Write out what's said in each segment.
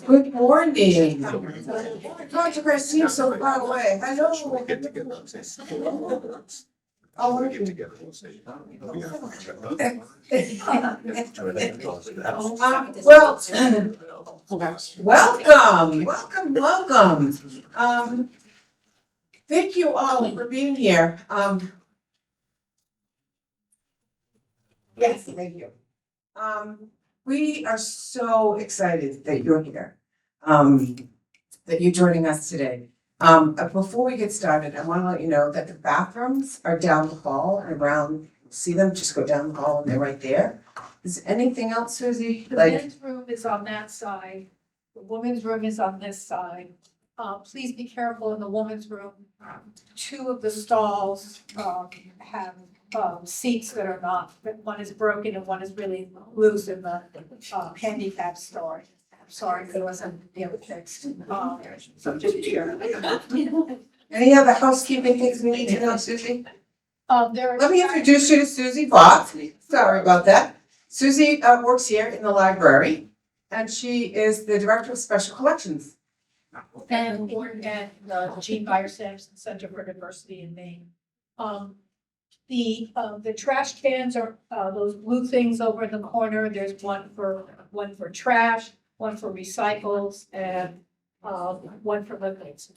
Good morning. Dr. Christine, so far away. Hello. Oh, what are you? Welcome. Thank you all for being here. Yes, thank you. We are so excited that you're here, that you're joining us today. Before we get started, I want to let you know that the bathrooms are down the hall and around. See them? Just go down the hall and they're right there. Is there anything else, Susie? The men's room is on that side, the women's room is on this side. Please be careful in the woman's room. Two of the stalls, have, seats that are not, one is broken and one is really loose in the, handicap store. I'm sorry, if it wasn't the other fixed, so just be sure. Any other housekeeping things we need to know, Susie? There. Let me introduce you to Susie Fox. Sorry about that. Susie works here in the library, and she is the Director of Special Collections. And the Jean Meyer Sampson Center for Diversity in Maine. The trash cans are, those blue things over in the corner, there's one for trash, one for recycles, and, one for liquids.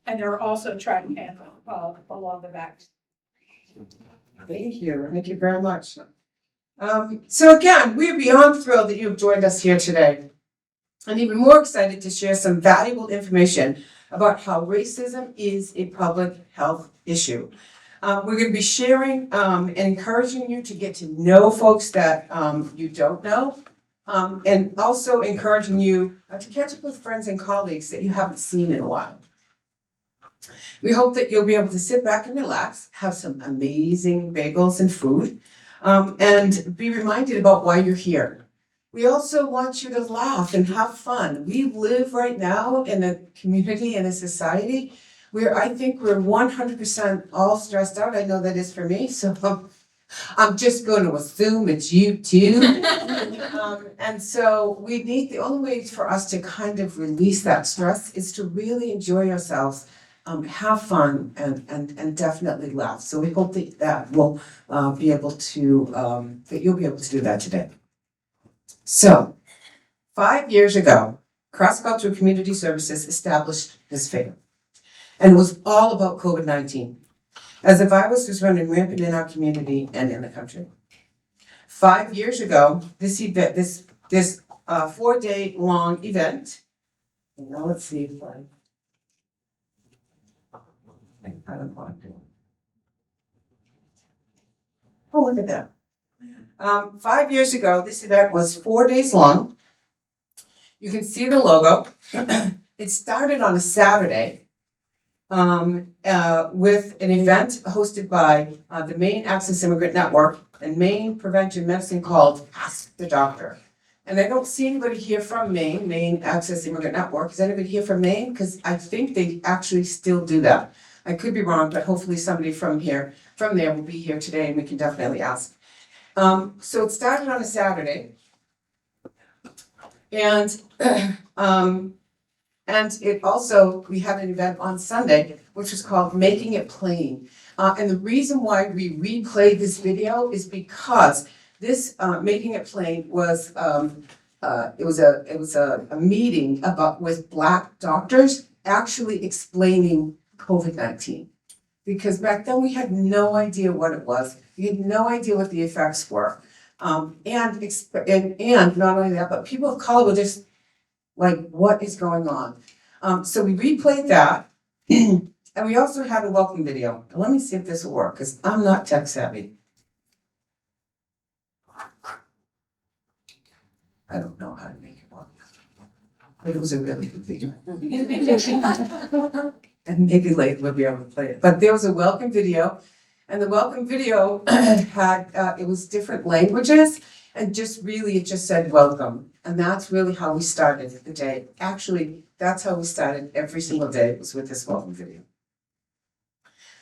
And there are also trash cans, along the back. Thank you very much. So again, we're beyond thrilled that you've joined us here today. And even more excited to share some valuable information about how racism is a public health issue. We're going to be sharing and encouraging you to get to know folks that you don't know, and also encouraging you to catch up with friends and colleagues that you haven't seen in a while. We hope that you'll be able to sit back and relax, have some amazing bagels and food, and be reminded about why you're here. We also want you to laugh and have fun. We live right now in a community and a society where I think we're 100% all stressed out. I know that is for me, so I'm just going to assume it's you too. And so we need, the only way for us to kind of release that stress is to really enjoy ourselves, have fun, and definitely laugh. So we hope that will be able to, that you'll be able to do that today. So, 5 years ago, Cross Cultural Community Services established this fair, and it was all about COVID-19, as the virus was running rampant in our community and in the country. 5 years ago, this 4-day long event, and now let's see if I don't want to. Oh, look at that. 5 years ago, this event was 4 days long. You can see the logo. It started on a Saturday with an event hosted by the Maine Access Immigrant Network and Maine Prevention Medicine called Ask the Doctor. And I don't see anybody here from Maine Access Immigrant Network. Is anybody here from Maine? Because I think they actually still do that. I could be wrong, but hopefully somebody from there will be here today and we can definitely ask. So it started on a Saturday, and it also, we had an event on Sunday, which was called Making It Plain. And the reason why we replayed this video is because this Making It Plain was it was a meeting with Black doctors actually explaining COVID-19. Because back then we had no idea what it was. We had no idea what the effects were. And not only that, but people of color were just like, what is going on? So we replayed that. And we also had a welcome video. Let me see if this will work, because I'm not tech savvy. I don't know how to make it work. But it was a really good video. And maybe later we'll be able to play it. But there was a welcome video, and the welcome video had, it was different languages, and it just said welcome. And that's really how we started the day. Actually, that's how we started every single day, was with this welcome video.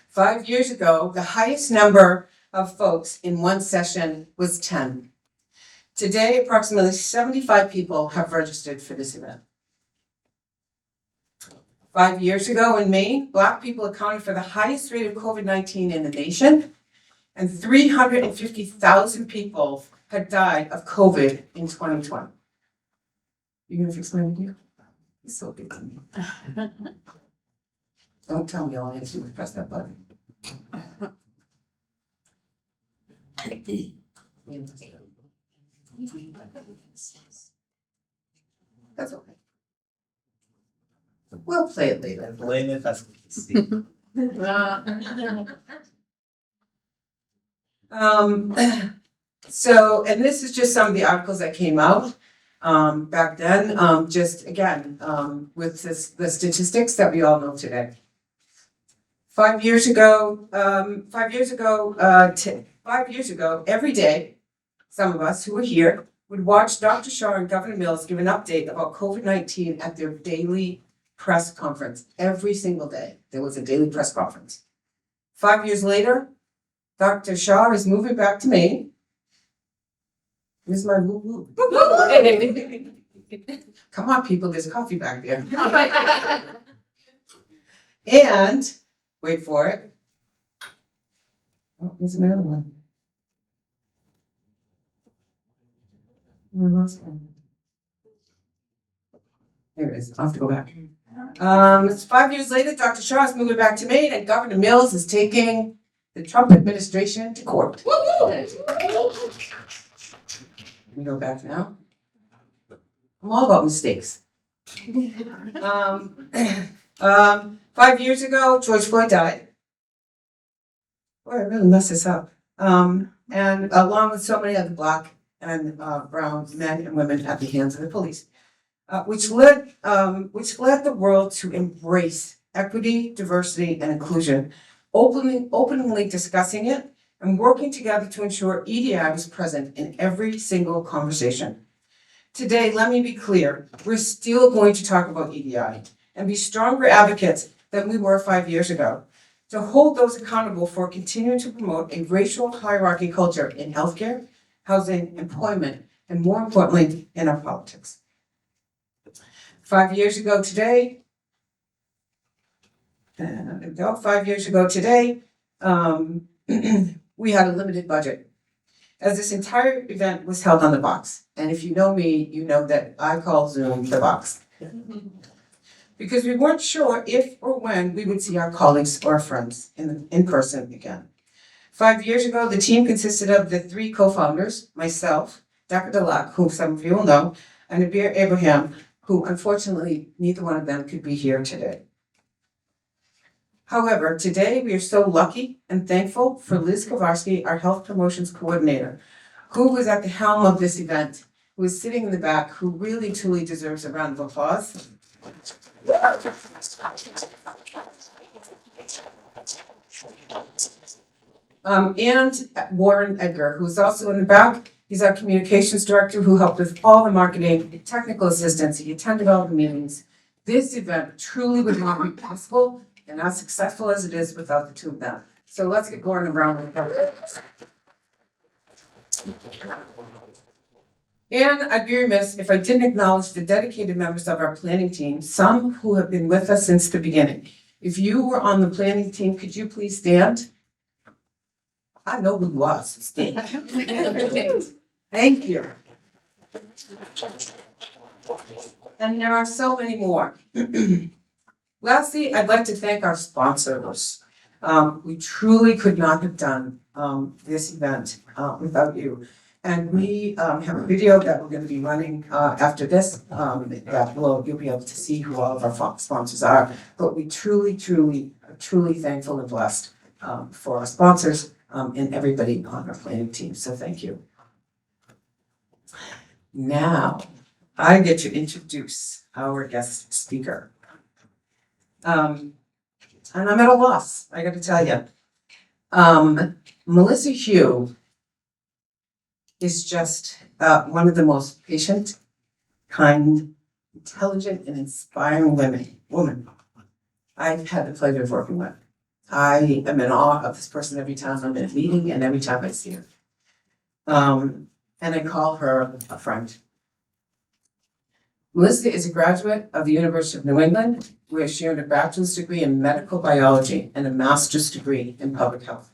5 years ago, the highest number of folks in one session was 10. Today, approximately 75 people have registered for this event. 5 years ago in Maine, Black people accounted for the highest rate of COVID-19 in the nation, and 350,000 people had died of COVID in 2020. You gonna fix my video? It's so big on me. Don't tell me all I have to do is press that button. That's okay. We'll play it later. Blame it as we can see. So, and this is just some of the articles that came out, back then, just again, with the statistics that we all know today. 5 years ago, 5 years ago, 5 years ago, every day, some of us who were here would watch Dr. Shaw and Governor Mills give an update about COVID-19 at their daily press conference. Every single day, there was a daily press conference. 5 years later, Dr. Shaw is moving back to Maine. Here's my woo woo. Come on, people, there's coffee back there. And, wait for it. Oh, there's another one. Where was it? There it is, I'll have to go back. It's 5 years later, Dr. Shaw is moving back to Maine and Governor Mills is taking the Trump administration to court. Let me go back now. I'm all about mistakes. 5 years ago, George Floyd died. Boy, I really messed this up. And along with so many other Black and brown men and women at the hands of the police, which led the world to embrace equity, diversity, and inclusion, openly discussing it and working together to ensure EDI was present in every single conversation. Today, let me be clear, we're still going to talk about EDI and be stronger advocates than we were 5 years ago to hold those accountable for continuing to promote a racial hierarchy culture in healthcare, housing, employment, and more importantly, in our politics. 5 years ago today, 5 years ago today, we had a limited budget. As this entire event was held on the box. And if you know me, you know that I call Zoom the box. Because we weren't sure if or when we would see our colleagues or our friends in person again. 5 years ago, the team consisted of the three co-founders, myself, Dr. Delac, who some of you will know, and Abir Abraham, who unfortunately neither one of them could be here today. However, today we are so lucky and thankful for Liz Kowarski, our health promotions coordinator, who was at the helm of this event, who is sitting in the back, who really truly deserves a round of applause. And Warren Edgar, who's also in the back. He's our communications director who helped with all the marketing, technical assistance. He attended all the meetings. This event truly would not be possible and as successful as it is without the two of them. So let's get going around with applause. And I'd be remiss if I didn't acknowledge the dedicated members of our planning team, some who have been with us since the beginning. If you were on the planning team, could you please stand? I know who was. Stand. Thank you. And there are so many more. Lastly, I'd like to thank our sponsors. We truly could not have done this event without you. And we have a video that we're going to be running after this that you'll be able to see who all of our sponsors are. But we truly thankful and blessed for our sponsors and everybody on our planning team. So thank you. Now, I get to introduce our guest speaker. And I'm at a loss, I got to tell you. Melissa Hugh is just one of the most patient, kind, intelligent, and inspiring woman I've had the pleasure of working with. I am in awe of this person every time I'm in a meeting and every time I see her. and I call her a friend. Melissa is a graduate of the University of New England, where she earned a bachelor's degree in medical biology and a master's degree in public health.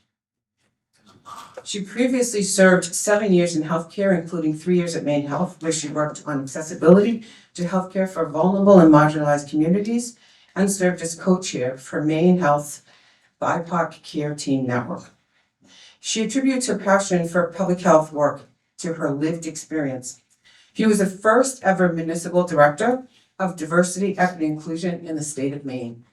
She previously served 7 years in healthcare, including 3 years at Maine Health, where she worked on accessibility to healthcare for vulnerable and marginalized communities, and served as co-chair for Maine Health BIPOC Care Team Network. She attributes her passion for public health work to her lived experience. She was the first ever municipal director of diversity, equity, and inclusion in the state of Maine.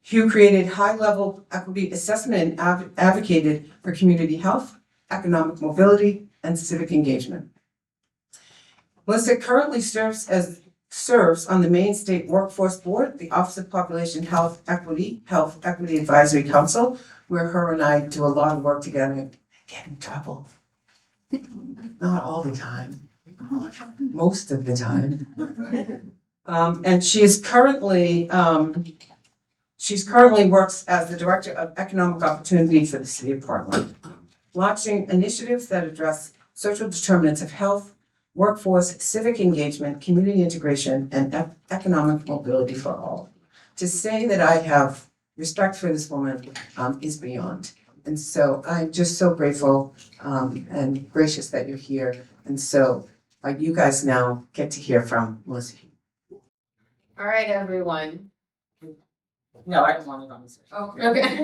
Hugh created high-level equity assessment and advocated for community health, economic mobility, and civic engagement. Melissa currently serves on the Maine State Workforce Board, the Office of Population Health Equity Advisory Council, where her and I do a lot of work together and get in trouble. Not all the time, most of the time. And she's currently works as the Director of Economic Opportunity for the City of Portland, launching initiatives that address social determinants of health, workforce, civic engagement, community integration, and economic mobility for all. To say that I have respect for this woman is beyond. And so I'm just so grateful and gracious that you're here. And so you guys now get to hear from Melissa. All right, everyone. No, I don't want it on this. Oh, okay.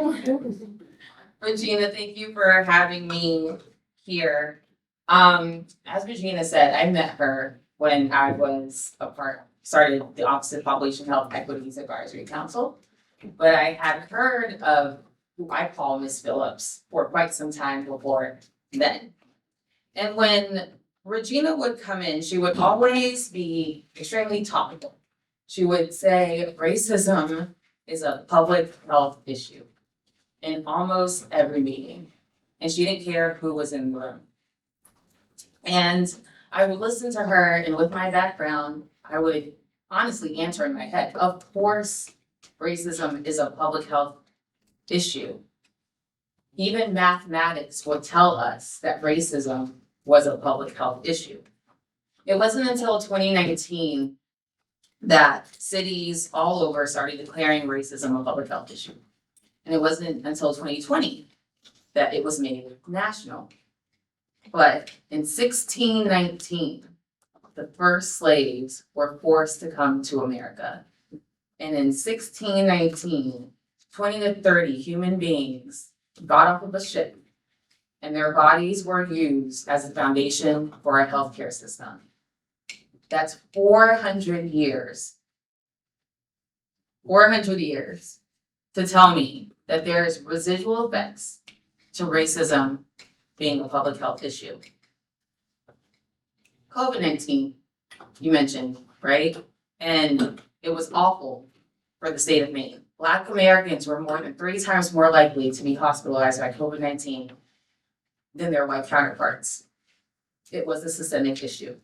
Regina, thank you for having me here. As Regina said, I met her when I was started the Office of Population Health Equities Advisory Council. But I had heard of who I call Miss Phillips for quite some time before then. And when Regina would come in, she would always be extremely topical. She would say racism is a public health issue in almost every meeting. And she didn't care who was in the room. And I would listen to her, and with my background, I would honestly answer in my head, of course, racism is a public health issue. Even mathematics would tell us that racism was a public health issue. It wasn't until 2019 that cities all over started declaring racism a public health issue. And it wasn't until 2020 that it was made national. But in 1619, the first slaves were forced to come to America. And in 1619, 20 to 30 human beings got off of a ship, and their bodies were used as a foundation for a healthcare system. That's 400 years. 400 years to tell me that there's residual effects to racism being a public health issue. COVID-19, you mentioned, right? And it was awful for the state of Maine. Black Americans were more than 3 times more likely to be hospitalized by COVID-19 than their white counterparts. It was a systemic issue.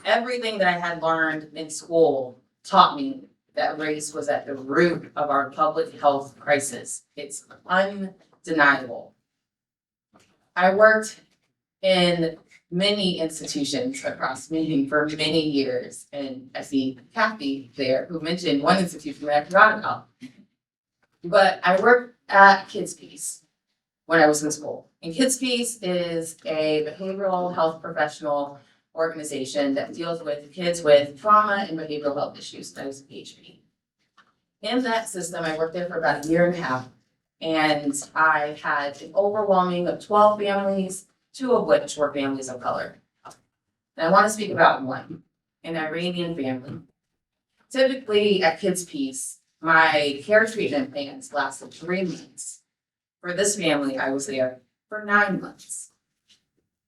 Everything that I had learned in school taught me that race was at the root of our public health crisis. It's undeniable. I worked in many institutions across Maine for many years, and I see Kathy there who mentioned one institution that I forgot about. But I worked at Kids Peace when I was in school. And Kids Peace is a behavioral health professional organization that deals with kids with trauma and behavioral health issues, that is PHP. In that system, I worked there for about 1.5 years, and I had an overwhelming of 12 families, 2 of which were families of color. And I want to speak about one, an Iranian family. Typically at Kids Peace, my care treatment plans lasted 3 months. For this family, I was there for 9 months.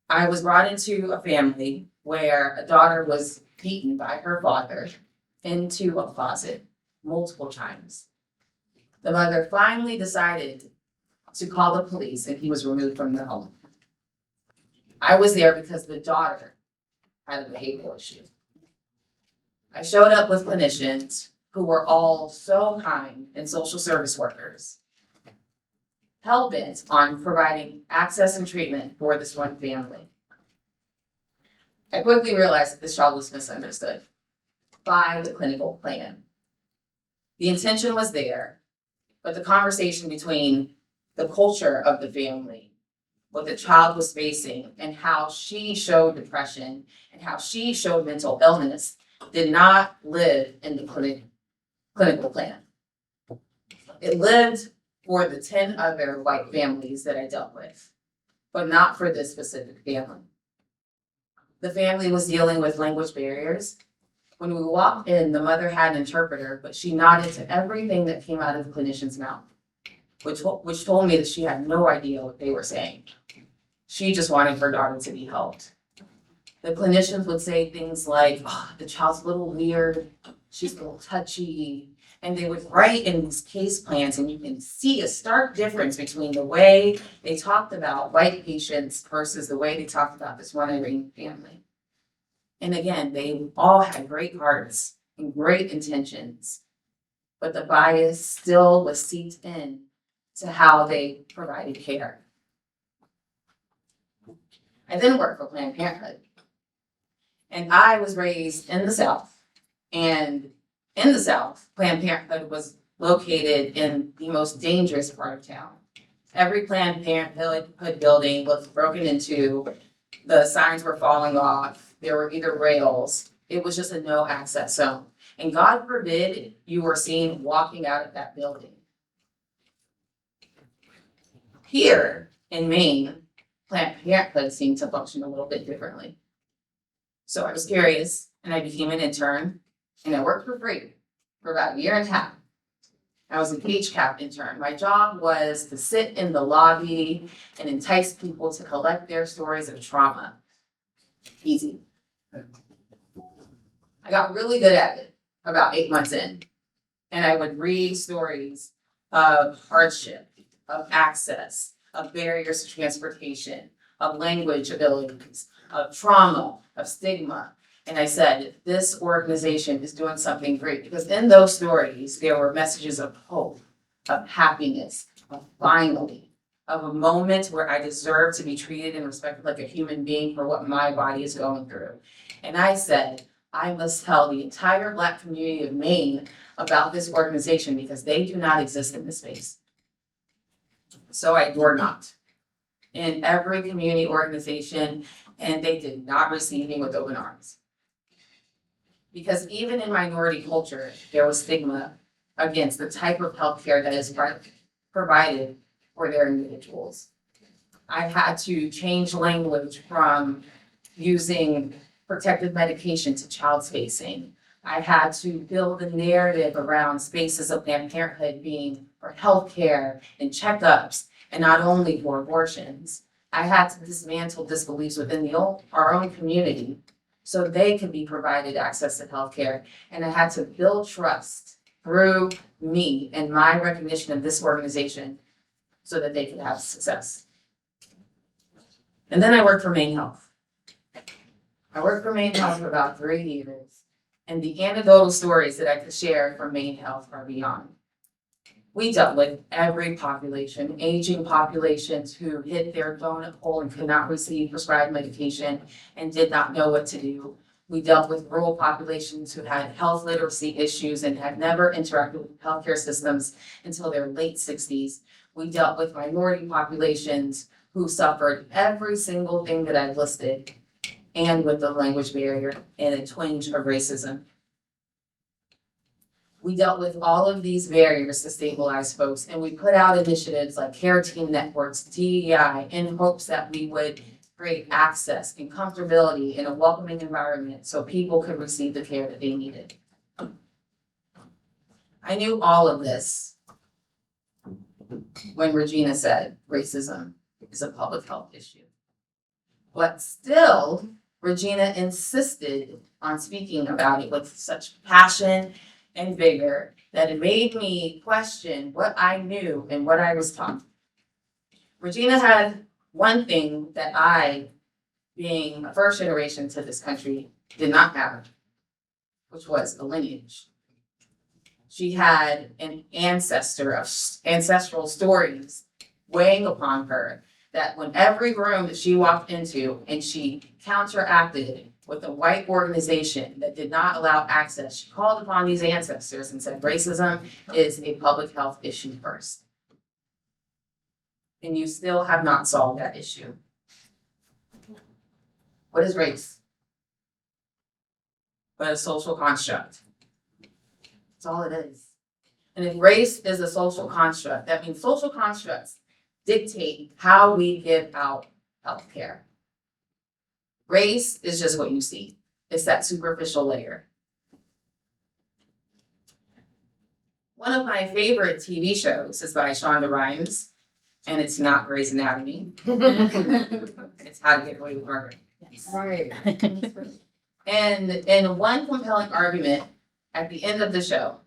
I was brought into a family where a daughter was beaten by her father into a closet multiple times. The mother finally decided to call the police, and he was removed from the home. I was there because the daughter had a behavioral issue. I showed up with clinicians who were all so kind and social service workers, hell-bent on providing access and treatment for this one family. I quickly realized that this child was misunderstood by the clinical plan. The intention was there, but the conversation between the culture of the family, what the child was facing, and how she showed depression and how she showed mental illness did not live in the clinical plan. It lived for the 10 other white families that I dealt with, but not for this specific family. The family was dealing with language barriers. When we walked in, the mother had an interpreter, but she nodded to everything that came out of the clinician's mouth, which told me that she had no idea what they were saying. She just wanted her daughter to be helped. The clinicians would say things like, oh, the child's a little weird, she's a little touchy, and they would write in these case plans, and you can see a stark difference between the way they talked about white patients versus the way they talked about this one Irene family. And again, they all had great hearts and great intentions, but the bias still was seeped in to how they provided care. I then worked for Planned Parenthood. And I was raised in the South. And in the South, Planned Parenthood was located in the most dangerous part of town. Every Planned Parenthood building was broken into, the signs were falling off, there were either rails, it was just a no access zone. And God forbid you were seen walking out of that building. Here in Maine, Planned Parenthood seemed to function a little bit differently. So I was curious and I became an intern and I worked for free for about a year and a half. I was an HCAP intern. My job was to sit in the lobby and entice people to collect their stories of trauma. Easy. I got really good at it about 8 months in. And I would read stories of hardship, of access, of barriers to transportation, of language abilities, of trauma, of stigma. And I said, this organization is doing something great because in those stories, there were messages of hope, of happiness, of finally, of a moment where I deserve to be treated and respected like a human being for what my body is going through. And I said, I must tell the entire Black community of Maine about this organization because they do not exist in this space. So I door knocked in every community organization, and they did not receive me with open arms. Because even in minority culture, there was stigma against the type of healthcare that is provided for their individuals. I had to change language from using protective medication to child spacing. I had to build a narrative around spaces of Planned Parenthood being for healthcare and checkups, and not only for abortions. I had to dismantle disbeliefs within our own community so they could be provided access to healthcare. And I had to build trust through me and my recognition of this organization so that they could have success. And then I worked for Maine Health. I worked for Maine Health for about 3 years, and the anecdotal stories that I could share from Maine Health are beyond. We dealt with every population, aging populations who hit their donut hole and could not receive prescribed medication and did not know what to do. We dealt with rural populations who had health literacy issues and had never interacted with healthcare systems until their late 60s. We dealt with minority populations who suffered every single thing that I've listed, and with the language barrier and a twinge of racism. We dealt with all of these barriers to stabilize folks, and we put out initiatives like care team networks, DEI, in hopes that we would create access and comfortability in a welcoming environment so people could receive the care that they needed. I knew all of this when Regina said racism is a public health issue. But still, Regina insisted on speaking about it with such passion and vigor that it made me question what I knew and what I was taught. Regina had one thing that I, being a first generation to this country, did not have, which was a lineage. She had an ancestor of ancestral stories weighing upon her that when every room that she walked into and she counteracted with a white organization that did not allow access. She called upon these ancestors and said racism is a public health issue first. And you still have not solved that issue. What is race? But a social construct. That's all it is. And if race is a social construct, that means social constructs dictate how we give out healthcare. Race is just what you see. It's that superficial layer. One of my favorite TV shows is by Shonda Rhimes, and it's not Grey's Anatomy. It's How to Get Away with Murder. Yes. Right. And in one compelling argument at the end of the show,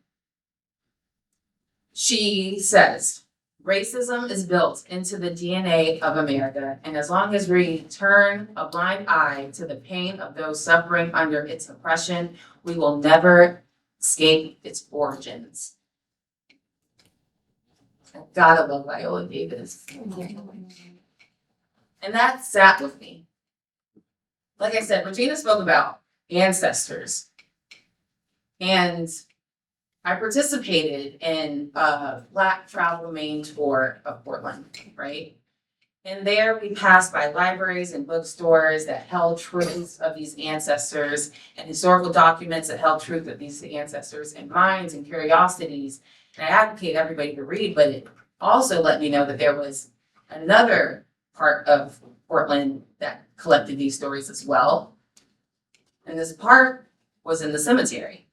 she says, racism is built into the DNA of America, and as long as we turn a blind eye to the pain of those suffering under its oppression, we will never escape its origins. I gotta love Viola Davis. And that sat with me. Like I said, Regina spoke about ancestors. And I participated in a Black Travel Maine tour of Portland, right? And there we passed by libraries and bookstores that held truths of these ancestors and historical documents that held truth of these ancestors and minds and curiosities. And I advocate everybody to read, but it also let me know that there was another part of Portland that collected these stories as well. And this part was in the cemetery.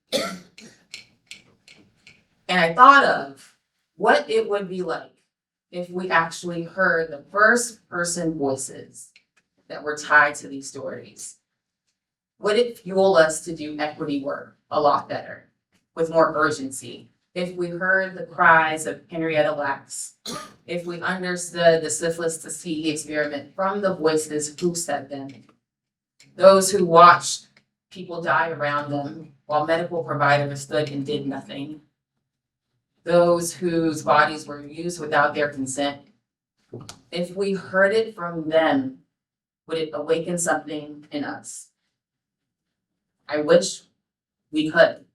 And I thought of what it would be like if we actually heard the first person voices that were tied to these stories. Would it fuel us to do equity work a lot better, with more urgency? If we heard the cries of Henrietta Lacks, if we understood the syphilis Tuskegee experiment from the voices who said them, those who watched people die around them while medical providers stood and did nothing, those whose bodies were used without their consent, if we heard it from them, would it awaken something in us? I wish we could.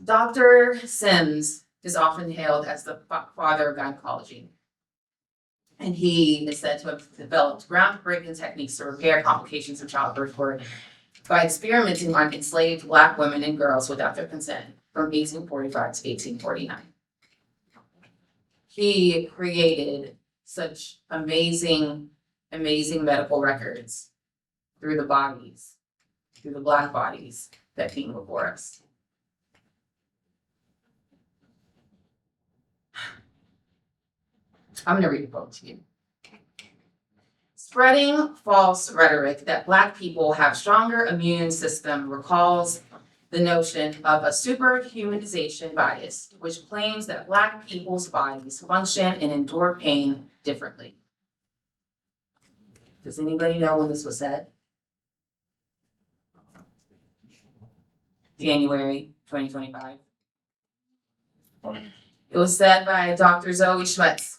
Dr. Sims is often hailed as the father of gynecology. And he is said to have developed groundbreaking techniques to repair complications of childbirth by experimenting on enslaved Black women and girls without their consent from 1845 to 1849. He created such amazing medical records through the bodies, through the Black bodies that came before us. I'm gonna read a quote to you. Spreading false rhetoric that Black people have stronger immune system recalls the notion of a superhumanization bias, which claims that Black people's bodies function and endure pain differently. Does anybody know when this was said? January 2025. It was said by Dr. Zoe Schmetz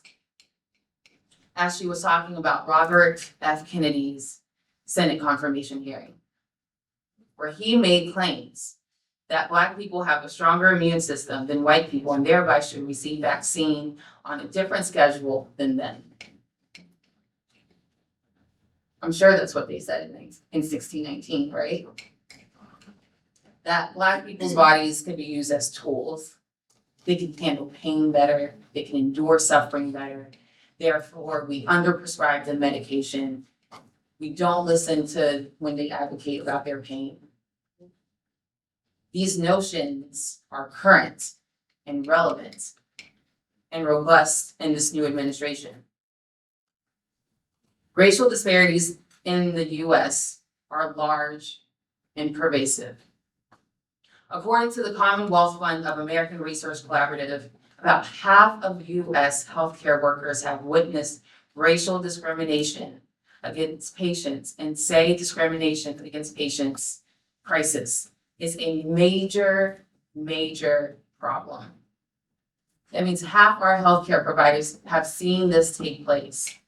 as she was talking about Robert F. Kennedy's Senate confirmation hearing, where he made claims that Black people have a stronger immune system than white people and thereby should receive vaccine on a different schedule than them. I'm sure that's what they said in 1619, right? That Black people's bodies can be used as tools. They can handle pain better. They can endure suffering better. Therefore, we underprescribe the medication. We don't listen to when they advocate about their pain. These notions are current and relevant and robust in this new administration. Racial disparities in the US are large and pervasive. According to the Commonwealth Fund of American Research Collaborative, about half of US healthcare workers have witnessed racial discrimination against patients, and say discrimination against patients crisis is a major problem. That means half our healthcare providers have seen this take place.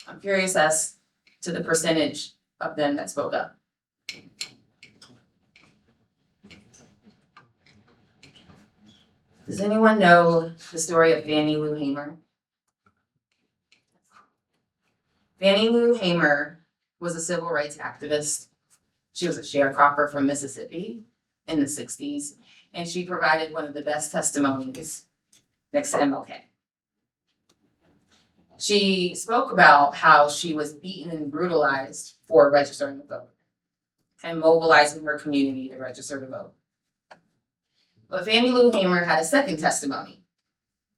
I'm curious as to the percentage of them that spoke up. Does anyone know the story of Fannie Lou Hamer? Fannie Lou Hamer was a civil rights activist. She was a sharecropper from Mississippi in the 60s, and she provided one of the best testimonies next to MLK. She spoke about how she was beaten and brutalized for registering to vote and mobilizing her community to register to vote. But Fannie Lou Hamer had a second testimony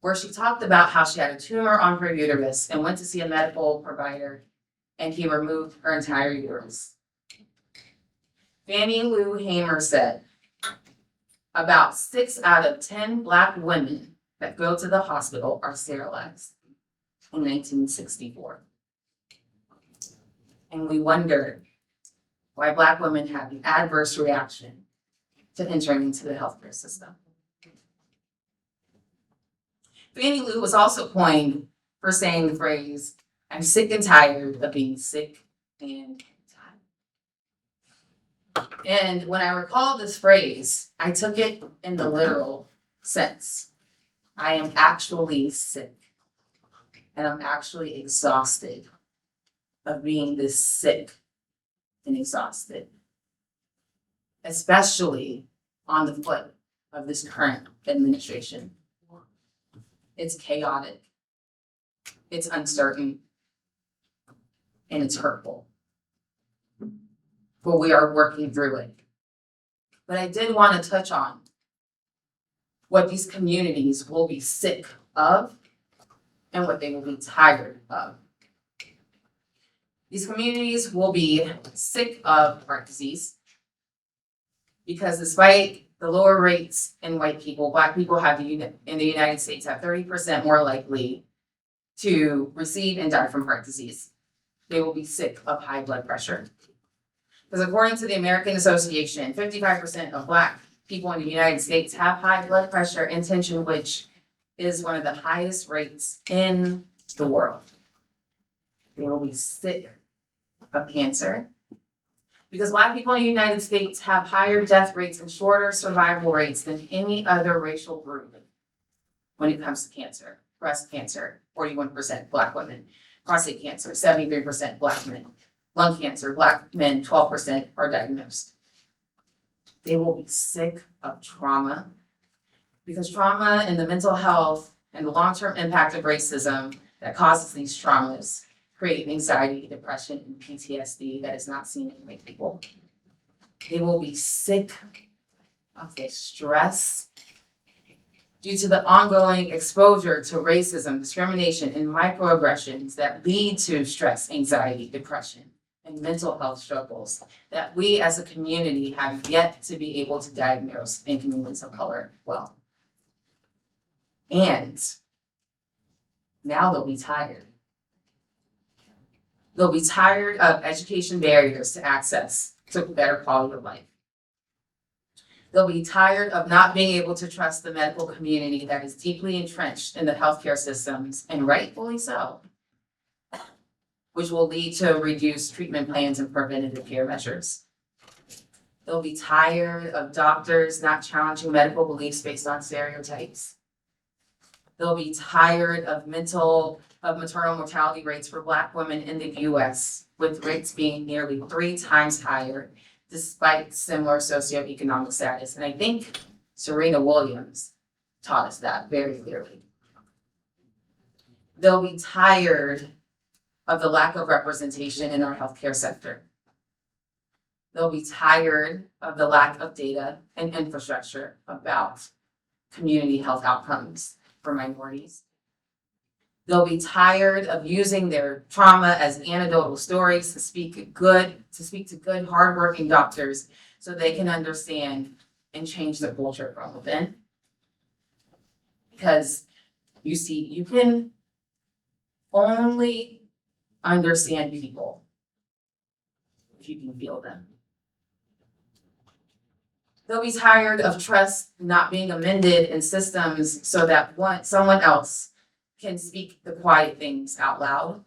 where she talked about how she had a tumor on her uterus and went to see a medical provider, and he removed her entire uterus. Fannie Lou Hamer said, about 6 out of 10 Black women that go to the hospital are sterilized in 1964. And we wonder why Black women have an adverse reaction to entering into the healthcare system. Fannie Lou was also coined for saying the phrase, "I'm sick and tired of being sick and tired." And when I recall this phrase, I took it in the literal sense. I am actually sick, and I'm actually exhausted of being this sick and exhausted, especially on the foot of this current administration. It's chaotic, it's uncertain, and it's hurtful. But we are working through it. But I did want to touch on what these communities will be sick of and what they will be tired of. These communities will be sick of heart disease because despite the lower rates in white people, Black people have in the United States have 30% more likely to receive and die from heart disease. They will be sick of high blood pressure. Because according to the American Association, 55% of Black people in the United States have high blood pressure and tension, which is one of the highest rates in the world. They will be sick of cancer. Because Black people in the United States have higher death rates and shorter survival rates than any other racial group when it comes to cancer. Breast cancer, 41% Black women. Prostate cancer, 73% Black men. Lung cancer, Black men, 12% are diagnosed. They will be sick of trauma because trauma and the mental health and the long-term impact of racism that causes these traumas create anxiety, depression, and PTSD that is not seen in white people. They will be sick of the stress due to the ongoing exposure to racism, discrimination, and microaggressions that lead to stress, anxiety, depression, and mental health struggles that we as a community have yet to be able to diagnose in communities of color well. And now they'll be tired. They'll be tired of education barriers to access to better quality of life. They'll be tired of not being able to trust the medical community that is deeply entrenched in the healthcare systems, and rightfully so, which will lead to reduced treatment plans and preventative care measures. They'll be tired of doctors not challenging medical beliefs based on stereotypes. They'll be tired of maternal mortality rates for Black women in the US, with rates being nearly 3 times higher despite similar socioeconomic status. And I think Serena Williams taught us that very clearly. They'll be tired of the lack of representation in our healthcare sector. They'll be tired of the lack of data and infrastructure about community health outcomes for minorities. They'll be tired of using their trauma as anecdotal stories to speak to good, hardworking doctors so they can understand and change the culture from within. Because you see, you can only understand people if you can feel them. They'll be tired of trust not being amended in systems so that someone else can speak the quiet things out loud.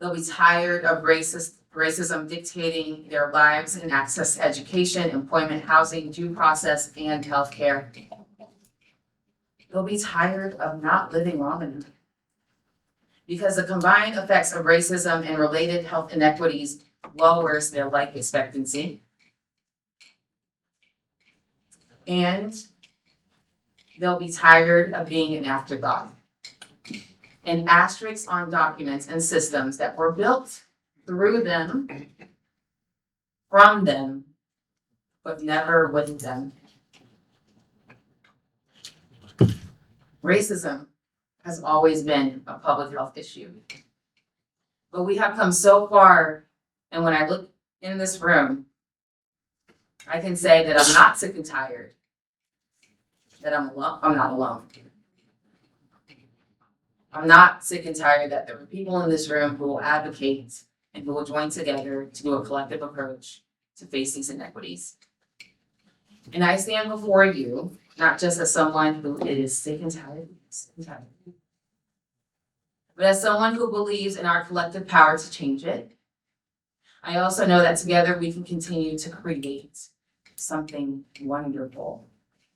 They'll be tired of racism dictating their lives and access to education, employment, housing, due process, and healthcare. They'll be tired of not living long enough. Because the combined effects of racism and related health inequities lowers their life expectancy. And they'll be tired of being an afterthought. And asterisks on documents and systems that were built through them, from them, but never with them. Racism has always been a public health issue. But we have come so far, and when I look in this room, I can say that I'm not sick and tired, that I'm not alone. I'm not sick and tired that there are people in this room who will advocate and who will join together to do a collective approach to face these inequities. And I stand before you, not just as someone who is sick and tired, but as someone who believes in our collective power to change it. I also know that together we can continue to create something wonderful.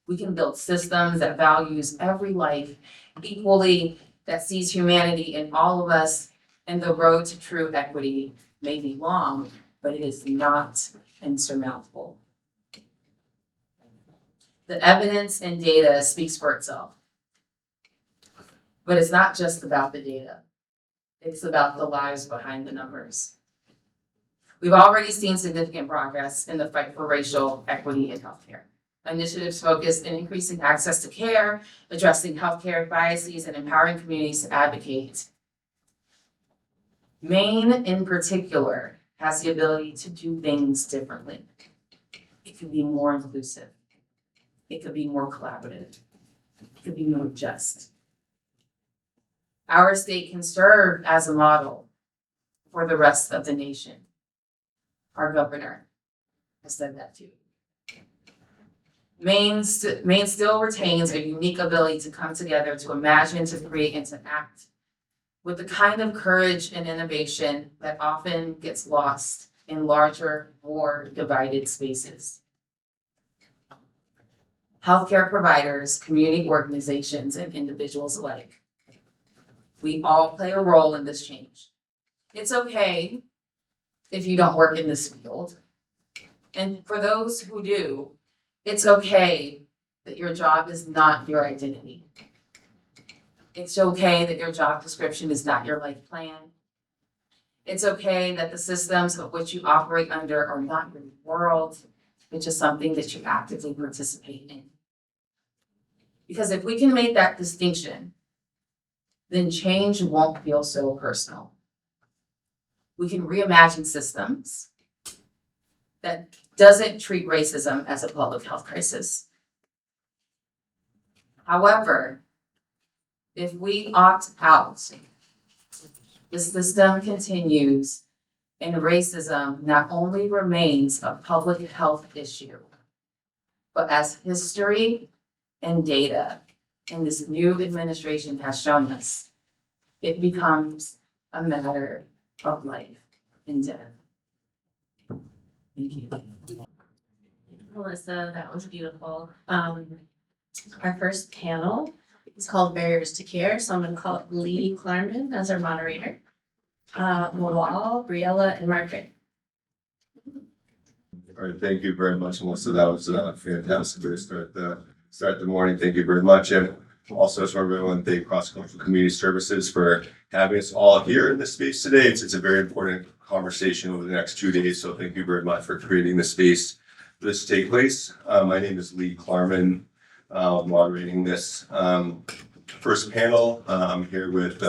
We can build systems that values every life equally, that sees humanity in all of us, and the road to true equity may be long, but it is not insurmountable. The evidence and data speaks for itself. But it's not just about the data. It's about the lives behind the numbers. We've already seen significant progress in the fight for racial equity in healthcare. Initiatives focused on increasing access to care, addressing healthcare biases, and empowering communities to advocate. Maine, in particular, has the ability to do things differently. It could be more inclusive. It could be more collaborative. It could be more just. Our state can serve as a model for the rest of the nation. Our governor has said that too. Maine still retains a unique ability to come together, to imagine, to create, and to act with the kind of courage and innovation that often gets lost in larger, more divided spaces. Healthcare providers, community organizations, and individuals alike. We all play a role in this change. It's okay if you don't work in this field. And for those who do, it's okay that your job is not your identity. It's okay that your job description is not your life plan. It's okay that the systems of which you operate under are not your world, it's just something that you actively participate in. Because if we can make that distinction, then change won't feel so personal. We can reimagine systems that doesn't treat racism as a public health crisis. However, if we opt out, the system continues and racism not only remains a public health issue, but as history and data in this new administration has shown us, it becomes a matter of life and death. Thank you. Melissa, that was beautiful. Our first panel is called Barriers to Care, so I'm gonna call it Lee Klarman as our moderator. Mawal, Briella, and Margaret. All right, thank you very much, Melissa. That was a fantastic way to start the morning. Thank you very much. And also, just want to thank Cross Country Community Services for having us all here in this space today. It's a very important conversation over the next 2 days. So thank you very much for creating the space for this to take place. My name is Lee Klarman, moderating this first panel. I'm here with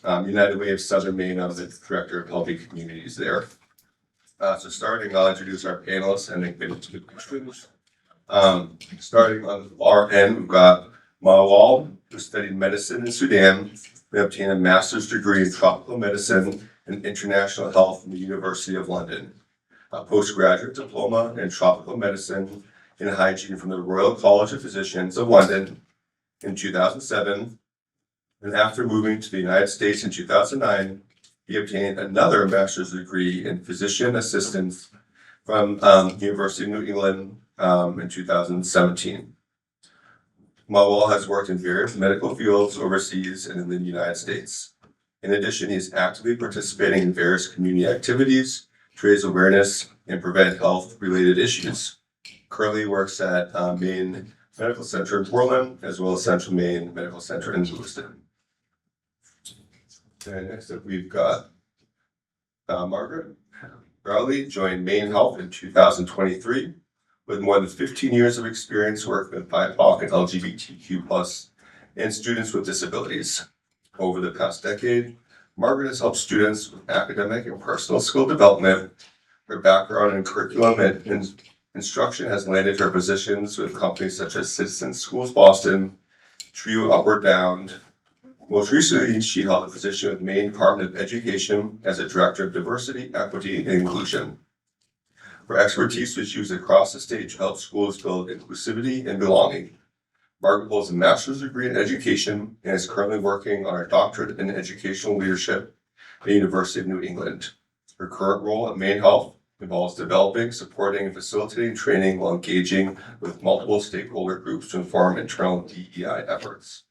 United Way of Southern Maine. I'm the Director of Healthy Communities there. So starting, I'll introduce our panelists and then get into the questions. Starting on the far end, we've got Mawal, who studied medicine in Sudan. They obtained a master's degree in tropical medicine and international health from the University of London, a postgraduate diploma in tropical medicine and hygiene from the Royal College of Physicians of London in 2007. And after moving to the United States in 2009, He obtained another master's degree in physician assistance from University of New England in 2017. Mawal has worked in various medical fields overseas and in the United States. In addition, he is actively participating in various community activities to raise awareness and prevent health-related issues. Currently works at Maine Medical Center in Portland, as well as Central Maine Medical Center in Lewiston. And next up, we've got Margaret Rowley joined Maine Health in 2023 with more than 15 years of experience working with BIPOC and LGBTQ+ and students with disabilities. Over the past decade, Margaret has helped students with academic and personal skill development. Her background in curriculum and instruction has landed her positions with companies such as Citizen Schools Boston, Trio Upward Bound. Most recently, she held a position with Maine Department of Education as a Director of Diversity, Equity, and Inclusion. Her expertise was used across the state to help schools build inclusivity and belonging. Margaret holds a master's degree in education and is currently working on her doctorate in educational leadership at the University of New England. Her current role at Maine Health involves developing, supporting, and facilitating training while engaging with multiple stakeholder groups to inform internal DEI efforts.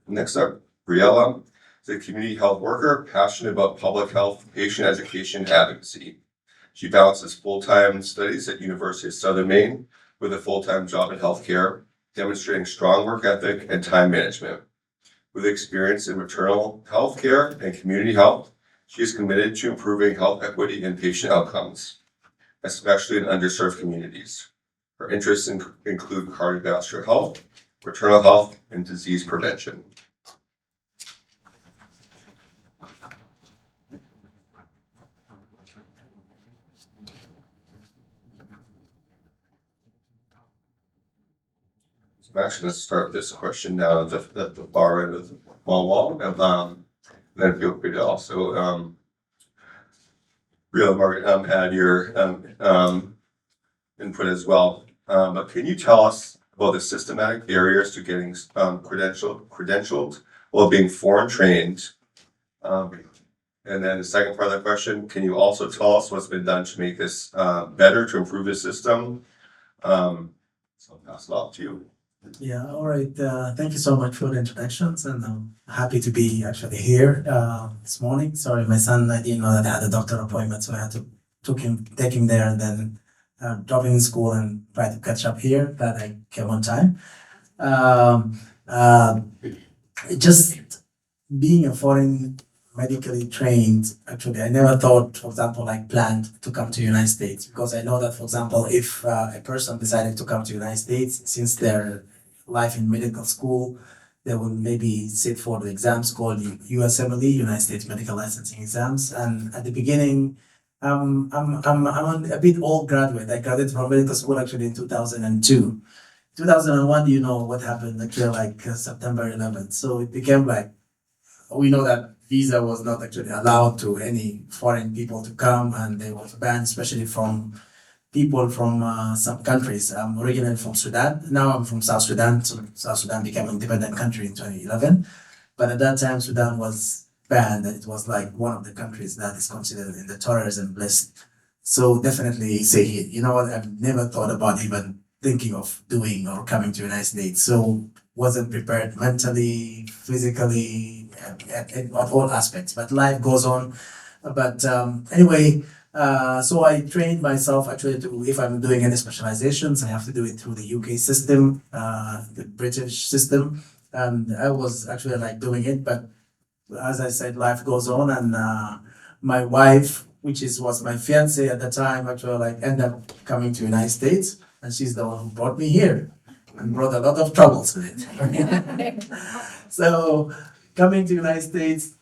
Next up, Briella is a community health worker passionate about public health, patient education, and advocacy. She balances full-time studies at University of Southern Maine with a full-time job in healthcare, demonstrating strong work ethic and time management. With experience in maternal health care and community health, she is committed to improving health equity and patient outcomes, especially in underserved communities. Her interests include cardiovascular health, maternal health, and disease prevention. I'm actually going to start this question now at the far end of the wall. Then feel free to also, Margaret, add your input as well. But can you tell us about the systematic barriers to getting credentialed while being foreign trained? And then the second part of the question, can you also tell us what's been done to make this better, to improve the system? So I'll pass it off to you. Yeah, all right. Thank you so much for the introductions, and I'm happy to be actually here this morning. Sorry, my son, I didn't know that I had a doctor appointment, so I had to take him there and then drop him in school and try to catch up here. But I came on time. Just being a foreign medically trained, actually, I never thought, for example, like planned to come to the United States, because I know that, for example, if a person decided to come to the United States, since their life in medical school, they will maybe sit for the exams called USMLE, United States Medical Licensing Exams. And at the beginning, I'm a bit old graduate. I graduated from medical school actually in 2002. 2001, you know what happened actually like September 11th. So it became like, we know that visa was not actually allowed to any foreign people to come, and they was banned, especially from people from some countries. I'm originally from Sudan. Now I'm from South Sudan. So South Sudan became an independent country in 2011. But at that time, Sudan was banned, and it was like one of the countries that is considered in the terrorism list. So definitely say, you know what, I've never thought about even thinking of doing or coming to the United States. So wasn't prepared mentally, physically, at all aspects. But life goes on. But anyway, so I trained myself actually to, if I'm doing any specializations, I have to do it through the UK system, the British system. And I was actually like doing it, but as I said, life goes on, and my wife, which was my fiance at the time, actually like ended up coming to the United States, and she's the one who brought me here and brought a lot of troubles with it. So coming to the United States,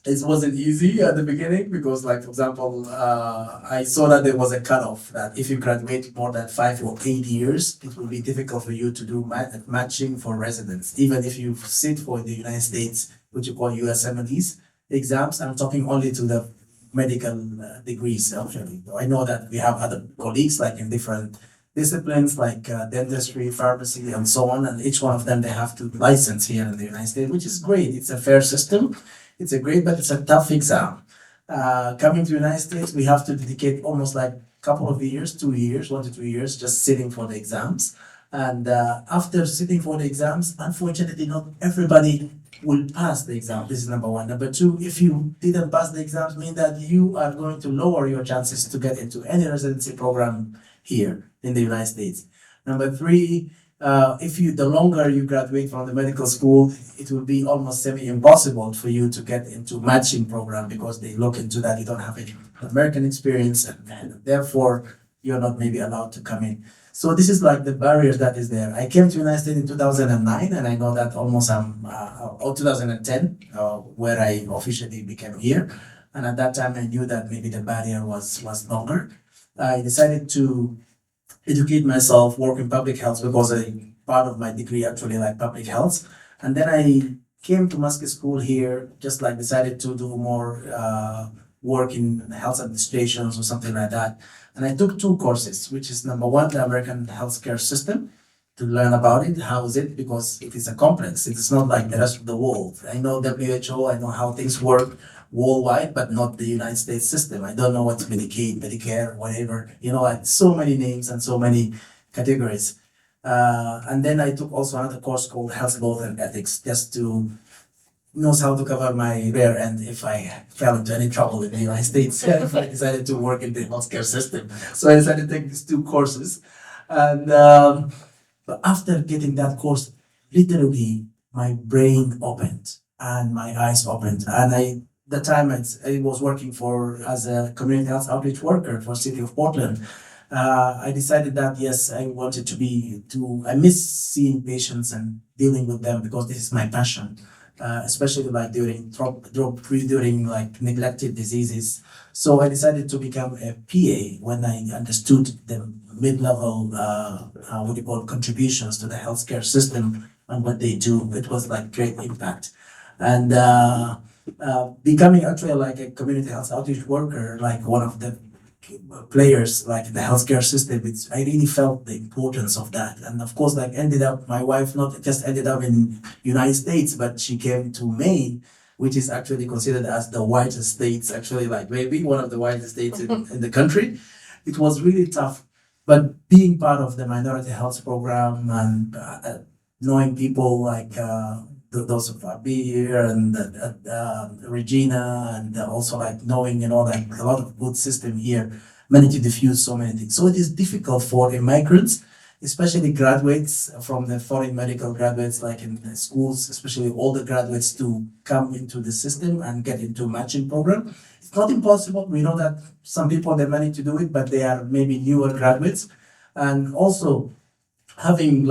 it wasn't easy at the beginning because, like, for example, I saw that there was a cutoff that if you graduate more than 5 or 8 years, it will be difficult for you to do matching for residence. Even if you sit for the United States, which you call USMLEs exams, I'm talking only to the medical degrees, actually. I know that we have other colleagues, like in different disciplines like dentistry, pharmacy, and so on. And each one of them they have to license here in the United States, which is great. It's a fair system. It's a great, but it's a tough exam. Coming to the United States, we have to dedicate almost like a couple of years, 2 years, 1 to 2 years, just sitting for the exams. And after sitting for the exams, unfortunately, not everybody will pass the exam. This is number one. Number two, if you didn't pass the exams, mean that you are going to lower your chances to get into any residency program here in the United States. Number three, the longer you graduate from the medical school, it will be almost semi-impossible for you to get into matching program because they look into that you don't have any American experience and therefore you're not maybe allowed to come in. So this is like the barrier that is there. I came to United States in 2009 and I know that almost 2010 where I officially became here. And at that time I knew that maybe the barrier was longer. I decided to educate myself, work in public health because part of my degree actually like public health. And then I came to Muscat School here, just like decided to do more work in health administrations or something like that. And I took 2 courses, which is number one, the American healthcare system, to learn about it. How is it? Because it is a complex. It is not like the rest of the world. I know WHO, I know how things work worldwide, but not the United States system. I don't know what's Medicaid, Medicare, whatever, like so many names and so many categories. And then I took also another course called Health Law and Ethics, just to know how to cover my rear end if I fell into any trouble in the United States, if I decided to work in the healthcare system. So I decided to take these 2 courses. And but after getting that course, literally my brain opened and my eyes opened. And the time I was working as a community health outreach worker for City of Portland. I decided that yes, I wanted I miss seeing patients and dealing with them because this is my passion, especially like during like neglected diseases. So I decided to become a PA when I understood the mid-level, contributions to the healthcare system and what they do. It was like great impact. And becoming actually like a community health outreach worker, like one of the players like in the healthcare system, I really felt the importance of that. And of course, like my wife not just ended up in United States, but she came to Maine, which is actually considered as the whitest states, actually like maybe one of the whitest states in the country. It was really tough, but being part of the minority health program and knowing people like those of Abir and Regina, and also like knowing, like a lot of good system here managed to diffuse so many things. So it is difficult for immigrants, especially graduates from the foreign medical graduates, like in the schools, especially older graduates, to come into the system and get into matching program. It's not impossible. We know that some people, they manage to do it, but they are maybe newer graduates. And also having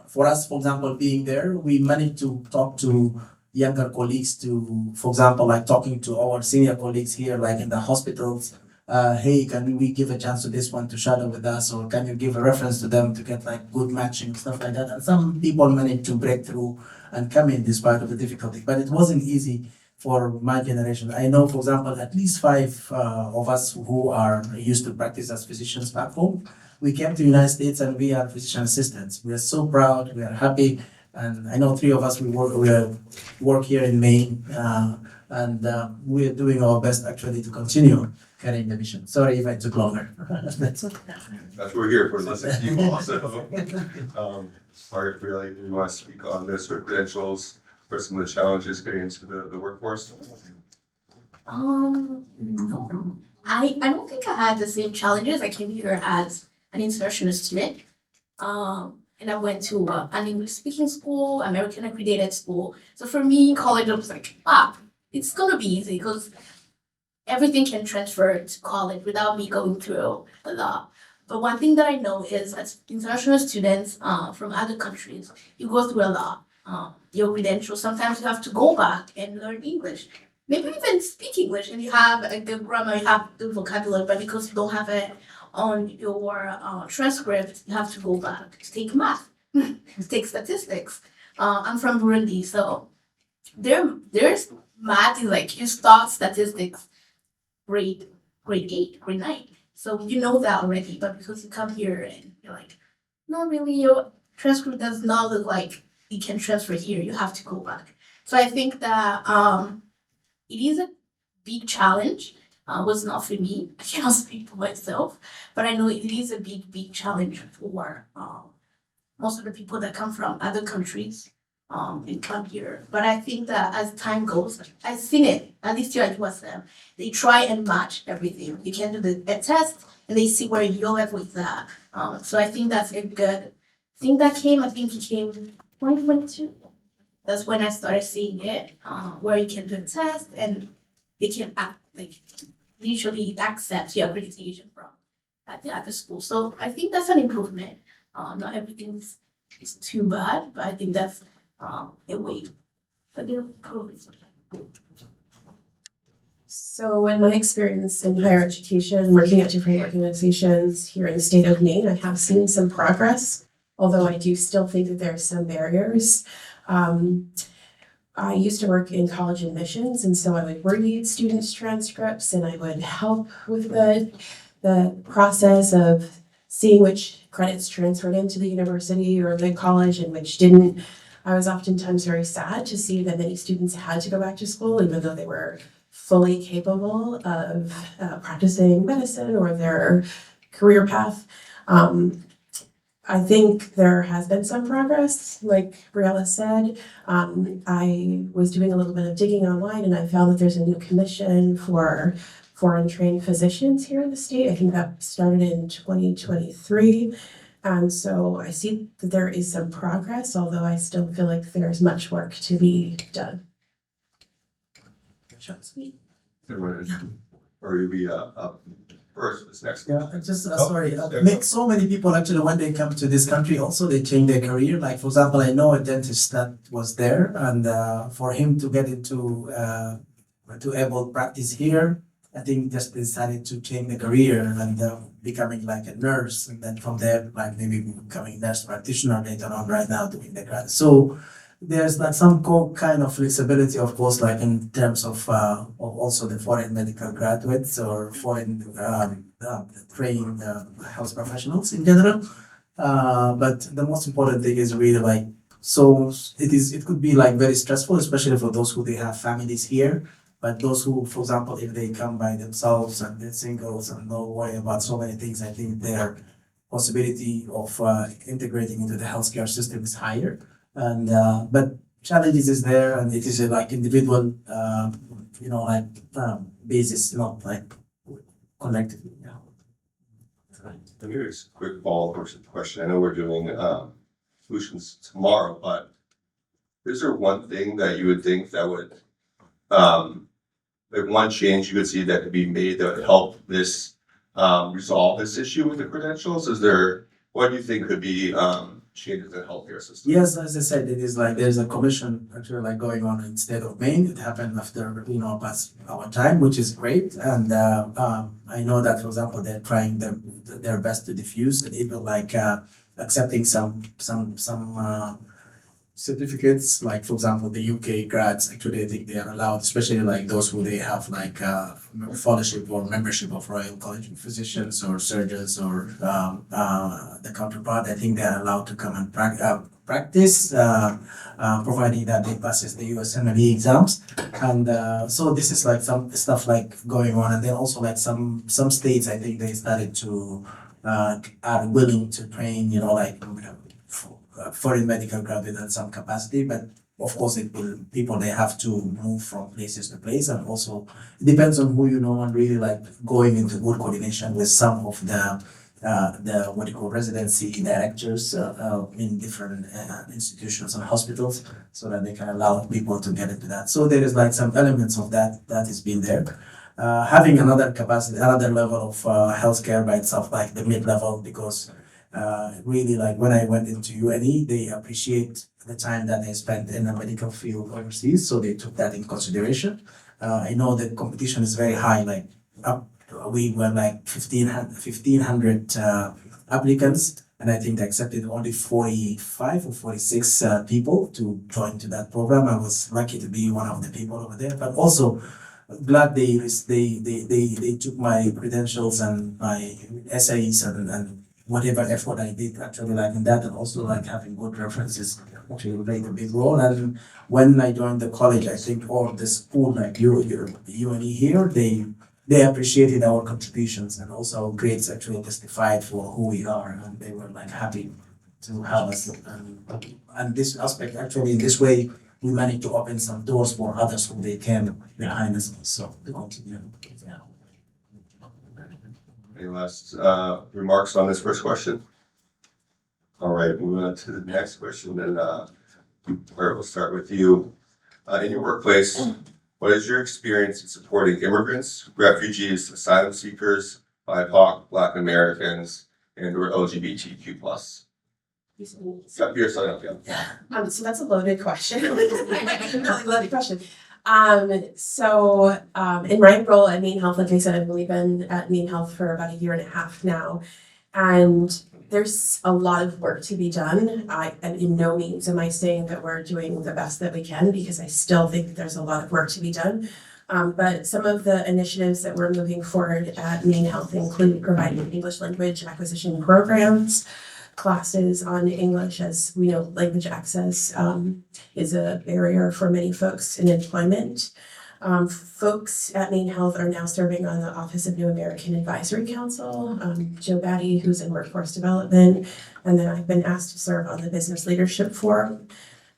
for us, for example, being there, we managed to talk to younger colleagues for example, like talking to our senior colleagues here, like in the hospitals. Hey, can we give a chance to this one to shadow with us, or can you give a reference to them to get like good matching, stuff like that. And some people managed to break through and come in despite of the difficulty, but it wasn't easy for my generation. I know, for example, at least 5 of us who are used to practice as physicians back home. We came to the United States and we are physician assistants. We are so proud, we are happy. And I know 3 of us, we work here in Maine, and we are doing our best actually to continue carrying the mission. Sorry if I took longer. That's what we're here for, listening to you also. Margaret, really, you want to speak on this or credentials for some of the challenges getting into the workforce? No. I don't think I had the same challenges. I came here as an international student. And I went to an English speaking school, American accredited school. So for me, college was like, it's gonna be easy because everything can transfer to college without me going through a lot. But one thing that I know is as international students from other countries, you go through a lot. Your credentials, sometimes you have to go back and learn English. Maybe even speak English, and you have a good grammar, you have good vocabulary, but because you don't have it on your transcript, you have to go back to take math, to take statistics. I'm from Burundi, so there's math is like you start statistics grade 8, grade 9. So you know that already, but because you come here and you're like, no, really, your transcript does not look like you can transfer here. You have to go back. So I think that it is a big challenge. Was not for me. I cannot speak for myself, but I know it is a big challenge for most of the people that come from other countries and come here. But I think that as time goes, I've seen it, at least here at USM, they try and match everything. You can do a test and they see where your level is at. So I think that's a good thing that came. I think it came 2022. That's when I started seeing it, where you can do a test and they can usually accept your accreditation from at the school. So I think that's an improvement. Not everything is too bad, but I think that's a way for the improvement. So in my experience in higher education, working at different organizations here in the state of Maine, I have seen some progress, although I do still think that there are some barriers. I used to work in college admissions, and so I would read students' transcripts and I would help with the process of seeing which credits transferred into the university or the college and which didn't. I was oftentimes very sad to see that many students had to go back to school, even though they were fully capable of practicing medicine or their career path. I think there has been some progress, like Briella said. I was doing a little bit of digging online and I found that there's a new commission for foreign trained physicians here in the state. I think that started in 2023. And so I see that there is some progress, although I still feel like there's much work to be done. Or you be up first, this next. Yeah, I just Oh, sorry. there. Make so many people actually when they come to this country also they change their career. Like for example, I know a dentist that was there, and for him to get into to able practice here, I think just decided to change the career and becoming like a nurse, and then from there like maybe becoming nurse practitioner later on. Right now doing the grad. So there's like some kind of flexibility, of course, like in terms of also the foreign medical graduates or foreign trained health professionals in general. But the most important thing is really like, so it could be like very stressful, especially for those who they have families here. But those who, for example, if they come by themselves and they're singles and no worry about so many things, I think their possibility of integrating into the healthcare system is higher. And but challenges is there, and it is a like individual, basis, not like collectively. Yeah. And here's a quick follow-up question. I know we're doing solutions tomorrow, but is there one thing that you would think that would like one change you could see that could be made that would help this resolve this issue with the credentials? What do you think could be changes in the healthcare system? Yes, as I said, it is like there's a commission actually like going on in the state of Maine. It happened after past our time, which is great. And I know that, for example, they're trying their best to diffuse and even like accepting some certificates, like for example the UK grads. Actually I think they are allowed, especially like those who they have like fellowship or membership of Royal College of Physicians or surgeons or the counterpart. I think they are allowed to come and practice, providing that they passes the USMLE exams. And so this is like some stuff like going on. And then also like some states, I think they started to are willing to train, foreign medical graduate at some capacity, but of course people they have to move from places to place, and also it depends on who you know and really like going into good coordination with some of the what you call residency directors in different institutions and hospitals, so that they can allow people to get into that. So there is like some elements of that has been there. Having another capacity, another level of healthcare by itself, like the mid-level, because really like when I went into UNE, they appreciate the time that I spent in the medical field overseas, so they took that in consideration. I know the competition is very high, like we were like 1,500 applicants, and I think they accepted only 45 or 46 people to join to that program. I was lucky to be one of the people over there, but also glad they took my credentials and my essays and whatever effort I did actually like in that, and also like having good references actually played a big role. And when I joined the college, I think all the school like UNE here, they appreciated our contributions, and also our grades actually testified for who we are, and they were like happy to have us. And this aspect actually in this way we managed to open some doors for others who they came behind us. So we continue. Yeah. Any last remarks on this first question? All right, moving on to the next question, then Bert, we'll start with you. In your workplace, what is your experience in supporting immigrants, refugees, asylum seekers, BIPOC, Black Americans, and or LGBTQ plus? Step your side up, yeah. So that's a loaded question. Really loaded question. In my role at Maine Health, like I said, I've only been at Maine Health for about a year and a half now. And there's a lot of work to be done. And in no means am I saying that we're doing the best that we can, because I still think there's a lot of work to be done. But some of the initiatives that we're moving forward at Maine Health include providing English language acquisition programs, classes on English. As we know, language access is a barrier for many folks in employment. Folks at Maine Health are now serving on the Office of New American Advisory Council. Joe Batty, who's in Workforce Development, and then I've been asked to serve on the Business Leadership Forum,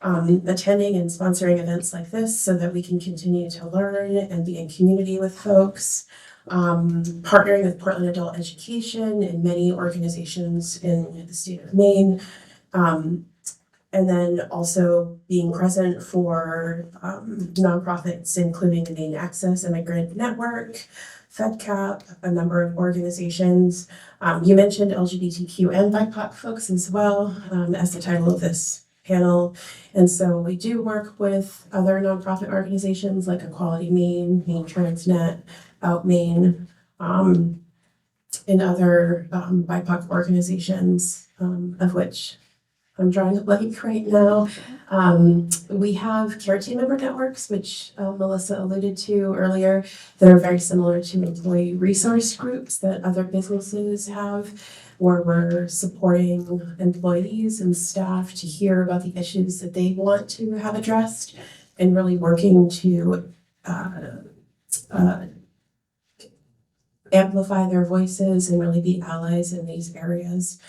attending and sponsoring events like this so that we can continue to learn and be in community with folks. Partnering with Portland Adult Education and many organizations in the state of Maine. And then also being present for nonprofits, including the Maine Access Immigrant Network, FedCap, a number of organizations. You mentioned LGBTQ and BIPOC folks as well, as the title of this panel. And so we do work with other nonprofit organizations like Equality Maine, Maine Transnet, Out Maine, and other BIPOC organizations, of which I'm drawing a blank right now. We have care team member networks, which Melissa alluded to earlier, that are very similar to employee resource groups that other businesses have, where we're supporting employees and staff to hear about the issues that they want to have addressed, and really working to amplify their voices and really be allies in these areas.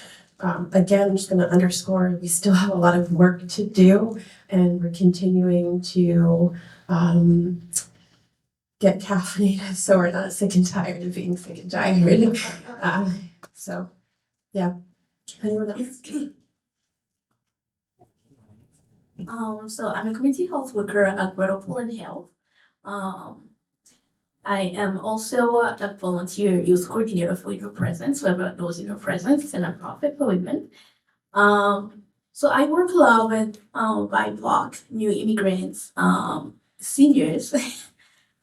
Again, I'm just going to underscore, we still have a lot of work to do, and we're continuing to get caffeinated so we're not sick and tired of being sick and tired. So, yeah. Anyone else? So I'm a community health worker at Greater Portland Health. I am also a volunteer youth coordinator for Your Presence, whoever knows Your Presence. It's a nonprofit for women. So I work a lot with BIPOC, new immigrants, seniors.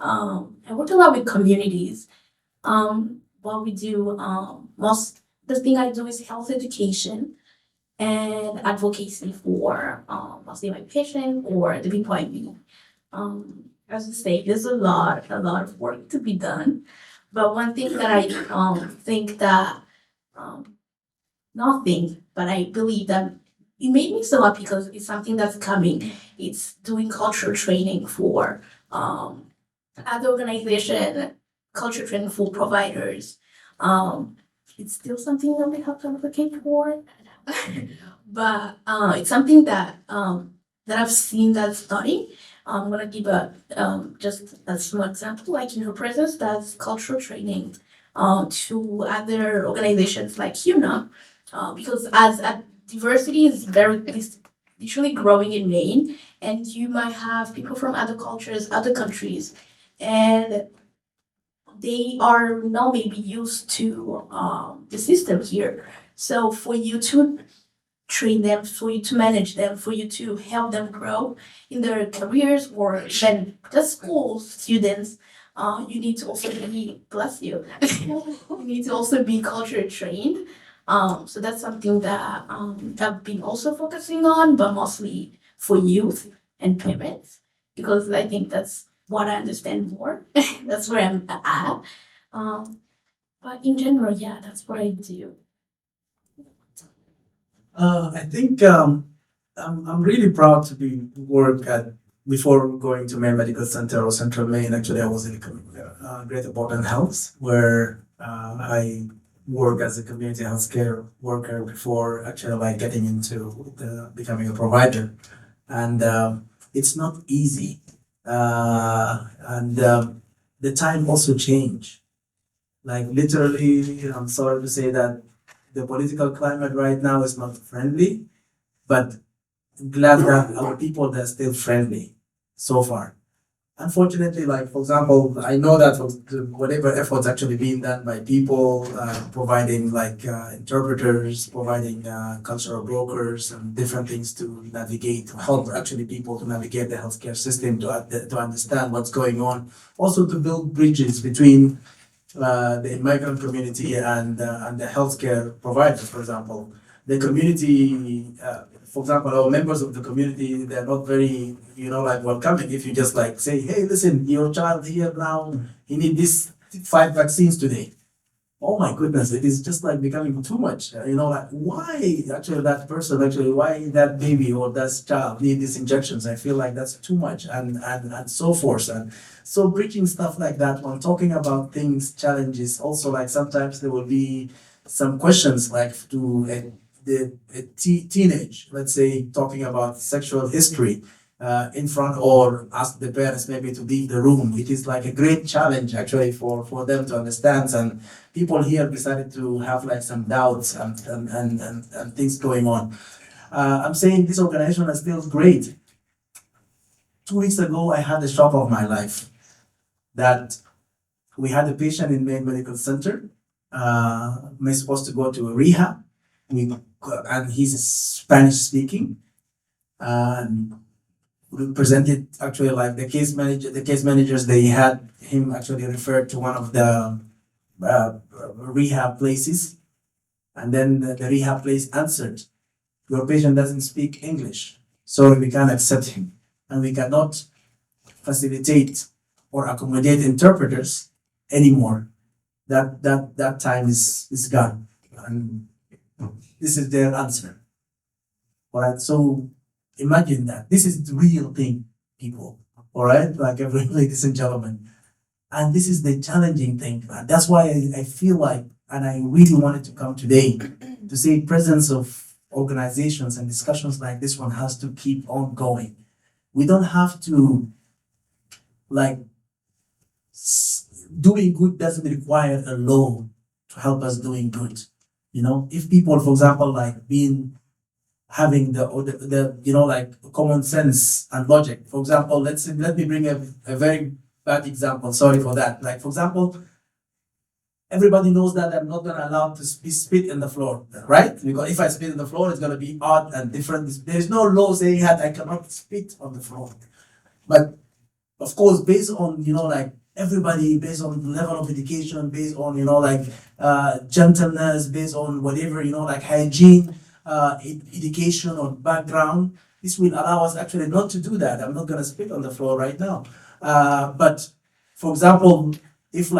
I work a lot with communities. What we do, the thing I do is health education and advocacy for mostly my patient or the people I meet. As I say, there's a lot of work to be done. But one thing that I think that, but I believe that it made me so happy because it's something that's coming. It's doing cultural training for other organizations, cultural training for providers. It's still something that we have to advocate for. But it's something that I've seen that's starting. I'm gonna give just a small example, like in Her Presence, that's cultural training to other organizations like HUNA, because as diversity is literally growing in Maine, and you might have people from other cultures, other countries, and they are not maybe used to the system here. So for you to train them, for you to manage them, for you to help them grow in their careers or even the school students, you need to also be, bless you, you need to also be culture trained. So that's something that I've been also focusing on, but mostly for youth and parents, because I think that's want to understand more. That's where I'm at. But in general, yeah, that's what I do. I think I'm really proud to be work at before going to Maine Medical Center or Central Maine. Actually, I was in Greater Portland Health, where I work as a community healthcare worker before actually like getting into becoming a provider, and it's not easy, and the time also changed. Like literally, I'm sorry to say that the political climate right now is not friendly, but I'm glad that our people are still friendly so far. Unfortunately, like for example, I know that whatever efforts actually being done by people providing like interpreters, providing cultural brokers and different things to navigate, to help actually people to navigate the healthcare system to understand what's going on. Also to build bridges between the immigrant community and the healthcare providers, for example. The community, for example, our members of the community, they're not very, like welcoming. If you just like say, hey, listen, your child here now, he need this 5 vaccines today. Oh my goodness, it is just like becoming too much. Like why actually that person, actually why that baby or that child need these injections? I feel like that's too much and so forth. And so bridging stuff like that when talking about things, challenges, also like sometimes there will be some questions like to a teenage, let's say, talking about sexual history in front or ask the parents maybe to leave the room. It is like a great challenge actually for them to understand. And people here decided to have like some doubts and things going on. I'm saying this organization is still great. 2 weeks ago, I had the shock of my life that we had a patient in Maine Medical Center. We're supposed to go to a rehab. And he's Spanish speaking. We presented actually like the case managers, they had him actually referred to one of the rehab places. And then the rehab place answered, your patient doesn't speak English, so we can't accept him. And we cannot facilitate or accommodate interpreters anymore. That time is gone. And this is their answer. All right, so imagine that. This is the real thing, people. All right, like every ladies and gentlemen. And this is the challenging thing. And that's why I feel like, and I really wanted to come today to say presence of organizations and discussions like this one has to keep on going. We don't have to, like, doing good doesn't require a law to help us doing good. If people, for example, like having the like common sense and logic. For example, let me bring a very bad example. Sorry for that. Like for example, everybody knows that I'm not gonna allow to spit in the floor, right? Because if I spit in the floor, it's gonna be odd and different. There's no law saying that I cannot spit on the floor. But of course, based on like everybody, based on the level of education, based on gentleness, based on whatever like hygiene, education or background, this will allow us actually not to do that. I'm not gonna spit on the floor right now. But for example, if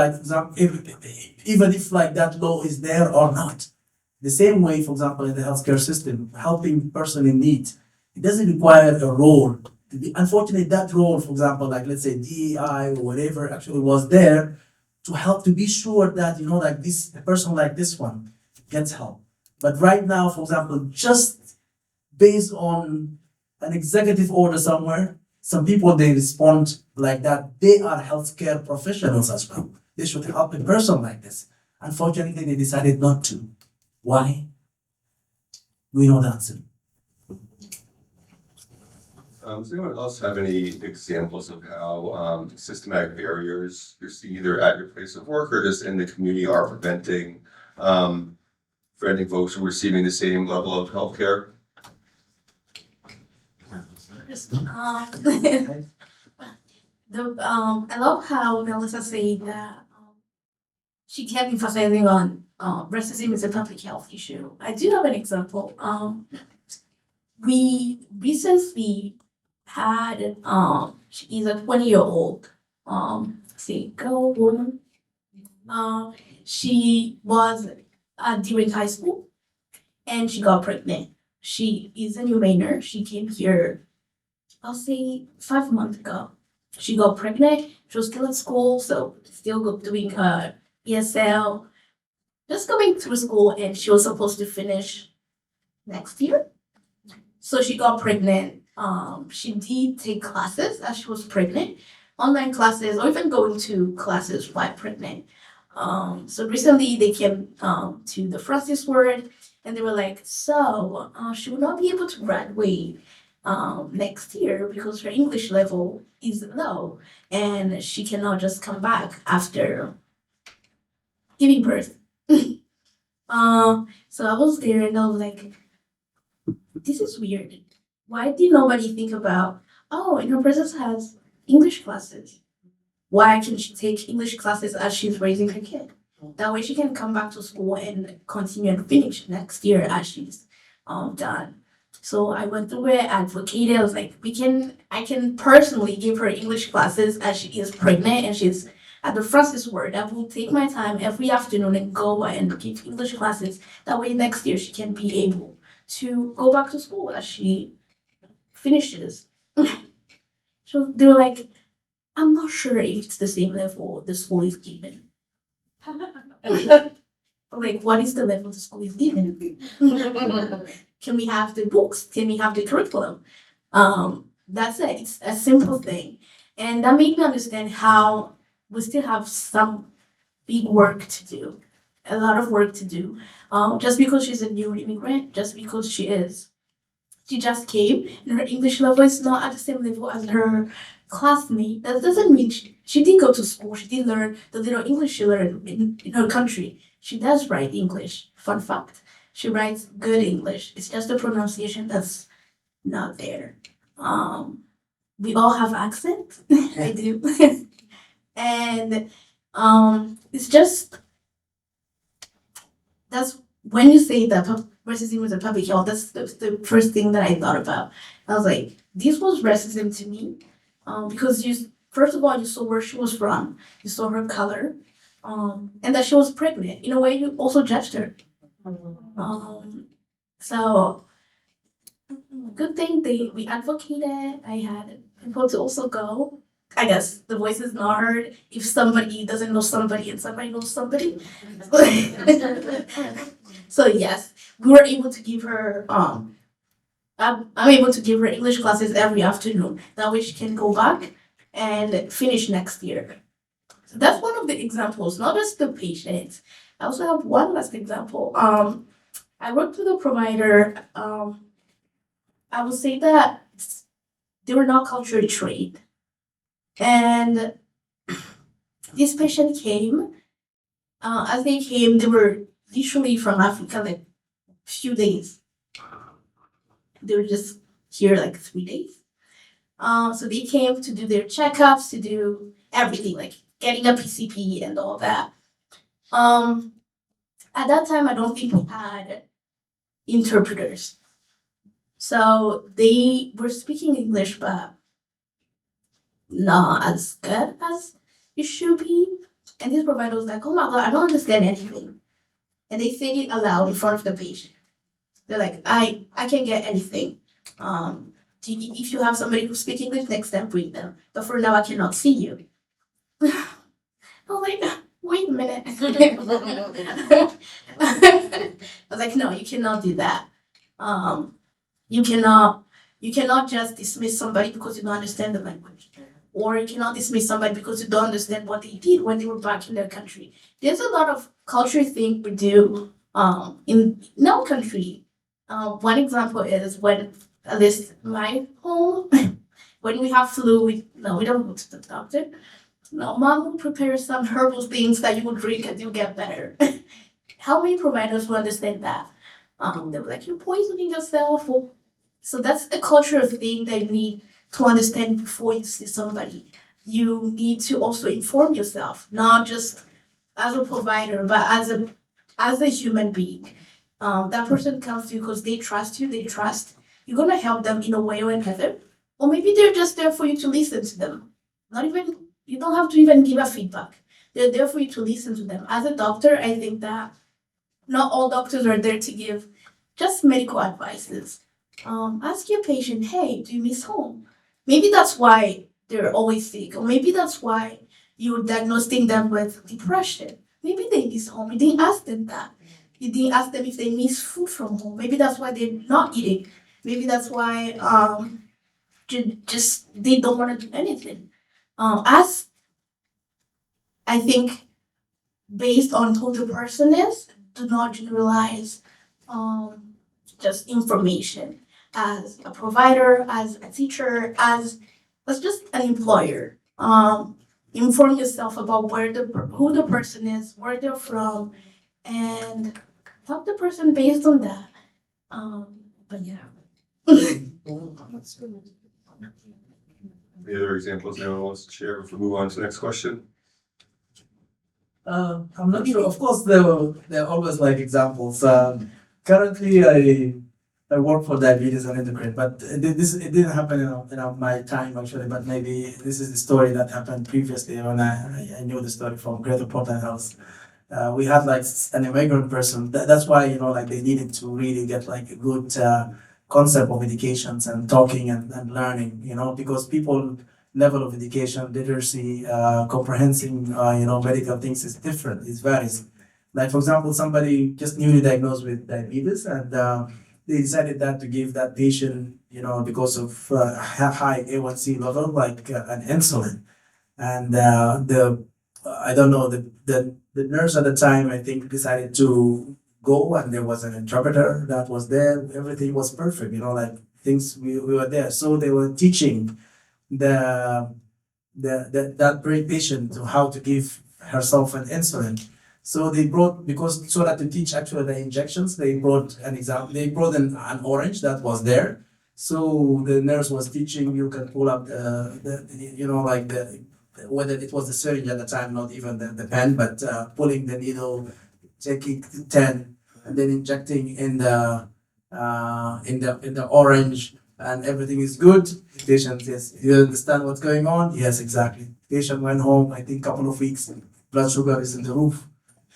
even if like that law is there or not, the same way, for example, in the healthcare system, helping person in need, it doesn't require a role. Unfortunately, that role, for example, like let's say DEI or whatever actually was there to help to be sure that like a person like this one gets help. But right now, for example, just based on an executive order somewhere, some people they respond like that. They are healthcare professionals as well. They should help a person like this. Unfortunately, they decided not to. Why? We know the answer. Does anyone else have any examples of how systematic barriers you see either at your place of work or just in the community are preventing folks from receiving the same level of healthcare? I love how Melissa said that she kept emphasizing on racism is a public health issue. I do have an example. We recently had she's a 20-year-old say girl, woman. She was during high school and she got pregnant. She is a new Mainer. She came here, I'll say 5 months ago. She got pregnant. She was still at school, so still doing her ESL, just going through school, and she was supposed to finish next year. So she got pregnant. She did take classes as she was pregnant, online classes, or even going to classes while pregnant. So recently they came to the Francis Word and they were like, so she will not be able to graduate next year because her English level is low and she cannot just come back after giving birth. So I was there and I was like, this is weird. Why did nobody think about, oh, and her princess has English classes. Why can't she take English classes as she's raising her kid? That way she can come back to school and continue and finish next year as she's done. So I went through it, advocated. I was like, I can personally give her English classes as she is pregnant and she's at the Francis Word. I will take my time every afternoon and go and give English classes. That way next year she can be able to go back to school as she finishes. So they were like, I'm not sure if it's the same level the school is given. Like, what is the level the school is given? Can we have the books? Can we have the curriculum? That's it. It's a simple thing. And that made me understand how we still have some big work to do, a lot of work to do. Just because she's a new immigrant, just because she just came and her English level is not at the same level as her classmate. That doesn't mean she did go to school. She did learn the little English she learned in her country. She does write English. Fun fact. She writes good English. It's just the pronunciation that's not there. We all have accent. I do. And it's just, that's when you say that racism was a public health, that's the first thing that I thought about. I was like, this was racism to me. Because first of all, you saw where she was from, you saw her color, and that she was pregnant. In a way, you also judged her. So good thing we advocated. I had people to also go. I guess the voice is not heard if somebody doesn't know somebody and somebody knows somebody. So yes, we were able to give her I'm able to give her English classes every afternoon. That way she can go back and finish next year. So that's one of the examples, not just the patient. I also have one last example. I worked with a provider. I would say that they were not culturally trained. And this patient came. As they came, they were literally from Africa, like few days. They were just here like 3 days. So they came to do their checkups, to do everything, like getting a PCP and all that. At that time, I don't think we had interpreters. So they were speaking English, but not as good as it should be. And this provider was like, oh my God, I don't understand anything. And they said it aloud in front of the patient. They're like, I can't get anything. If you have somebody who speaks English, next time bring them. But for now, I cannot see you. I was like, wait a minute. I was like, no, you cannot do that. You cannot just dismiss somebody because you don't understand the language. Or you cannot dismiss somebody because you don't understand what they did when they were back in their country. There's a lot of cultural things we do in our country. One example is when, at least my home, when we have flu, we don't go to the doctor. No, mom will prepare some herbal things that you will drink and you'll get better. How many providers will understand that? They're like, you're poisoning yourself. So that's a cultural thing that you need to understand before you see somebody. You need to also inform yourself, not just as a provider, but as a human being. That person comes to you because they trust you, you're gonna help them in a way or another. Or maybe they're just there for you to listen to them. Not even You don't have to even give a feedback. They're there for you to listen to them. As a doctor, I think that not all doctors are there to give just medical advices. Ask your patient, hey, do you miss home? Maybe that's why they're always sick, or maybe that's why you're diagnosing them with depression. Maybe they miss home. You didn't ask them that. You didn't ask them if they miss food from home. Maybe that's why they're not eating. Maybe that's why just they don't want to do anything. As I think, based on who the person is, do not generalize just information as a provider, as a teacher, as just an employer. Inform yourself about who the person is, where they're from, and help the person based on that. But yeah. Any other examples anyone wants to share before we move on to the next question? I'm not sure. Of course, there are always like examples. Currently, I work for diabetes and endocrine, but it didn't happen in my time actually. But maybe this is the story that happened previously when I knew the story from Greater Portland House. We had like an immigrant person. That's why like they needed to really get like a good concept of educations and talking and learning. Because people level of education, literacy, comprehending, medical things is different. It varies. Like for example, somebody just newly diagnosed with diabetes, and they decided that to give that patient, because of high A1C level, like an insulin. And I don't know, the nurse at the time, I think, decided to go, and there was an interpreter that was there. Everything was perfect, like things we were there. So they were teaching that brain patient to how to give herself an insulin. So they brought, because so that to teach actually the injections, they brought an example. They brought an orange that was there. So the nurse was teaching. You can pull up whether it was the syringe at the time, not even the pen, but pulling the needle, taking 10, and then injecting in the orange, and everything is good. The patient, yes, you understand what's going on? Yes, exactly. Patient went home, I think, couple of weeks. Blood sugar is in the roof.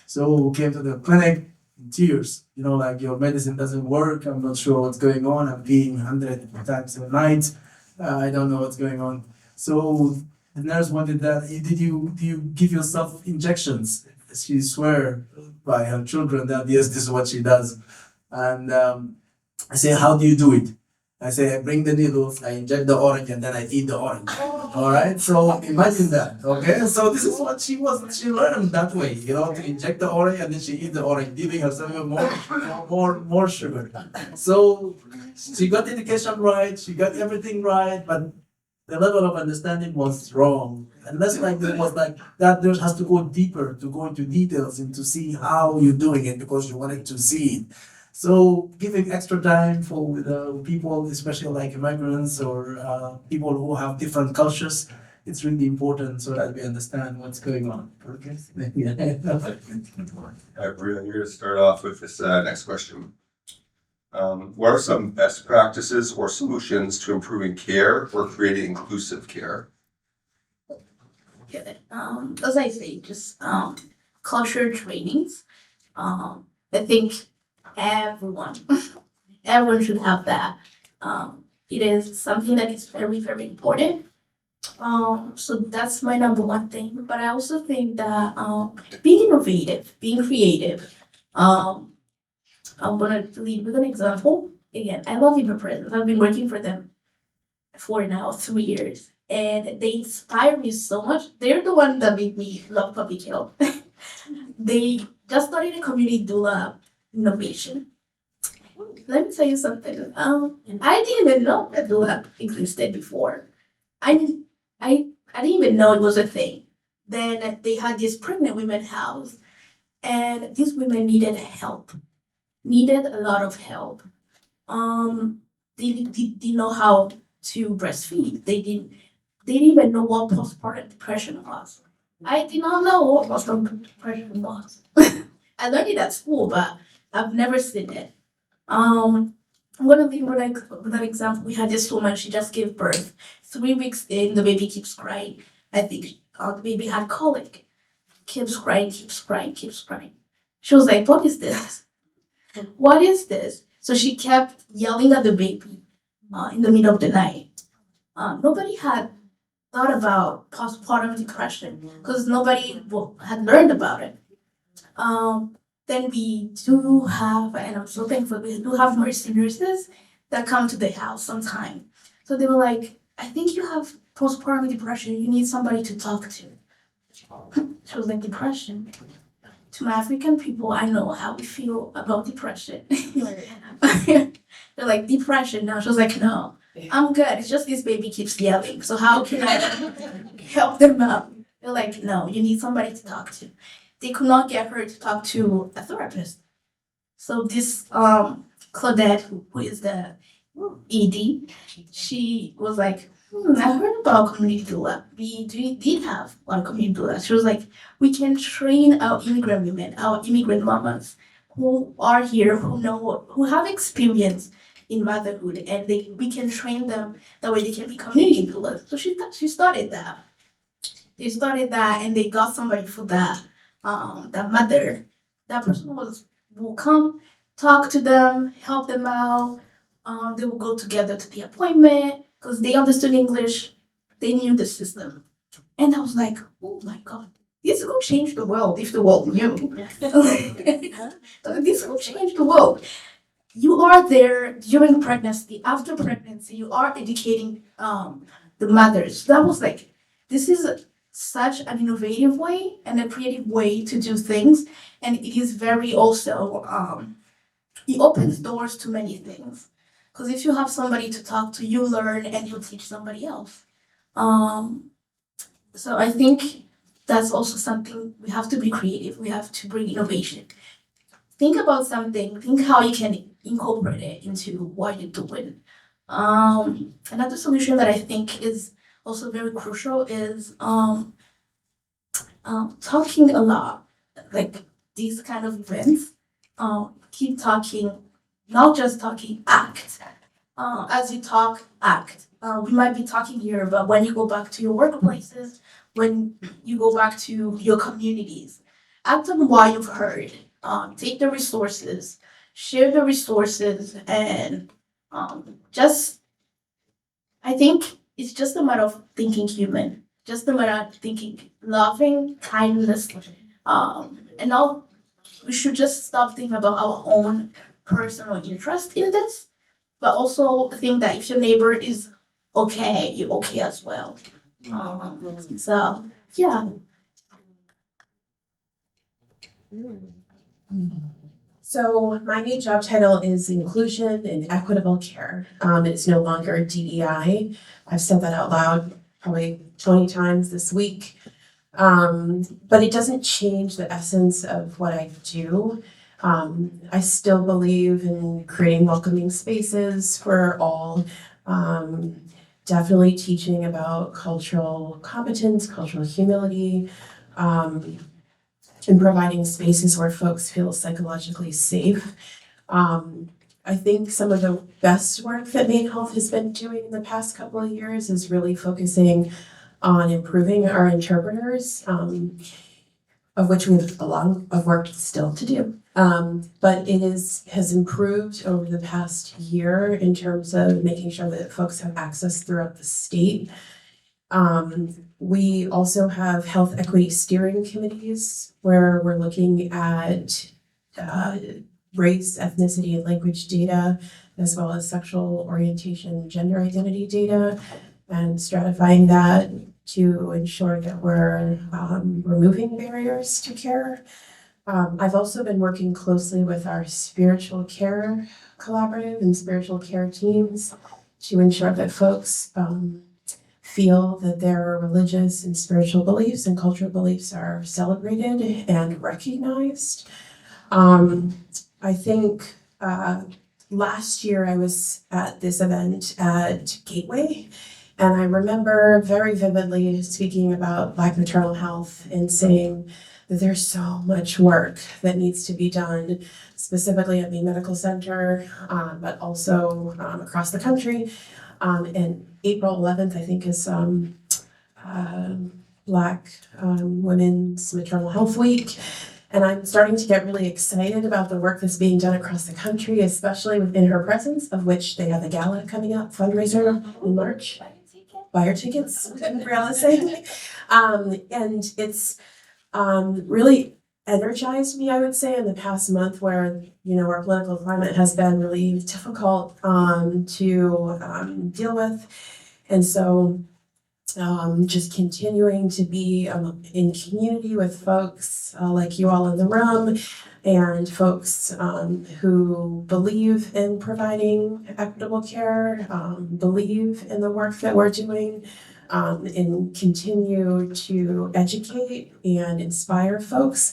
So came to the clinic in tears. Like your medicine doesn't work. I'm not sure what's going on. I'm peeing 100 times a night. I don't know what's going on. So the nurse wanted that. Do you give yourself injections? She swear by her children that yes, this is what she does. And I say, how do you do it? I say, I bring the needles, I inject the orange, and then I eat the orange. All right, so imagine that. Okay, so this is what she learned that way, to inject the orange and then she eat the orange, giving herself even more sugar. So she got the education right, she got everything right, but the level of understanding was wrong. Unless like there was like that, there has to go deeper, to go into details and to see how you're doing it because you wanted to see it. So giving extra time for people, especially like immigrants or people who have different cultures, it's really important so that we understand what's going on. Okay. All right, Maria, you're going to start off with this next question. What are some best practices or solutions to improving care or creating inclusive care? As I say, just culture trainings. I think everyone should have that. It is something that is very, very important. So that's my number one thing. But I also think that being innovative, being creative. I'm gonna lead with an example. Again, I love Viva Presence. I've been working for them for now 3 years, and they inspire me so much. They're the one that made me love public health. They just started a community doula innovation. Let me tell you something. I didn't even know that doula existed before. I didn't even know it was a thing. Then they had this pregnant women house, and these women needed help. Needed a lot of help. They didn't know how to breastfeed. They didn't even know what postpartum depression was. I did not know what postpartum depression was. I learned it at school, but I've never seen it. I'm gonna leave with an example. We had this woman, she just gave birth. 3 weeks in, the baby keeps crying. I think the baby had colic. Keeps crying, keeps crying, keeps crying. She was like, what is this? What is this? So she kept yelling at the baby in the middle of the night. Nobody had thought about postpartum depression because nobody had learned about it. Then we do have, and I'm so thankful, we do have mercy nurses that come to the house sometime. So they were like, I think you have postpartum depression. You need somebody to talk to. She was like, depression. To African people, I know how we feel about depression. They're like, depression. Now she was like, no, I'm good. It's just this baby keeps yelling. So how can I help them out? They're like, no, you need somebody to talk to. They could not get her to talk to a therapist. So this Claudette, who is the ED, she was like, I heard about community doula. We did have one community doula. She was like, we can train our immigrant women, our immigrant mamas who are here, who have experience in motherhood, and we can train them that way they can be community doulas. So she started that. They started that, and they got somebody for that. That mother, that person will come, talk to them, help them out. They will go together to the appointment because they understood English. They knew the system. And I was like, oh my God, this will change the world if the world knew. This will change the world. You are there during pregnancy, after pregnancy, you are educating the mothers. That was like, this is such an innovative way and a creative way to do things. And it is very also, it opens doors to many things. Because if you have somebody to talk to, you learn and you teach somebody else. So I think that's also something we have to be creative. We have to bring innovation. Think about something. Think how you can incorporate it into what you're doing. Another solution that I think is also very crucial is talking a lot. Like these kind of events. Keep talking. Not just talking, act. As you talk, act. We might be talking here, but when you go back to your workplaces, when you go back to your communities, act on what you've heard. Take the resources, share the resources, and I think it's just a matter of thinking human, just a matter of thinking loving, kindness, and all. We should just stop thinking about our own personal interest in this, but also think that if your neighbor is okay, you're okay as well. So yeah. So my new job title is inclusion and equitable care. It's no longer DEI. I've said that out loud probably 20 times this week. But it doesn't change the essence of what I do. I still believe in creating welcoming spaces for all. Definitely teaching about cultural competence, cultural humility, and providing spaces where folks feel psychologically safe. I think some of the best work that Maine Health has been doing in the past couple of years is really focusing on improving our interpreters, of which we have a lot of work still to do. But it has improved over the past year in terms of making sure that folks have access throughout the state. We also have health equity steering committees where we're looking at race, ethnicity, and language data, as well as sexual orientation, gender identity data, and stratifying that to ensure that we're removing barriers to care. I've also been working closely with our spiritual care collaborative and spiritual care teams to ensure that folks feel that their religious and spiritual beliefs and cultural beliefs are celebrated and recognized. I think last year I was at this event at Gateway, and I remember very vividly speaking about Black maternal health and saying that there's so much work that needs to be done, specifically at Maine Medical Center, but also across the country. And April 11th, I think, is Black Women's Maternal Health Week. And I'm starting to get really excited about the work that's being done across the country, especially within her presence, of which they have the gala coming up, fundraiser in March. Buy your tickets, Brianna saying. And it's really energized me, I would say, in the past month where, our political climate has been really difficult to deal with. And so just continuing to be in community with folks like you all in the room and folks who believe in providing equitable care, believe in the work that we're doing, and continue to educate and inspire folks.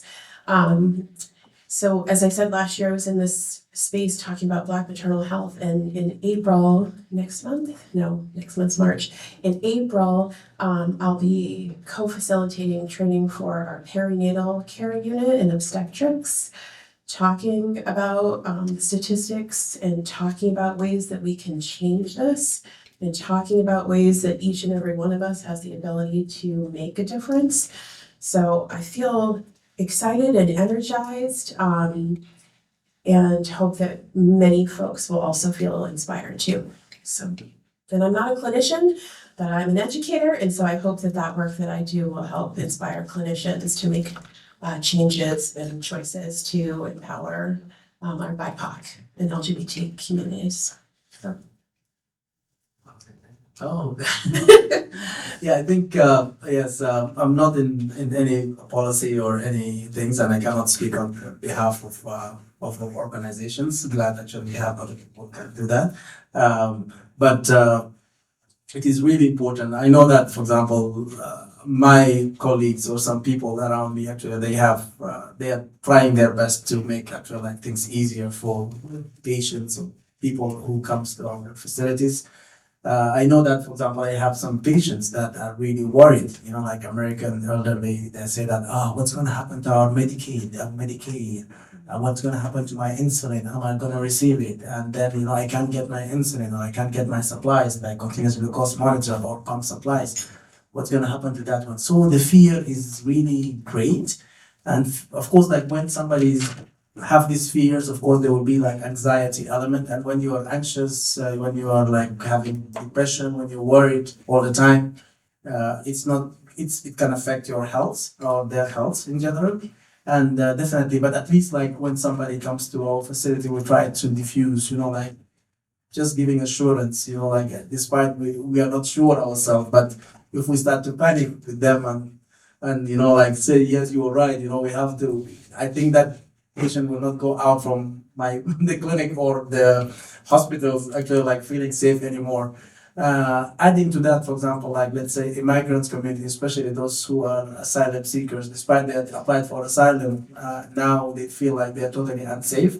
So as I said, last year I was in this space talking about Black maternal health, and in April, next month's March. In April, I'll be co-facilitating training for our perinatal care unit in obstetrics, talking about statistics and talking about ways that we can change this, and talking about ways that each and every one of us has the ability to make a difference. So I feel excited and energized, and hope that many folks will also feel inspired too. So, and I'm not a clinician, but I'm an educator, and so I hope that work that I do will help inspire clinicians to make changes and choices to empower our BIPOC and LGBT communities. So. Oh, yeah, I think, yes, I'm not in any policy or any things, and I cannot speak on behalf of the organizations. Glad actually we have other people who can do that. But it is really important. I know that, for example, my colleagues or some people around me, actually, they are trying their best to make actually things easier for patients or people who comes to our facilities. I know that, for example, I have some patients that are really worried, like American elderly, they say that, what's going to happen to our Medicaid, what's going to happen to my insulin, how am I going to receive it? And then, I can't get my insulin, or I can't get my supplies, like continuous glucose monitor or pump supplies. What's going to happen to that one? So the fear is really great. And of course, when somebody's have these fears, of course there will be anxiety element, and when you are anxious, when you are having depression, when you're worried all the time, it can affect your health or their health in general. And definitely, but at least when somebody comes to our facility, we try to diffuse, just giving assurance, despite we are not sure ourselves, but if we start to panic with them and say, yes, you are right, we have to, I think that patient will not go out from the clinic or the hospitals actually feeling safe anymore. Adding to that, for example, let's say immigrants community, especially those who are asylum seekers, despite they have applied for asylum, now they feel like they are totally unsafe.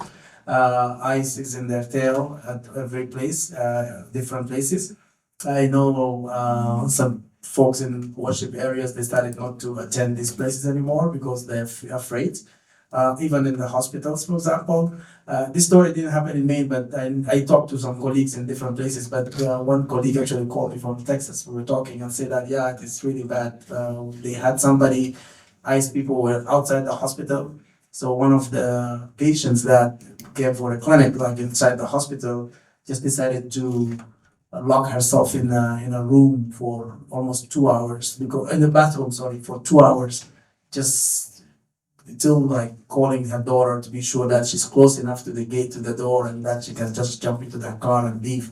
ICE is in their tail at every place, different places. I know some folks in worship areas, they started not to attend these places anymore because they're afraid. Even in the hospitals, for example. This story didn't happen in Maine, but I talked to some colleagues in different places, but one colleague actually called me from Texas. We were talking and said that, yeah, it's really bad. They had somebody, ICE people were outside the hospital. So one of the patients that came for a clinic, inside the hospital, just decided to lock herself in a room for almost 2 hours, in the bathroom, for 2 hours, just still calling her daughter to be sure that she's close enough to the gate to the door and that she can just jump into the car and leave.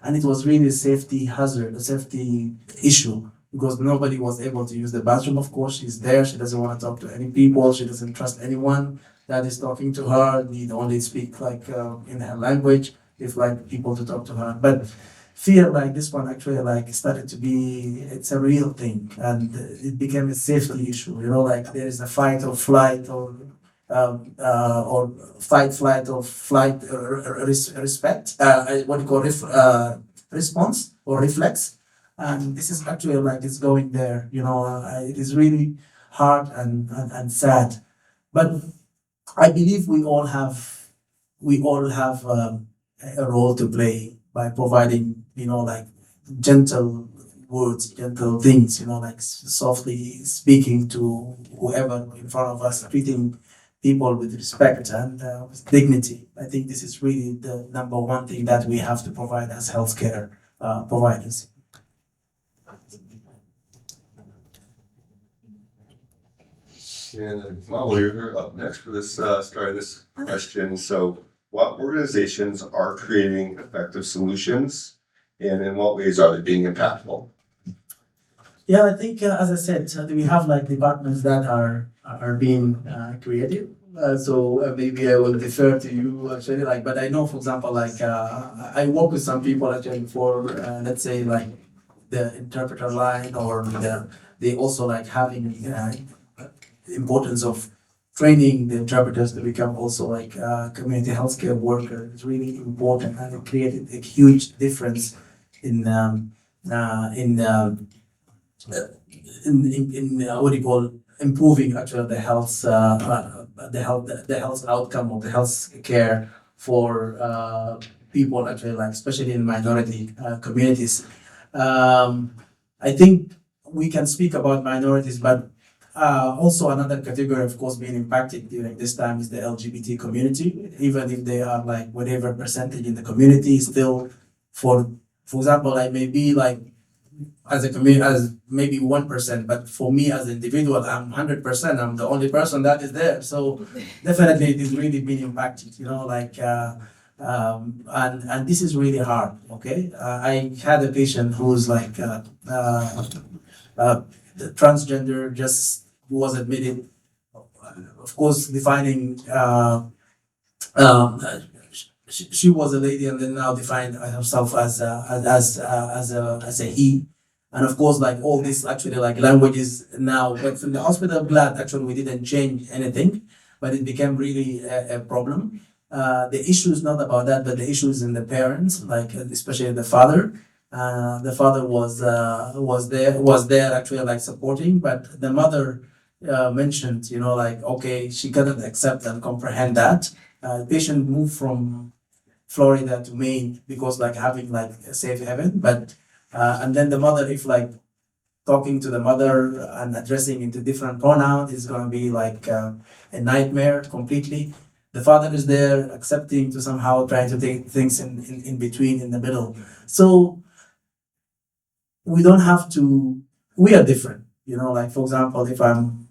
And it was really a safety hazard, a safety issue, because nobody was able to use the bathroom. Of course, she's there, she doesn't want to talk to any people, she doesn't trust anyone that is talking to her, need only speak in her language if people to talk to her. But fear this one actually started to be, it's a real thing, and it became a safety issue. There is a fight or flight or fight, flight or flight respect. What do you call it? Response or reflex. And this is actually it's going there. It is really hard and sad. But I believe we all have a role to play by providing gentle words, gentle things, like softly speaking to whoever in front of us, treating people with respect and with dignity. I think this is really the number one thing that we have to provide as healthcare providers. And well, you're up next for this, starting this question. So what organizations are creating effective solutions and in what ways are they being impactful? Yeah, I think as I said, we have like departments that are being creative. So maybe I will defer to you actually. But I know, for example, I work with some people actually for let's say like the interpreter line or they also like having importance of training the interpreters to become also like community healthcare workers is really important, and it created a huge difference in what do you call improving actually the health outcome of the health care for people actually like especially in minority communities. I think we can speak about minorities, but also another category of course being impacted during this time is the LGBT community, even if they are like whatever percentage in the community still for example I may be like as a community as maybe 1%, but for me as an individual I'm 100%, I'm the only person that is there, so definitely it is really being impacted, and this is really hard. Okay, I had a patient who's like transgender, just was admitted, of course defining she was a lady and then now defined herself as a he. And of course, like all this actually like languages now, but from the hospital glad actually we didn't change anything, but it became really a problem. The issue is not about that, but the issue is in the parents, like especially the father. The father was there actually like supporting, but the mother mentioned, like okay, she couldn't accept and comprehend that. The patient moved from Florida to Maine because like having like a safe haven, but and then the mother, if like talking to the mother and addressing into different pronouns is gonna be like a nightmare completely. The father is there accepting to somehow trying to take things in between, in the middle. So we don't have to, we are different, like for example, if I'm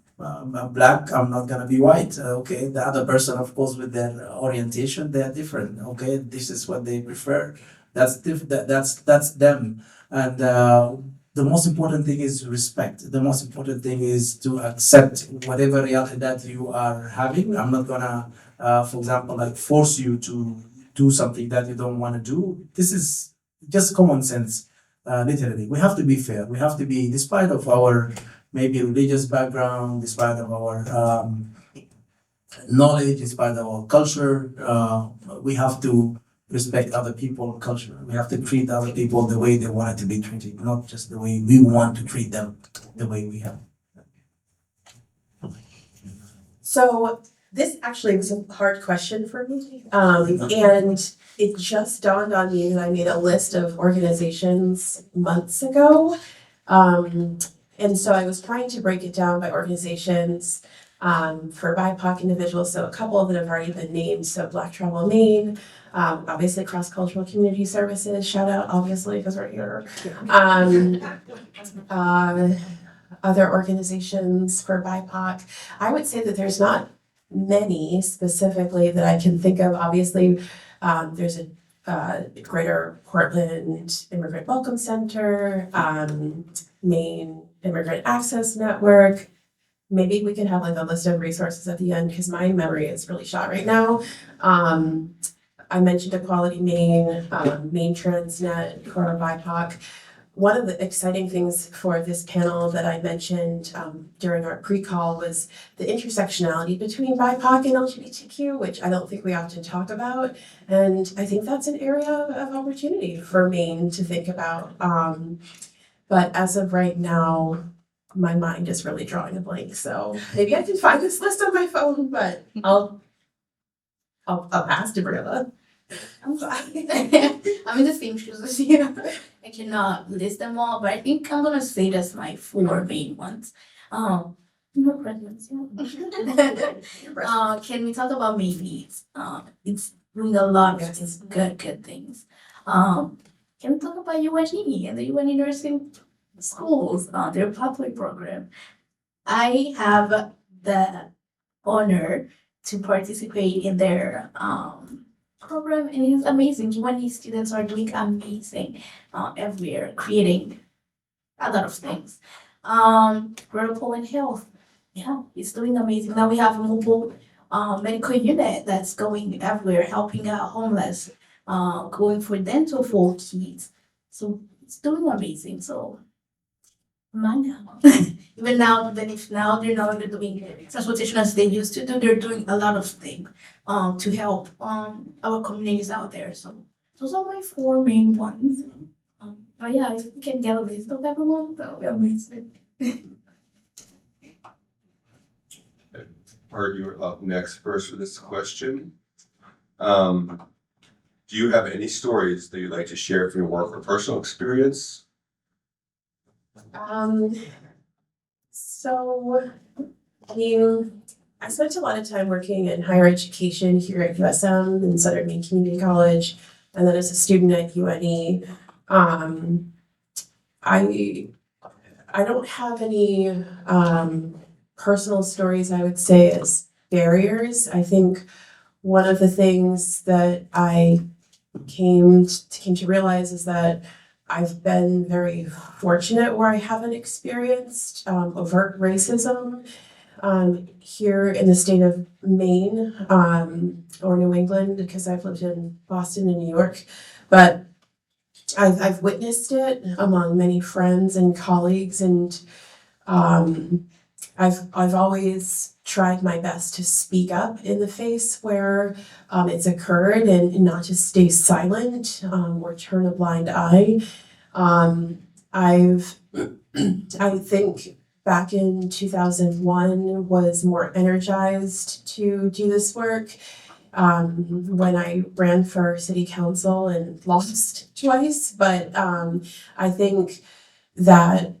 black, I'm not gonna be white. Okay, the other person, of course, with their orientation, they're different. Okay, this is what they prefer. That's that's them. And the most important thing is respect. The most important thing is to accept whatever reality that you are having. I'm not gonna, for example, like force you to do something that you don't want to do. This is just common sense. Literally, we have to be fair. We have to be, despite of our maybe religious background, despite of our knowledge, despite of our culture, we have to respect other people's culture. We have to treat other people the way they want to be treated, not just the way we want to treat them, the way we have. So this actually was a hard question for me. And it just dawned on me that I made a list of organizations months ago. And so I was trying to break it down by organizations for BIPOC individuals. So a couple of them have already been named. So Black Travel Maine, obviously Cross-Cultural Community Services, shout out obviously because we're here. Other organizations for BIPOC. I would say that there's not many specifically that I can think of. Obviously, there's a Greater Portland Immigrant Welcome Center, Maine Immigrant Access Network. Maybe we could have like a list of resources at the end because my memory is really shot right now. I mentioned Equality Maine, Maine Transnet, for BIPOC. One of the exciting things for this panel that I mentioned during our pre-call was the intersectionality between BIPOC and LGBTQ, which I don't think we often talk about. And I think that's an area of opportunity for Maine to think about. But as of right now, my mind is really drawing a blank. So maybe I can find this list on my phone, but I'll pass to Briella. I'm sorry. I'm in the same shoes as you. I cannot list them all, but I think I'm gonna say that's my four main ones. No pregnancy. Can we talk about May needs? It's doing a lot of things, good things. Can we talk about UNE and the UNE nursing schools, their pathway program? I have the honor to participate in their program, and it's amazing. UNE students are doing amazing everywhere, creating a lot of things. Greater Poland Health, yeah, it's doing amazing. Now we have a mobile medical unit that's going everywhere, helping out homeless, going for dental for kids. So it's doing amazing. So man, even now, even if now they're no longer doing transportation as they used to do, they're doing a lot of things to help our communities out there. So those are my four main ones. But yeah, if we can get a list of everyone, that would be amazing. Art, you're up next first for this question. Do you have any stories that you'd like to share from your work or personal experience? So, I mean, I spent a lot of time working in higher education here at USM and Southern Maine Community College, and then as a student at UNE. I don't have any personal stories I would say as barriers. I think one of the things that I came to realize is that I've been very fortunate where I haven't experienced overt racism here in the state of Maine or New England, because I've lived in Boston and New York, but I've witnessed it among many friends and colleagues, and I've always tried my best to speak up in the face where it's occurred and not to stay silent or turn a blind eye. I think back in 2001 was more energized to do this work when I ran for city council and lost twice. But I think that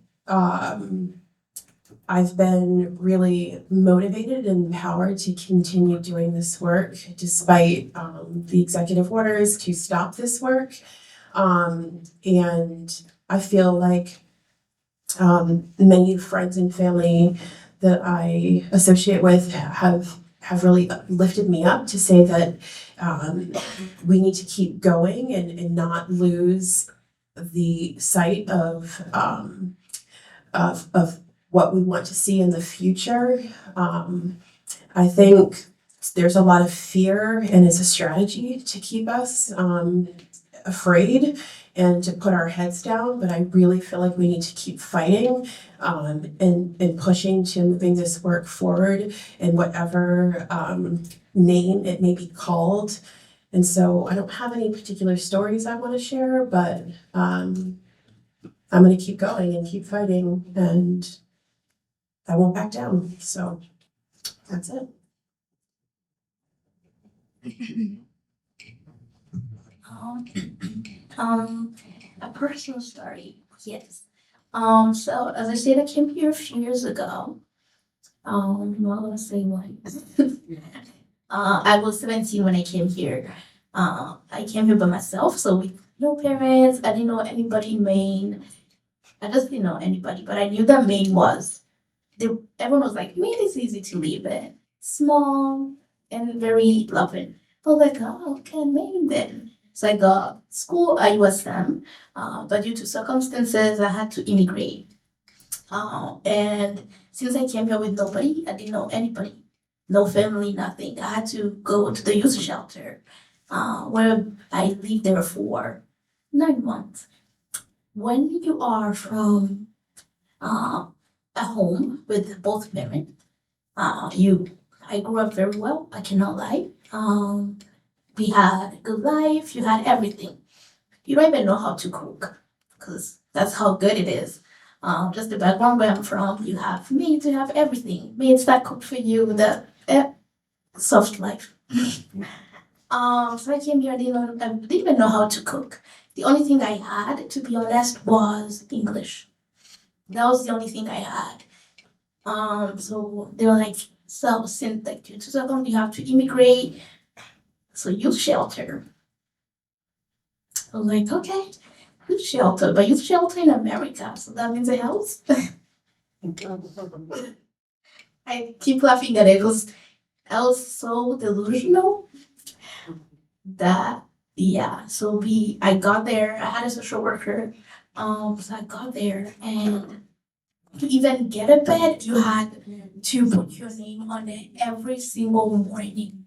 I've been really motivated and empowered to continue doing this work despite the executive orders to stop this work. And I feel like many friends and family that I associate with have really lifted me up to say that we need to keep going and not lose the sight of what we want to see in the future. I think there's a lot of fear, and it's a strategy to keep us afraid and to put our heads down, but I really feel like we need to keep fighting and pushing to moving this work forward in whatever name it may be called. And so I don't have any particular stories I want to share, but I'm going to keep going and keep fighting, and I won't back down. So that's it. A personal story, yes. So as I said, I came here a few years ago. I'm not gonna say when. I was 17 when I came here. I came here by myself, so with no parents. I didn't know anybody in Maine. I just didn't know anybody, but I knew that Maine was. Everyone was like, Maine is easy to live in, small and very loving. I was like, oh, okay, Maine then. So I got school at USM, but due to circumstances, I had to immigrate. And since I came here with nobody, I didn't know anybody, no family, nothing. I had to go to the youth shelter, where I lived there for 9 months. When you are from a home with both parents, I grew up very well. I cannot lie. We had a good life. You had everything. You don't even know how to cook, because that's how good it is. Just the background where I'm from, you have maids, you have everything. Maids that cook for you, the soft life. So I came here, I didn't even know how to cook. The only thing I had, to be honest, was English. That was the only thing I had. So they were like, so since like 2 seconds, you have to immigrate. So youth shelter. I was like, okay, youth shelter, but youth shelter in America, so that means a house. I keep laughing at it because I was so delusional that yeah. So I got there. I had a social worker. So I got there, and to even get a bed, you had to put your name on it every single morning.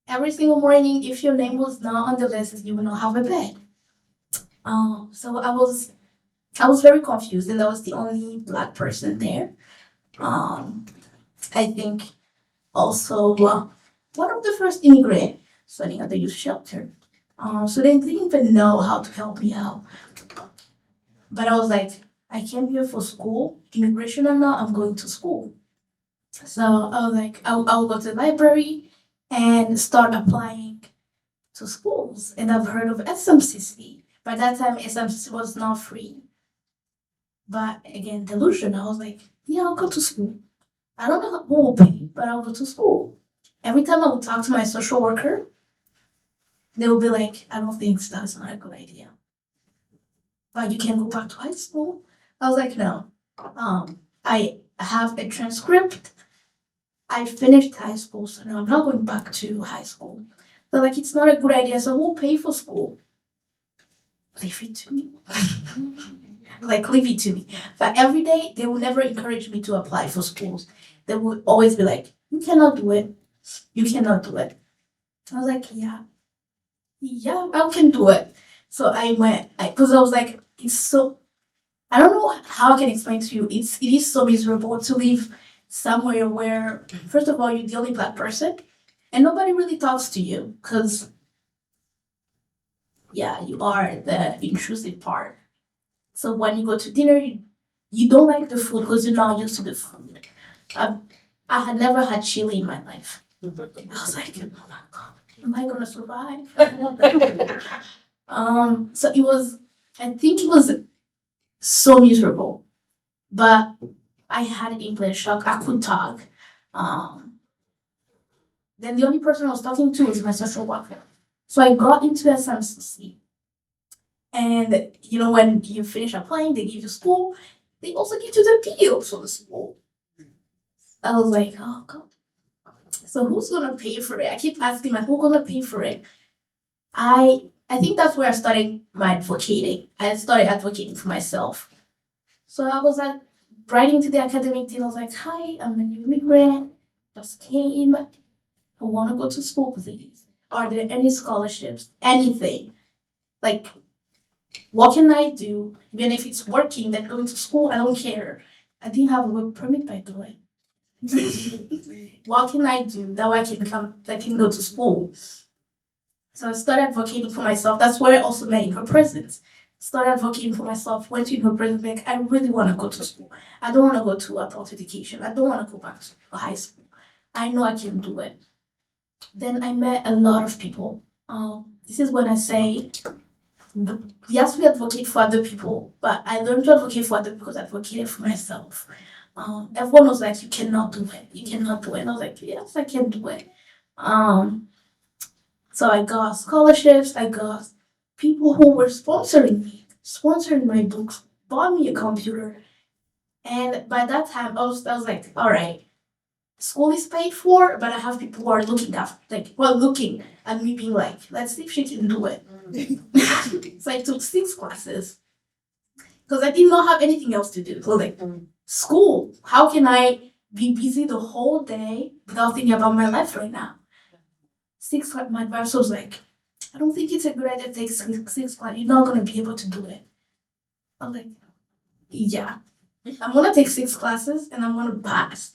Every single morning, if your name was not on the list, you will not have a bed. So I was very confused, and I was the only Black person there. I think also one of the first immigrant studying at the youth shelter. So they didn't even know how to help me out. But I was like, I came here for school, immigration or not, I'm going to school. So I was like, I'll go to the library and start applying to schools. And I've heard of SMCC. By that time, SMCC was not free. But again, delusion. I was like, yeah, I'll go to school. I don't know who will pay, but I'll go to school. Every time I would talk to my social worker, they would be like, I don't think that's not a good idea. But you can go back to high school. I was like, no. I have a transcript. I finished high school, so now I'm not going back to high school. They're like, it's not a good idea, so who'll pay for school? Leave it to me. Like, leave it to me. But every day, they would never encourage me to apply for schools. They would always be like, you cannot do it. You cannot do it. I was like, yeah, I can do it. So I went, because I was like, it's so, I don't know how I can explain to you. It is so miserable to live somewhere where, first of all, you're the only Black person and nobody really talks to you because, yeah, you are the intrusive part. So when you go to dinner, you don't like the food because you're not used to the food. I had never had chili in my life. I was like, oh my God, am I gonna survive? So it was, I think it was so miserable. But I had English, like I could talk. Then the only person I was talking to was my social worker. So I got into SMCC. And you know, when you finish applying, they give you school. They also give you the deals for the school. I was like, oh God. So who's gonna pay for it? I keep asking, like, who's gonna pay for it? I think that's where I started my advocating. I started advocating for myself. So I was like writing to the academic team. I was like, hi, I'm a new immigrant. Just came. I want to go to school, please. Are there any scholarships? Anything? Like, what can I do? Even if it's working, then going to school, I don't care. I didn't have a work permit, by the way. What can I do that way I can go to school? So I started advocating for myself. That's where I also met in her presence. Started advocating for myself, went to her presence, like, I really want to go to school. I don't want to go to adult education. I don't want to go back to high school. I know I can do it. Then I met a lot of people. This is when I say, yes, we advocate for other people, but I learned to advocate for other people because I advocated for myself. Everyone was like, you cannot do it. You cannot do it. And I was like, yes, I can do it. So I got scholarships. I got people who were sponsoring me, sponsoring my books, bought me a computer. And by that time, I was like, all right, school is paid for, but I have people who are looking at me being like, let's see if she can do it. So I took 6 classes because I did not have anything else to do. So like, school, how can I be busy the whole day without thinking about my life right now? 6 classes, my advisor was like, I don't think it's a good idea to take 6 classes. You're not going to be able to do it. I'm like, yeah, I'm going to take 6 classes and I'm going to pass.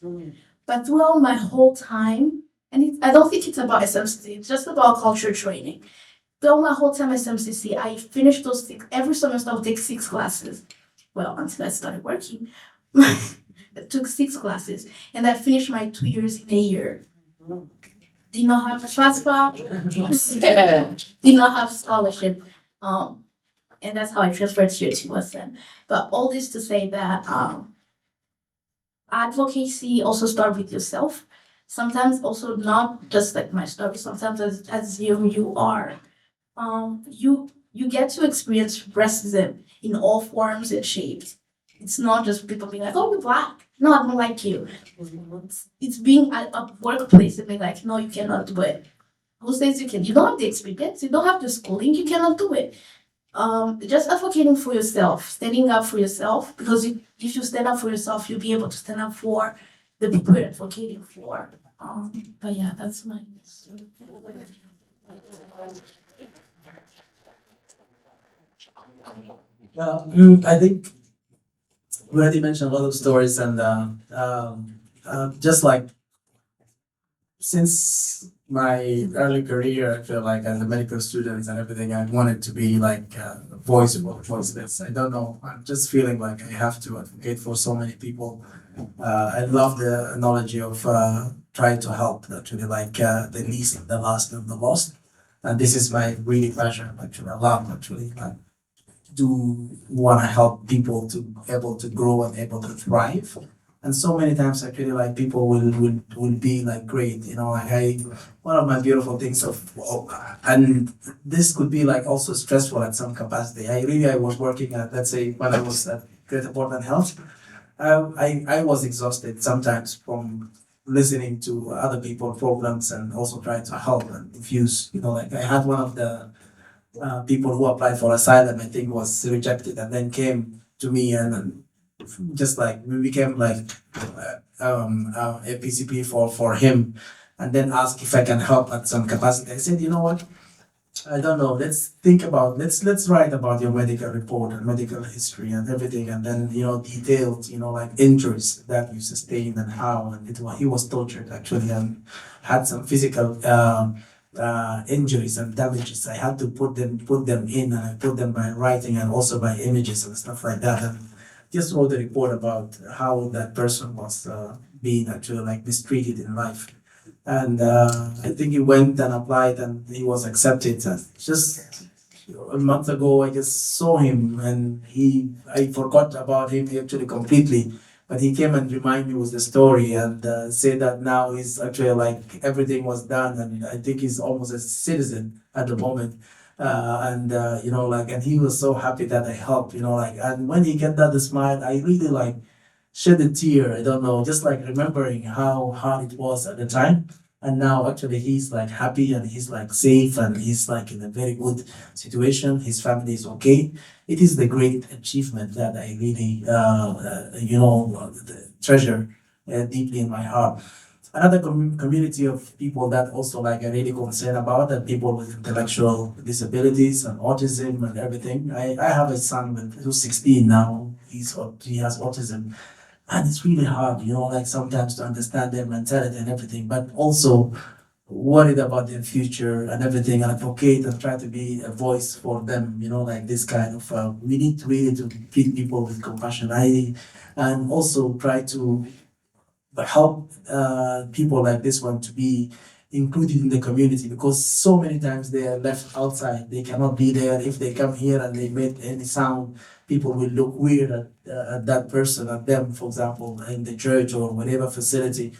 But throughout my whole time, and I don't think it's about SMCC, it's just about culture training. Throughout my whole time at SMCC, I finished those 6, every semester I would take 6 classes. Well, until I started working. I took 6 classes and I finished my 2 years in a year. did not have a transfer, did not have scholarship. And that's how I transferred here to Western. But all this to say that advocacy also start with yourself. Sometimes also not just like my story. Sometimes as you are, you get to experience racism in all forms and shapes. It's not just people being like, "Oh, you're black. No, I don't like you." It's being at a workplace and being like, "No, you cannot do it." Who says you can? You don't have the experience. You don't have the schooling. You cannot do it. Just advocating for yourself, standing up for yourself, because if you stand up for yourself, you'll be able to stand up for the people you're advocating for. But yeah, that's my. Well, I think we already mentioned a lot of stories, and just like since my early career, I feel like as a medical student and everything, I wanted to be like a voice of voiceless. I don't know. I'm just feeling like I have to advocate for so many people. I love the analogy of trying to help actually, like the least, the last, and the lost. And this is my really passion. Actually, I love actually. Do want to help people to able to grow and able to thrive. And so many times I feel like people will be like great, you know, like one of my beautiful things and this could be like also stressful at some capacity. I was working at, let's say when I was at Greater Portland Health, I was exhausted sometimes from listening to other people's problems and also trying to help and diffuse, you know, like I had one of the people who applied for asylum, I think was rejected and then came to me and just like we became like a PCP for him and then asked if I can help at some capacity. I said, you know what? I don't know. Let's think about let's write about your medical report and medical history and everything and then detailed, like injuries that you sustained and how and he was tortured actually and had some physical injuries and damages. I had to put them in and I put them by writing and also by images and stuff like that. And just wrote a report about how that person was being actually like mistreated in life. And I think he went and applied and he was accepted. And just a month ago, I just saw him and I forgot about him actually completely. But he came and reminded me with the story and said that now he's actually like everything was done and I think he's almost a citizen at the moment. And he was so happy that I helped, and when he get that smile, I really like shed a tear. I don't know, just like remembering how hard it was at the time. And now actually he's like happy and he's like safe and he's like in a very good situation. His family is okay. It is the great achievement that I really, treasure deeply in my heart. Another community of people that also like I really concerned about that people with intellectual disabilities and autism and everything. I have a son who's 16 now. He has autism. And it's really hard, sometimes to understand their mentality and everything, but also worried about their future and everything, and advocate and try to be a voice for them, this kind of, we need to really to treat people with compassion. And also try to help people like this one to be included in the community because so many times they are left outside. They cannot be there. If they come here and they make any sound, people will look weird at that person, at them, for example, in the church or whatever facility.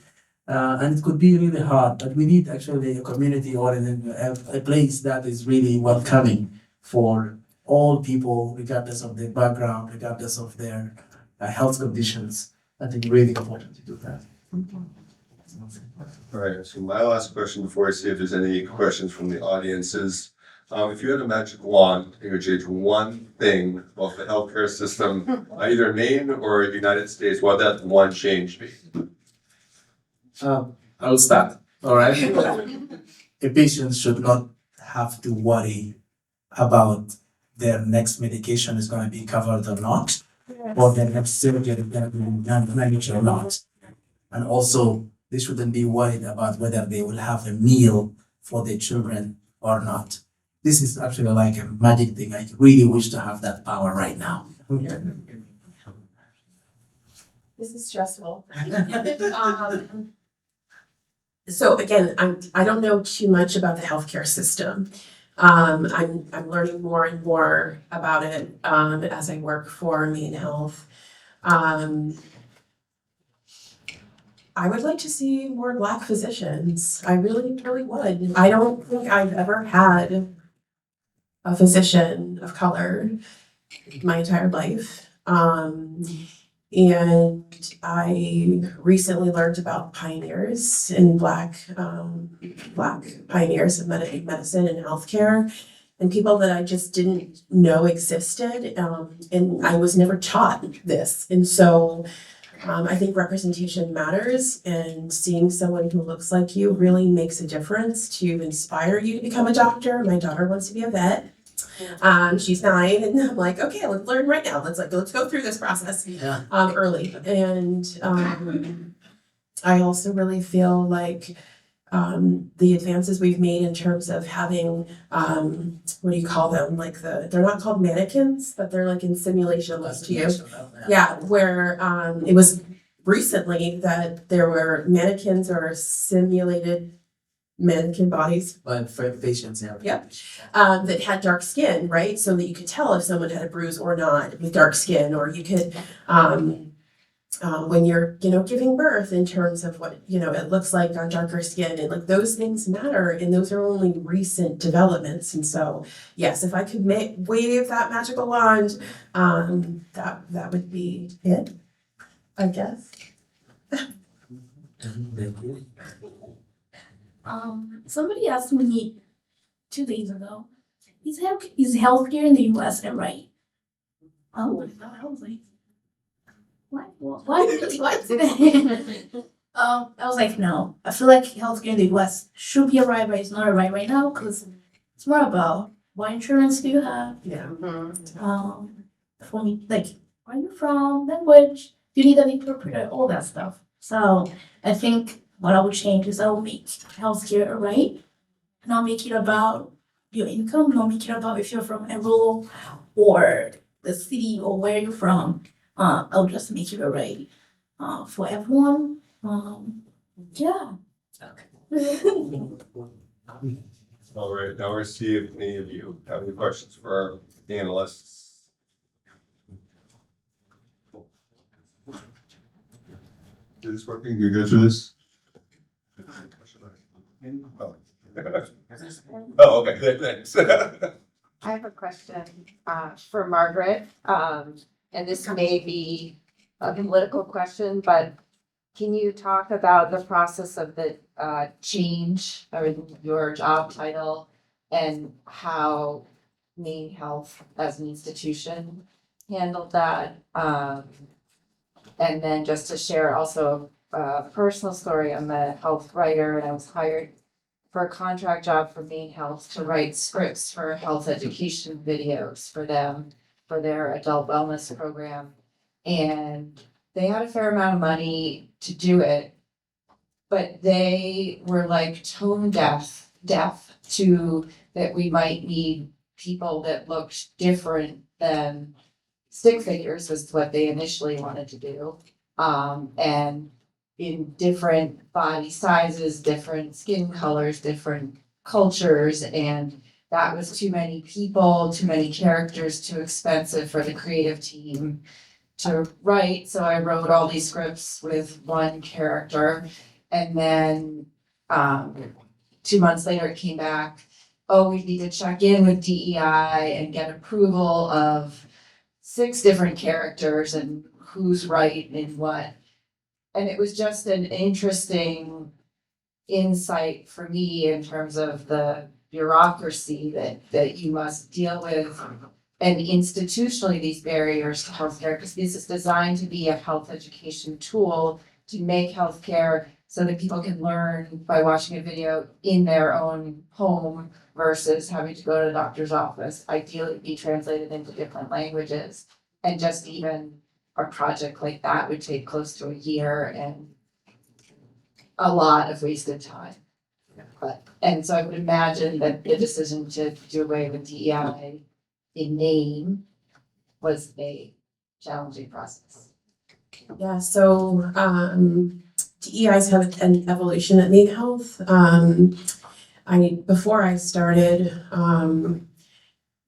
And it could be really hard, but we need actually a community or a place that is really welcoming for all people, regardless of their background, regardless of their health conditions. I think really important to do that. All right, so my last question before I see if there's any questions from the audience is, if you had a magic wand, you could change one thing about the healthcare system, either Maine or United States, what would that one change be? I'll start. All right. A patient should not have to worry about their next medication is going to be covered or not, or their next surgery is going to be managed or not. And also, they shouldn't be worried about whether they will have a meal for their children or not. This is actually like a magic thing. I really wish to have that power right now. This is stressful. so again, I don't know too much about the healthcare system. I'm learning more and more about it, as I work for Maine Health. I would like to see more Black physicians. I really, really would. I don't think I've ever had a physician of color my entire life. And I recently learned about pioneers in Black pioneers of medicine and healthcare, and people that I just didn't know existed. And I was never taught this. And so I think representation matters, and seeing someone who looks like you really makes a difference to inspire you to become a doctor. My daughter wants to be a vet. She's 9, and I'm like, okay, let's learn right now. Let's go through this process early. And I also really feel like the advances we've made in terms of having what do you call them? Like they're not called mannequins, but they're like in simulation almost to you. Yeah, where it was recently that there were mannequins or simulated mannequin bodies. But for patients, yeah. Yep. That had dark skin, right? So that you could tell if someone had a bruise or not with dark skin, or you could, when you're, giving birth, in terms of what, it looks like on darker skin, and like those things matter, and those are only recent developments. And so, yes, if I could wave that magical wand, that would be it, I guess. Somebody asked me 2 days ago, is healthcare in the US right? Oh, I was like, what? I was like, no. I feel like healthcare in the US should be a right, but it's not a right now, because it's more about what insurance do you have? Yeah. For me, like, where are you from? Language? Do you need an interpreter? All that stuff. So I think what I would change is I will make healthcare right, and I'll make it about your income, not make it about if you're from a rural or the city or where you're from. I'll just make it right for everyone. Yeah. All right, now we're see if any of you have any questions for the analysts. Is this working? You good through this? Oh, okay, good, thanks. I have a question for Margaret, and this may be a political question, but can you talk about the process of the change or your job title and how Maine Health as an institution handled that? And then just to share also a personal story, I'm a health writer, and I was hired for a contract job for Maine Health to write scripts for health education videos for them, for their adult wellness program. And they had a fair amount of money to do it, but they were like tone deaf to that we might need people that looked different than stick figures was what they initially wanted to do. And in different body sizes, different skin colors, different cultures, and that was too many people, too many characters, too expensive for the creative team to write. So I wrote all these scripts with one character, and then 2 months later it came back, oh, we need to check in with DEI and get approval of 6 different characters and who's right and what. And it was just an interesting insight for me in terms of the bureaucracy that you must deal with, and institutionally these barriers to healthcare, because this is designed to be a health education tool to make healthcare so that people can learn by watching a video in their own home versus having to go to the doctor's office, ideally be translated into different languages. And just even a project like that would take close to a year and a lot of wasted time. And so I would imagine that the decision to do away with DEI in name was a challenging process. Yeah, so DEIs have an evolution at Maine Health. Before I started,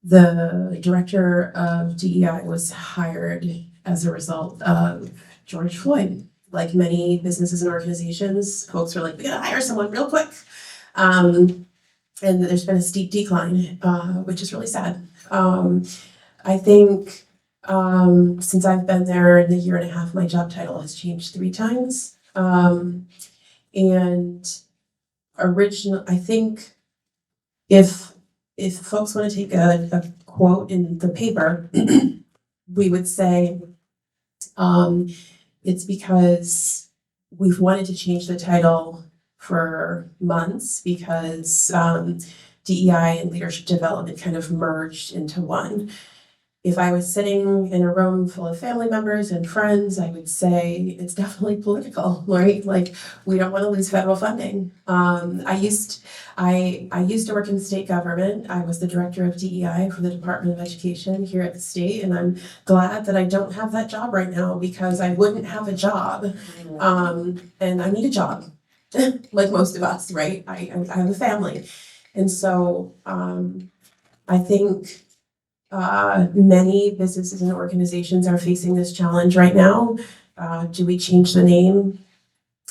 the director of DEI was hired as a result of George Floyd. Like many businesses and organizations, folks were like, we gotta hire someone real quick. And there's been a steep decline, which is really sad. I think since I've been there in a year and a half, my job title has changed 3 times. And I think if folks want to take a quote in the paper, we would say it's because we've wanted to change the title for months because DEI and leadership development kind of merged into one. If I was sitting in a room full of family members and friends, I would say it's definitely political, right? Like, we don't want to lose federal funding. I used to work in the state government. I was the director of DEI for the Department of Education here at the state, and I'm glad that I don't have that job right now because I wouldn't have a job. And I need a job, like most of us, right? I have a family. And so I think many businesses and organizations are facing this challenge right now. Do we change the name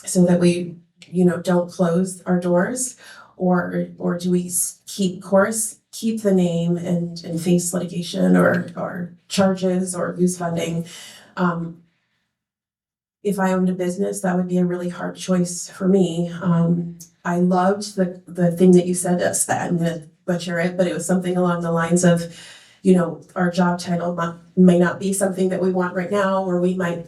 so that we, don't close our doors, or do we keep the name and face litigation or charges or lose funding? If I owned a business, that would be a really hard choice for me. I loved the thing that you said, that I'm gonna butcher it, but it was something along the lines of, our job title may not be something that we want right now, or we might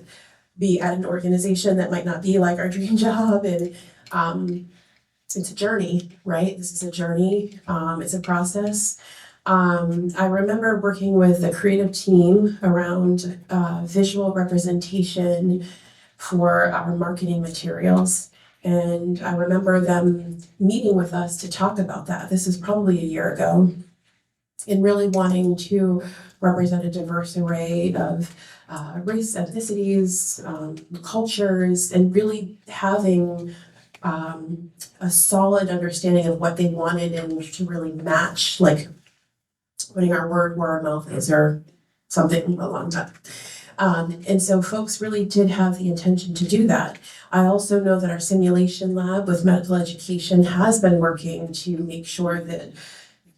be at an organization that might not be like our dream job. And it's a journey, right? This is a journey. It's a process. I remember working with a creative team around visual representation for our marketing materials. And I remember them meeting with us to talk about that. This is probably a year ago. And really wanting to represent a diverse array of race, ethnicities, cultures, and really having a solid understanding of what they wanted and to really match, like putting our word where our mouth is or something along that. And so folks really did have the intention to do that. I also know that our simulation lab with medical education has been working to make sure that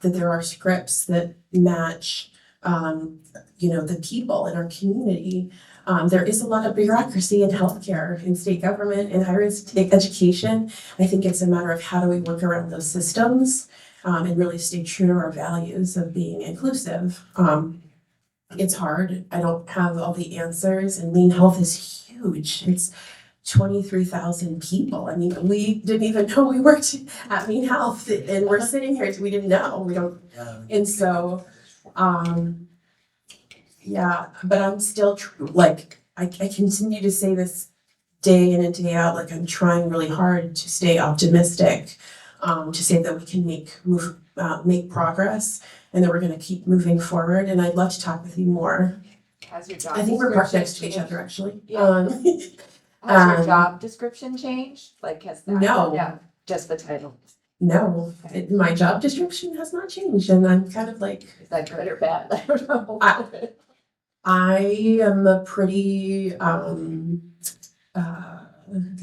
there are scripts that match, the people in our community. There is a lot of bureaucracy in healthcare, in state government, in higher education. I think it's a matter of how do we work around those systems and really stay true to our values of being inclusive. It's hard. I don't have all the answers, and Maine Health is huge. It's 23,000 people. I mean, we didn't even know we worked at Maine Health, and we're sitting here, we didn't know. We don't. And so, but I'm still I continue to say this day in and day out. Like, I'm trying really hard to stay optimistic, to say that we can make progress, and that we're going to keep moving forward. And I'd love to talk with you more. Has your job I think we're parked next to description each other, actually. Yeah. Has your job description changed? Like, has that? No. Yeah, just the title. No, my job description has not changed, and I'm kind of like, Is that good or bad? I don't know. I am a pretty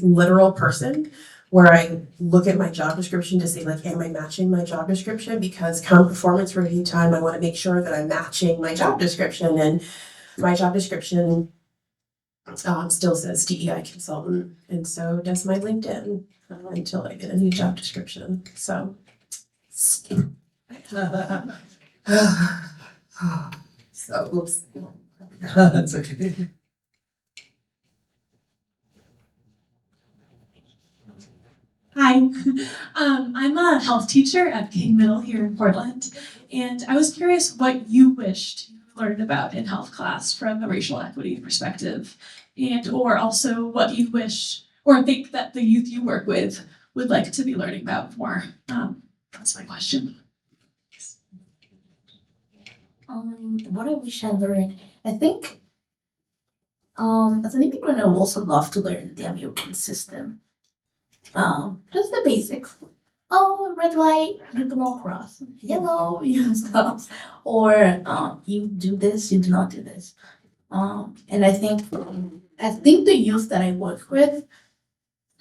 literal person, where I look at my job description to say, like, am I matching my job description? Because come performance review time, I want to make sure that I'm matching my job description, and my job description still says DEI consultant, and so does my LinkedIn until I get a new job description. So, oops. That's okay. Hi, I'm a health teacher at King Middle here in Portland, and I was curious what you wished you learned about in health class from a racial equity perspective, and or also what you wish or think that the youth you work with would like to be learning about more. That's my question. What I wish I learned, I think As an immigrant, I would also love to learn the American system. Just the basics. Oh, red light, you do not cross. Yellow, you stop. Or you do this, you do not do this. And I think the youth that I work with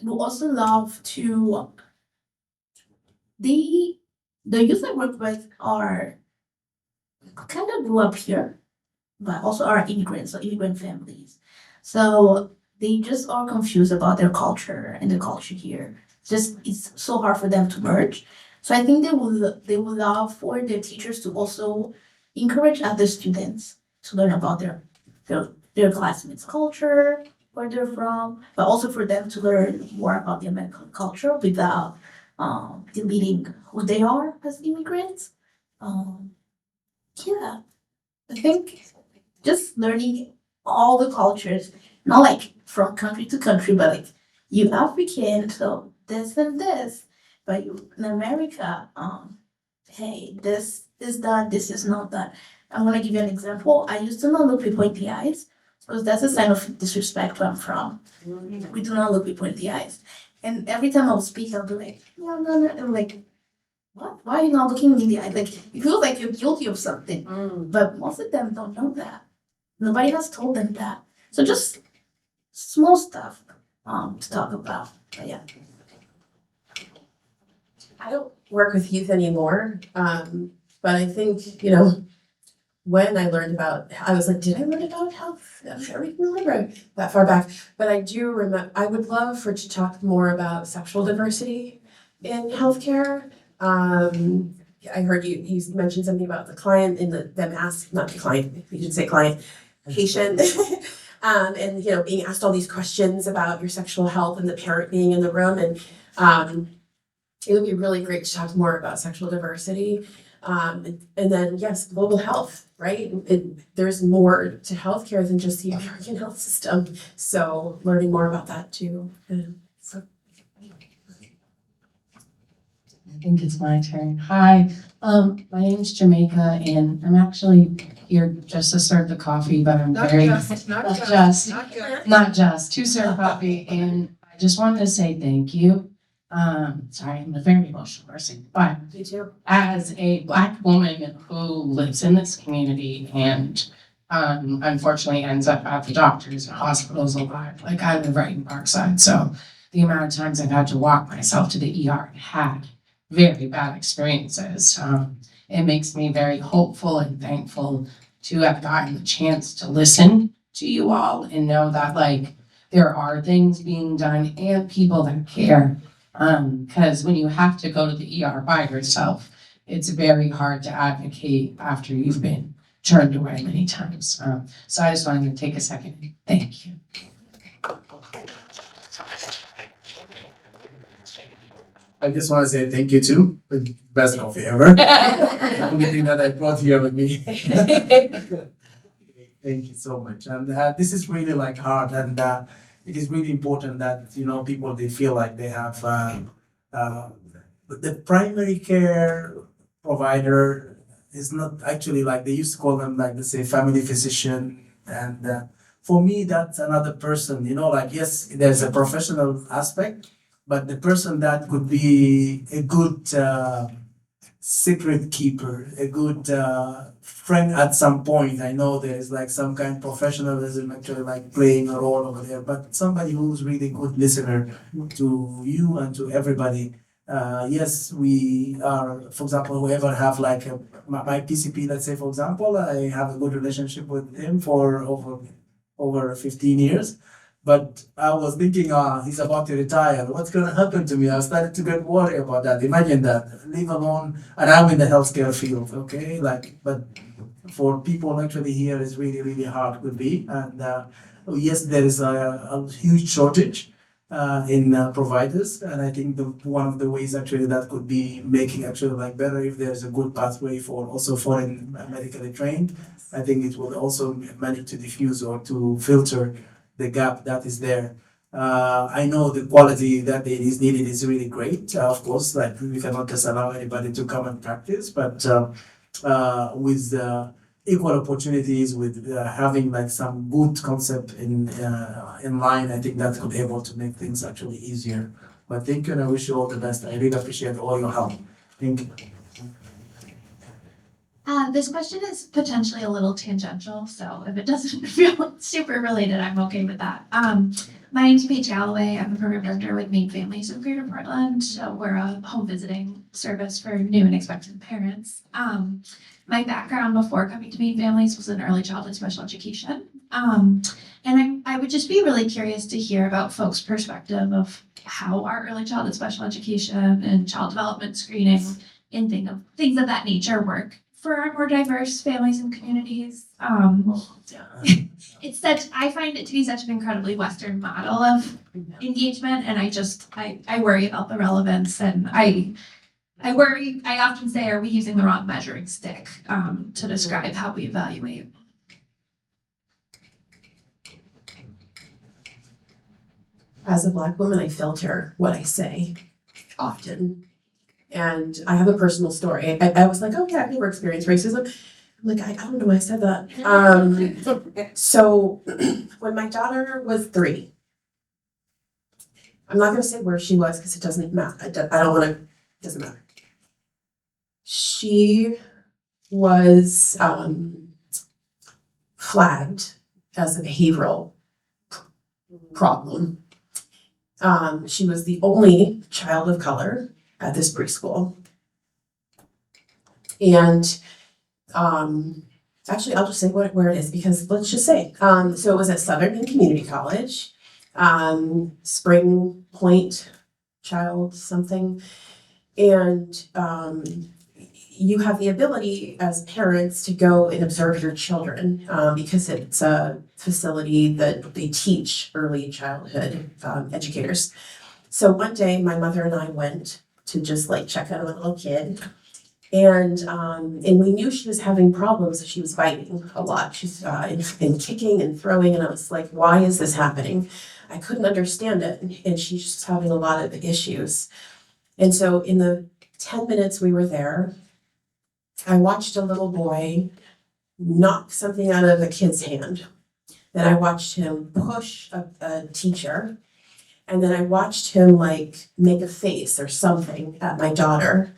would also love to. The youth I work with are kind of grew up here, but also are immigrants or immigrant families. So they just are confused about their culture and the culture here. It's so hard for them to merge. So I think they would love for their teachers to also encourage other students to learn about their classmates' culture, where they're from, but also for them to learn more about the American culture without deleting who they are as immigrants. Yeah, I think just learning all the cultures, not like from country to country, but like you African, so this and this, but you in America, hey, this is that, this is not that. I'm gonna give you an example. I used to not look people in the eyes because that's a sign of disrespect where I'm from. We do not look people in the eyes. And every time I'll speak, I'll be like, no, no, no. I'm like, what? Why are you not looking me in the eye? Like, you feel like you're guilty of something. But most of them don't know that. Nobody has told them that. So just small stuff to talk about. But yeah. I don't work with youth anymore, but I think, when I learned about, I was like, did I learn about health? I don't even remember that far back. But I do remember, I would love to talk more about sexual diversity in healthcare. I heard you mentioned something about the client and not the client, you should say client, patient. And, being asked all these questions about your sexual health and the parent being in the room. And it would be really great to talk more about sexual diversity. And then, yes, global health, right? There's more to healthcare than just the American health system. So learning more about that too. I think it's my turn. Hi, my name's Jamaica, and I'm actually here just to serve the coffee, but I'm Not very just, not just to serve coffee, and I just wanted to say thank you. Sorry, I'm a very emotional person, but Me too. as a Black woman who lives in this community and unfortunately ends up at the doctors and hospitals a lot, like I live right in Parkside, so the amount of times I've had to walk myself to the ER and had very bad experiences. It makes me very hopeful and thankful to have gotten the chance to listen to you all and know that there are things being done and people that care. Because when you have to go to the ER by yourself, it's very hard to advocate after you've been turned away many times. So I just wanted to take a second and thank you. I just want to say thank you too. The best coffee ever. The only thing that I brought here with me. Thank you so much. And this is really hard, and it is really important that people they feel like they have the primary care provider is not actually they used to call them let's say family physician, and for me that's another person. Yes, there's a professional aspect. But the person that could be a good secret keeper, a good friend at some point. I know there's some kind of professionalism actually playing a role over there, but somebody who's really good listener to you and to everybody. Yes, we are, for example, whoever have my PCP, let's say, for example, I have a good relationship with him for over 15 years. But I was thinking, he's about to retire. What's going to happen to me? I started to get worried about that. Imagine that. Leave alone. And I'm in the healthcare field, okay? But for people actually here, it's really, really hard could be. And yes, there is a huge shortage in providers. And I think one of the ways actually that could be making actually better if there's a good pathway for also foreign medically trained. I think it will also manage to diffuse or to filter the gap that is there. I know the quality that is needed is really great. Of course, we cannot just allow anybody to come and practice, but with equal opportunities with having like some good concept in line. I think that could be able to make things actually easier. But thank you, and I wish you all the best. I really appreciate all your help. Thank you. This question is potentially a little tangential, so if it doesn't feel super related, I'm okay with that. My name's Paige Galloway. I'm a program director with Maine Families of Greater Portland. So we're a home visiting service for new and expectant parents. My background before coming to Maine Families was in early childhood special education. And I would just be really curious to hear about folks' perspective of how our early childhood special education and child development screening and things of that nature work for our more diverse families and communities. I find it to be such an incredibly Western model of engagement, and I worry about the relevance, and I often say, are we using the wrong measuring stick to describe how we evaluate? As a Black woman, I filter what I say often. And I have a personal story. I was like, oh yeah, I've never experienced racism. I'm like, I don't know why I said that. So when my daughter was 3, I'm not going to say where she was because it doesn't matter. I don't want to, it doesn't matter. She was flagged as a behavioral problem. She was the only child of color at this preschool. And actually, I'll just say where it is, because let's just say, so it was at Southern Community College, Spring Point Child something. And you have the ability as parents to go and observe your children because it's a facility that they teach early childhood educators. So one day my mother and I went to just like check out a little kid. And we knew she was having problems. She was biting a lot. She's and kicking and throwing. And I was like, why is this happening? I couldn't understand it. And she's just having a lot of issues. And so in the 10 minutes we were there, I watched a little boy knock something out of a kid's hand. Then I watched him push a teacher. And then I watched him like make a face or something at my daughter.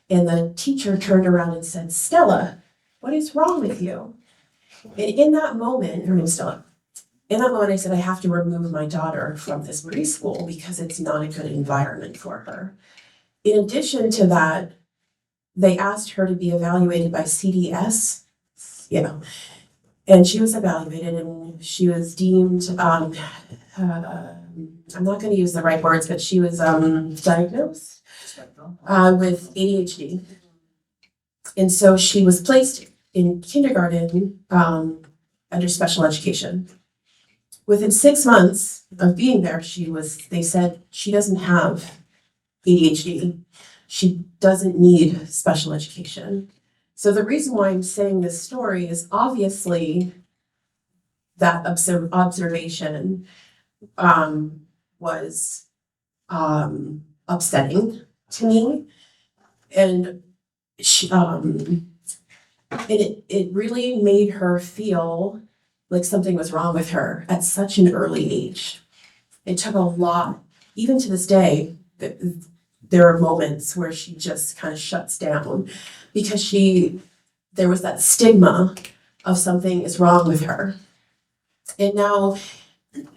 And the teacher turned around and said, Stella, what is wrong with you? And in that moment, her name's Stella. In that moment, I said, I have to remove my daughter from this preschool because it's not a good environment for her. In addition to that, they asked her to be evaluated by CDS, and she was evaluated and she was deemed, I'm not going to use the right words, but she was diagnosed with ADHD. And so she was placed in kindergarten under special education. Within 6 months of being there, they said she doesn't have ADHD. She doesn't need special education. So the reason why I'm saying this story is obviously that observation was upsetting to me. And it really made her feel like something was wrong with her at such an early age. It took a lot, even to this day, there are moments where she just kind of shuts down because there was that stigma of something is wrong with her. And now,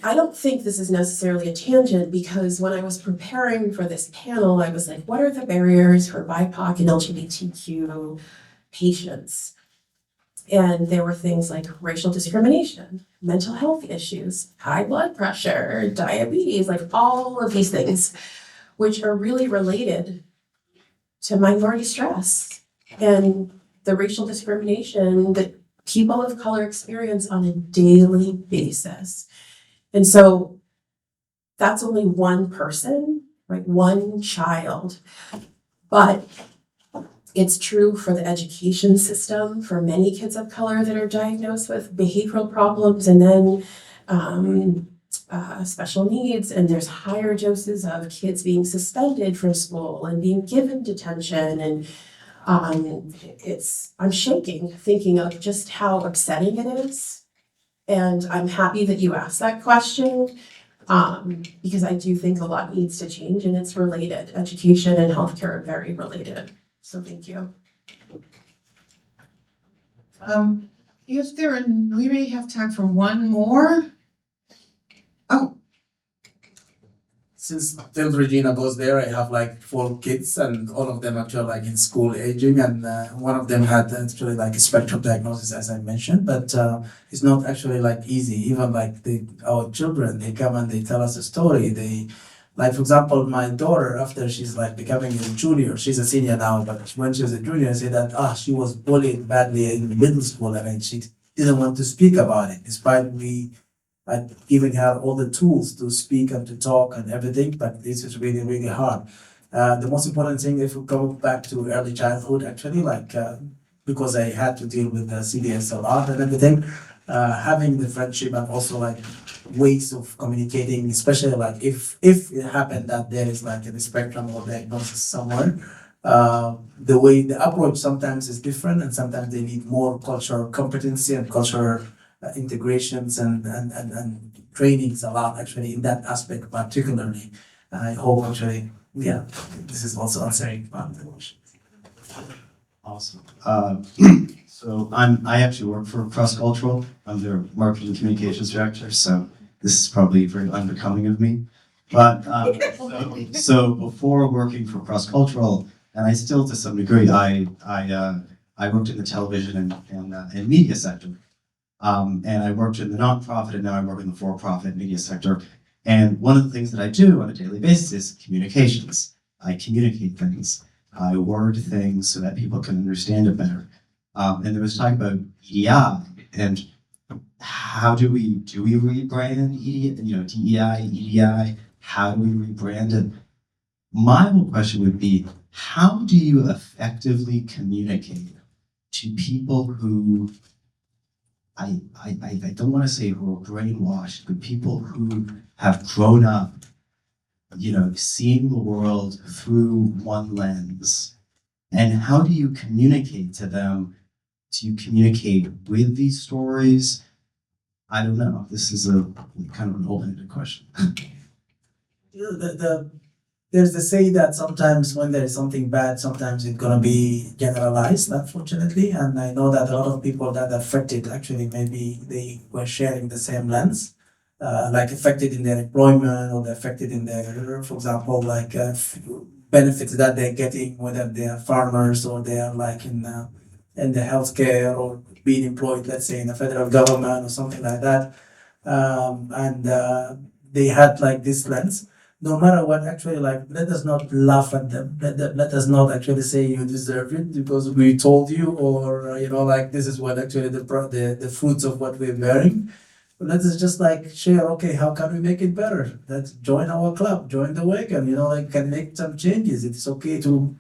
I don't think this is necessarily a tangent because when I was preparing for this panel, I was like, what are the barriers for BIPOC and LGBTQ patients? And there were things like racial discrimination, mental health issues, high blood pressure, diabetes, like all of these things, which are really related to minority stress and the racial discrimination that people of color experience on a daily basis. And so that's only one person, right? One child. But it's true for the education system, for many kids of color that are diagnosed with behavioral problems and then special needs. And there's higher doses of kids being suspended from school and being given detention and I'm shaking thinking of just how upsetting it is. And I'm happy that you asked that question, because I do think a lot needs to change and it's related. Education and healthcare are very related. So thank you. If there are, we may have time for one more. Oh, Since till Regina goes there, I have like 4 kids and all of them actually like in school aging, and one of them had actually like a spectrum diagnosis as I mentioned, but it's not actually like easy. Even like our children, they come and they tell us a story. They like, for example, my daughter, after she's like becoming a junior, she's a senior now, but when she was a junior, I said that she was bullied badly in middle school and she didn't want to speak about it, despite me giving her all the tools to speak and to talk and everything, but this is really, really hard. The most important thing, if we go back to early childhood, actually, like, because I had to deal with the CDS a lot and everything, having the friendship and also like ways of communicating, especially like if it happened that there is like a spectrum or diagnosis somewhere, the approach sometimes is different and sometimes they need more cultural competency and cultural integrations and trainings a lot actually in that aspect particularly. And I hope actually, this is also answering part of the question. Awesome. So I actually work for Cross Cultural. I'm their marketing communications director, so this is probably very unbecoming of me. But so before working for Cross Cultural, and I still to some degree, I worked in the television and media sector. And I worked in the nonprofit, and now I work in the for-profit media sector. And one of the things that I do on a daily basis is communications. I communicate things. I word things so that people can understand it better. And there was talk about EDI and how do we rebrand DEI, EDI? How do we rebrand it? My whole question would be, how do you effectively communicate to people who I don't want to say who are brainwashed, but people who have grown up, seeing the world through one lens. And how do you communicate to them? Do you communicate with these stories? I don't know. This is a kind of an open-ended question. There's the say that sometimes when there is something bad, sometimes it's gonna be generalized, unfortunately. And I know that a lot of people that are affected, actually, maybe they were sharing the same lens, like affected in their employment or they're affected in their, for example, like benefits that they're getting, whether they are farmers or they are like in the healthcare or being employed, let's say in the federal government or something like that. And they had like this lens. No matter what, actually, like, let us not laugh at them. Let us not actually say you deserve it because we told you, or like this is what actually the fruits of what we're bearing. But let us just like share. Okay, how can we make it better? Let's join our club, join the wagon. Can make some changes. It's okay to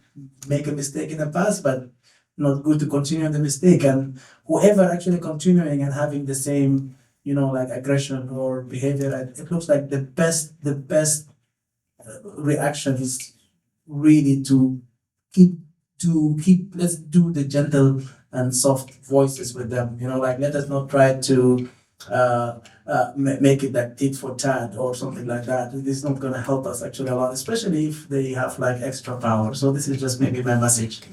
make a mistake in the past, but not good to continue the mistake. And whoever actually continuing and having the same, like aggression or behavior, it looks like the best reaction is really to keep let's do the gentle and soft voices with them, like let us not try to make it like tit for tat or something like that. It is not going to help us actually a lot, especially if they have like extra power. So this is just maybe my message.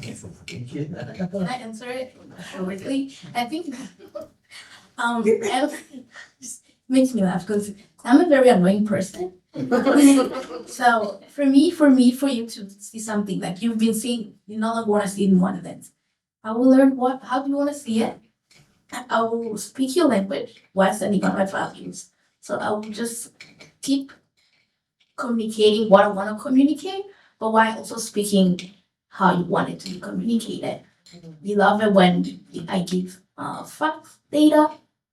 Can I answer it shortly? I think just makes me laugh because I'm a very annoying person. So for you to see something like you've been seeing, you no longer want to see in one event. I will learn how do you want to see it? I will speak your language while sending out my values. So I will just keep communicating what I want to communicate, but while also speaking how you want it to be communicated. You love it when I give facts, data.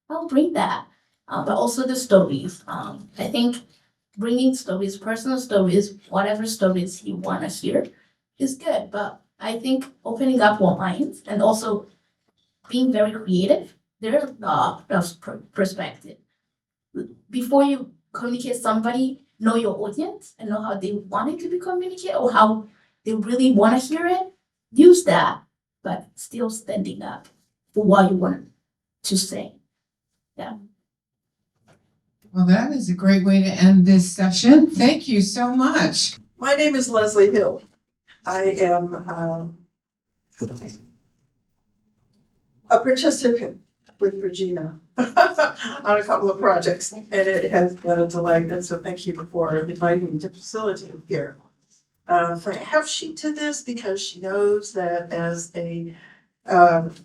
I'll bring that, but also the stories. I think bringing stories, personal stories, whatever stories you want to hear is good. But I think opening up our minds and also being very creative, there's a lot of perspective. Before you communicate somebody, know your audience and know how they want it to be communicated or how they really want to hear it. use that, but still standing up for what you want to say. Well, that is a great way to end this session. Thank you so much. My name is Leslie Hill. I am a participant with Regina on a couple of projects, and it has been a delight, and so thank you for inviting me to facilitate here. For a half sheet to this, because she knows that as a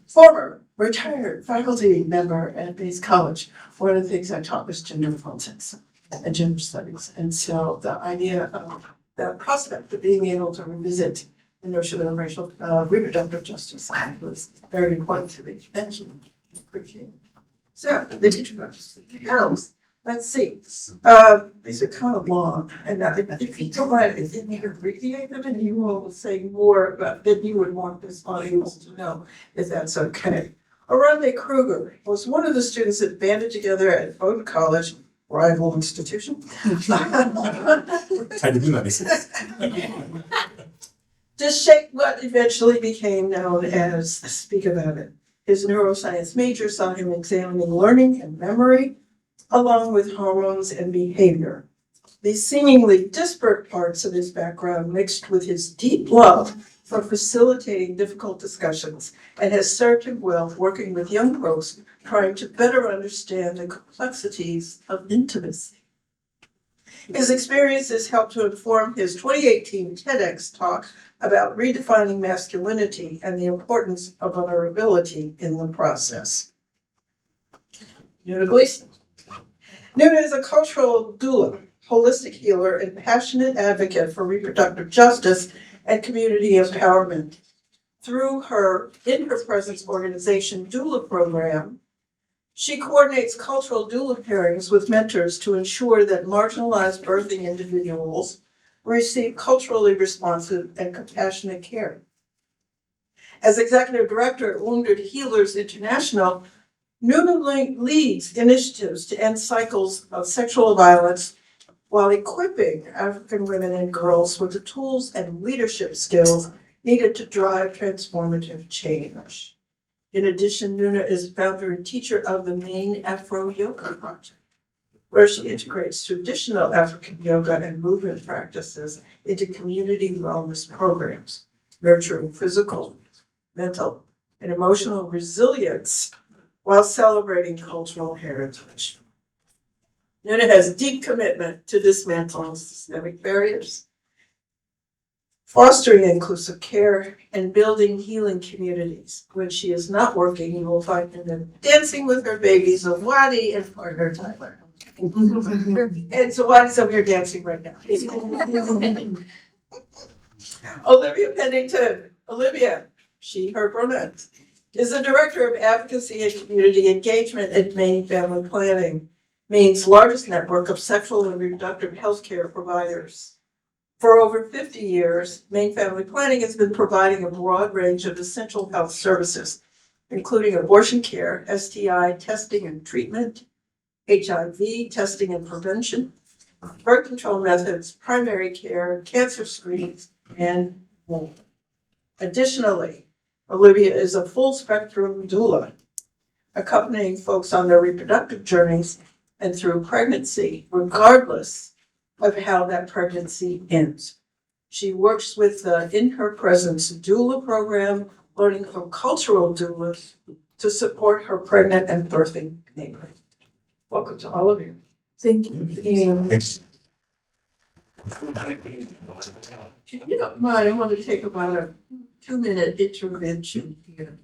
former retired faculty member at Bates College, one of the things I taught was gender politics and gender studies. And so the idea of the prospect of being able to revisit the notion of racial reproductive justice was very important to me. Thank you. Appreciate it. So the introductions. Let's see. These are kind of long, and if you don't mind, I didn't even abbreviate them, and you will say more, but then you would want this audience to know if that's okay. Arundhey Kruger was one of the students that banded together at Bowdoin College, rival institution. To shape what eventually became known as Speak About It. His neuroscience major saw him examining learning and memory, along with hormones and behavior. These seemingly disparate parts of his background mixed with his deep love for facilitating difficult discussions and has served him well working with young folks trying to better understand the complexities of intimacy. His experiences helped to inform his 2018 TEDx talk about redefining masculinity and the importance of vulnerability in the process. Nuna Gleason. Nuna is a cultural doula, holistic healer, and passionate advocate for reproductive justice and community empowerment. Through her In Her Presence organization doula program, she coordinates cultural doula pairings with mentors to ensure that marginalized birthing individuals receive culturally responsive and compassionate care. As executive director at Wounded Healers International, Nuna leads initiatives to end cycles of sexual violence while equipping African women and girls with the tools and leadership skills needed to drive transformative change. In addition, Nuna is founder and teacher of the Maine Afro Yoga Project, where she integrates traditional African yoga and movement practices into community wellness programs, nurturing physical, mental, and emotional resilience while celebrating cultural heritage. Nuna has a deep commitment to dismantling systemic barriers, fostering inclusive care, and building healing communities. When she is not working, you will find Nuna dancing with her babies, Awadi and partner Tyler. And so Awadi's over here dancing right now. Olivia Pennington. Olivia, she, her pronouns, is the Director of Advocacy and Community Engagement at Maine Family Planning, Maine's largest network of sexual and reproductive health care providers. For over 50 years, Maine Family Planning has been providing a broad range of essential health services, including abortion care, STI testing and treatment, HIV testing and prevention, birth control methods, primary care, cancer screenings, and more. Additionally, Olivia is a full spectrum doula, accompanying folks on their reproductive journeys and through pregnancy, regardless of how that pregnancy ends. She works with the In Her Presence doula program, learning from cultural doulas to support her pregnant and birthing neighbor. Welcome to all of you. Thank you. If you don't mind, I want to take about a 2-minute intervention here.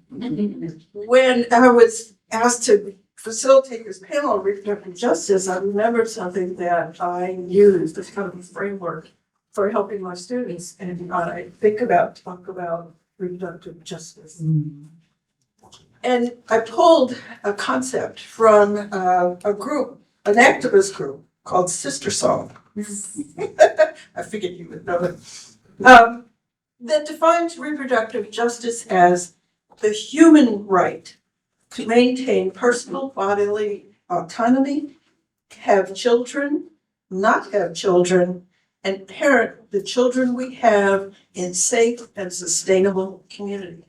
When I was asked to facilitate this panel on reproductive justice, I remembered something that I used as kind of a framework for helping my students and I talk about reproductive justice. And I pulled a concept from a group, an activist group called Sister Song. I figured you would know it. That defines reproductive justice as the human right to maintain personal bodily autonomy, have children, not have children, and parent the children we have in safe and sustainable communities.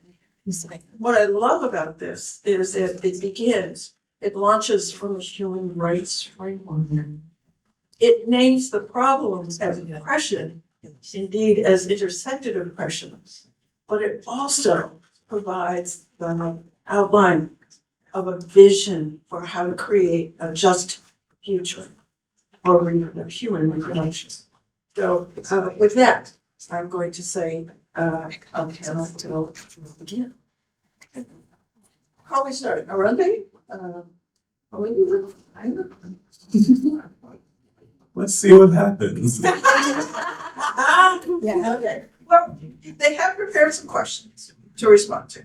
What I love about this is that it launches from a human rights framework. It names the problems as oppression, indeed as intersected oppressions, but it also provides the outline of a vision for how to create a just future for human reproduction. So with that, I'm going to say, I'll begin. How we start? Arundi? Let's see what happens. Yeah, okay. Well, they have prepared some questions to respond to.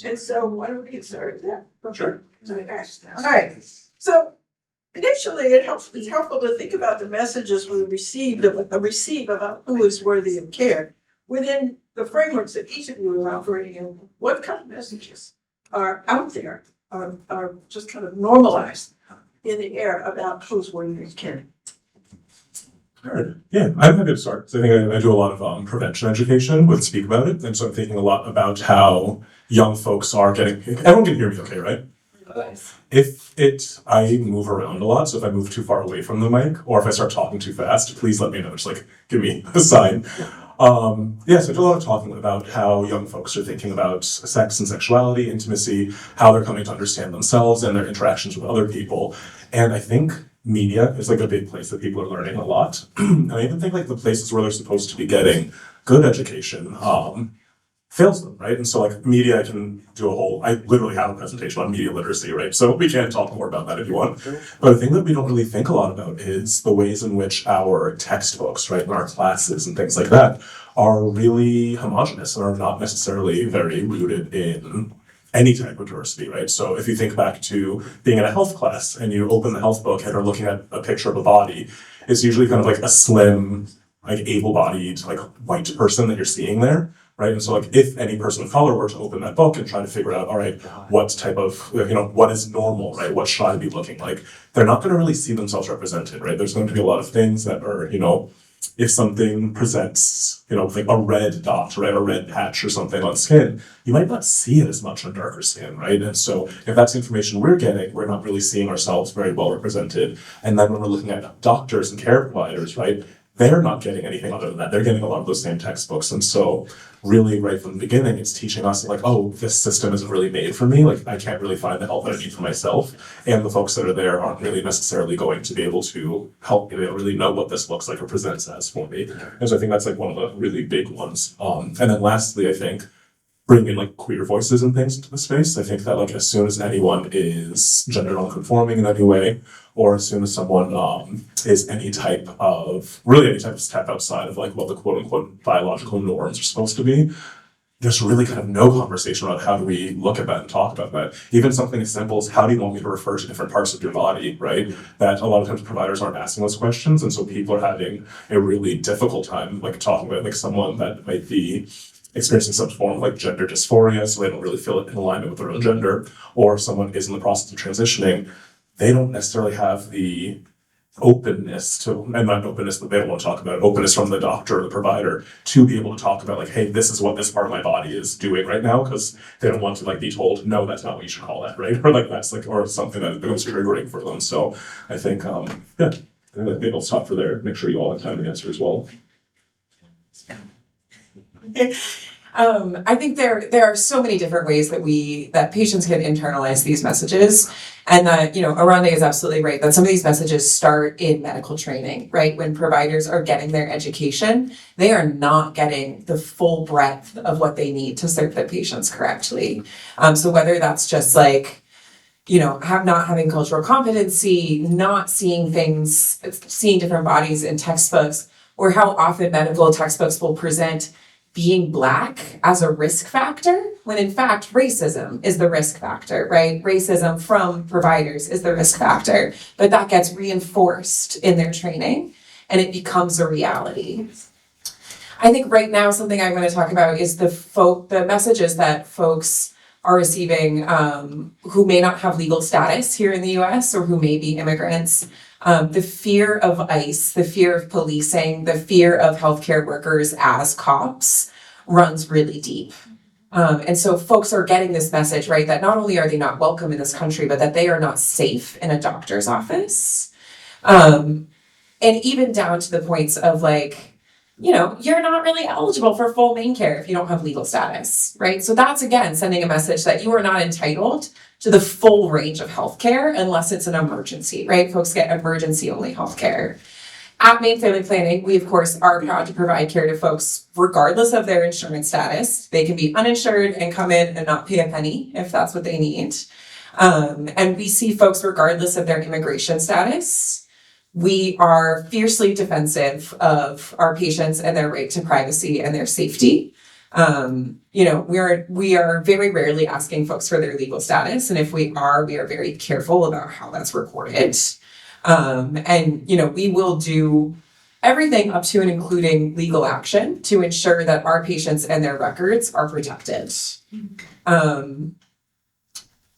And so why don't we get started there? Sure. All right. So initially, it's helpful to think about the messages we receive about who is worthy of care within the frameworks that each of you are operating in. What kind of messages are out there, are just kind of normalized in the air about who's worthy of care? Sure. Yeah, I'm happy to start. So I think I do a lot of prevention education with Speak About It. And so I'm thinking a lot about how young folks are getting, everyone can hear me okay, right? I move around a lot, so if I move too far away from the mic, or if I start talking too fast, please let me know, just like give me a sign. So I do a lot of talking about how young folks are thinking about sex and sexuality, intimacy, how they're coming to understand themselves and their interactions with other people. And I think media is like a big place that people are learning a lot. And I even think like the places where they're supposed to be getting good education, fails them, right? And so like media, I can do I literally have a presentation on media literacy, right? So we can talk more about that if you want. But the thing that we don't really think a lot about is the ways in which our textbooks, right, and our classes and things like that are really homogenous and are not necessarily very rooted in any type of diversity, right? So if you think back to being in a health class and you open the health book and are looking at a picture of a body, it's usually kind of like a slim, like able-bodied, like white person that you're seeing there. Right. And so like if any person of color were to open that book and try to figure out, all right, what type of, what is normal, right? What should I be looking like? They're not going to really see themselves represented, right? There's going to be a lot of things that are, if something presents, like a red dot, right, a red patch or something on skin, you might not see it as much on darker skin, right? And so if that's information we're getting, we're not really seeing ourselves very well represented. And then when we're looking at doctors and care providers, right, they're not getting anything other than that. They're getting a lot of those same textbooks. And so really right from the beginning, it's teaching us like, oh, this system isn't really made for me. Like I can't really find the help that I need for myself. And the folks that are there aren't really necessarily going to be able to help me. They don't really know what this looks like or presents as for me. And so I think that's like one of the really big ones. And then lastly, I think bring in like queer voices and things into the space. I think that like as soon as anyone is gender non-conforming in any way, or as soon as someone is any type of step outside of like what the quote unquote biological norms are supposed to be, there's really kind of no conversation about how do we look at that and talk about that. Even something as simple as how do you want me to refer to different parts of your body, right? That a lot of times providers aren't asking those questions. And so people are having a really difficult time like talking about like someone that might be experiencing some form of like gender dysphoria, so they don't really feel it in alignment with their own gender, or someone is in the process of transitioning, they don't necessarily have the openness to, and not openness that they don't want to talk about, openness from the doctor or the provider to be able to talk about like, hey, this is what this part of my body is doing right now, because they don't want to like be told, no, that's not what you should call that, right? Or like that's like, or something that becomes triggering for them. So I think, maybe I'll stop for there. Make sure you all have time to answer as well. I think there are so many different ways that patients can internalize these messages. And that, Aronde is absolutely right that some of these messages start in medical training, right? When providers are getting their education, they are not getting the full breadth of what they need to serve their patients correctly. So whether that's just like, not having cultural competency, not seeing different bodies in textbooks, or how often medical textbooks will present being Black as a risk factor, when in fact racism is the risk factor, right? Racism from providers is the risk factor, but that gets reinforced in their training and it becomes a reality. I think right now something I'm going to talk about is the messages that folks are receiving, who may not have legal status here in the US or who may be immigrants. The fear of ICE, the fear of policing, the fear of healthcare workers as cops runs really deep. And so folks are getting this message, right, that not only are they not welcome in this country, but that they are not safe in a doctor's office. And even down to the points of like, you know, you're not really eligible for full main care if you don't have legal status, right? So that's again sending a message that you are not entitled to the full range of healthcare unless it's an emergency, right? Folks get emergency only healthcare. At Maine Family Planning, we of course are proud to provide care to folks regardless of their insurance status. They can be uninsured and come in and not pay a penny if that's what they need. And we see folks regardless of their immigration status. We are fiercely defensive of our patients and their right to privacy and their safety. You know, we are very rarely asking folks for their legal status, and if we are very careful about how that's recorded. And you know, we will do everything up to and including legal action to ensure that our patients and their records are protected.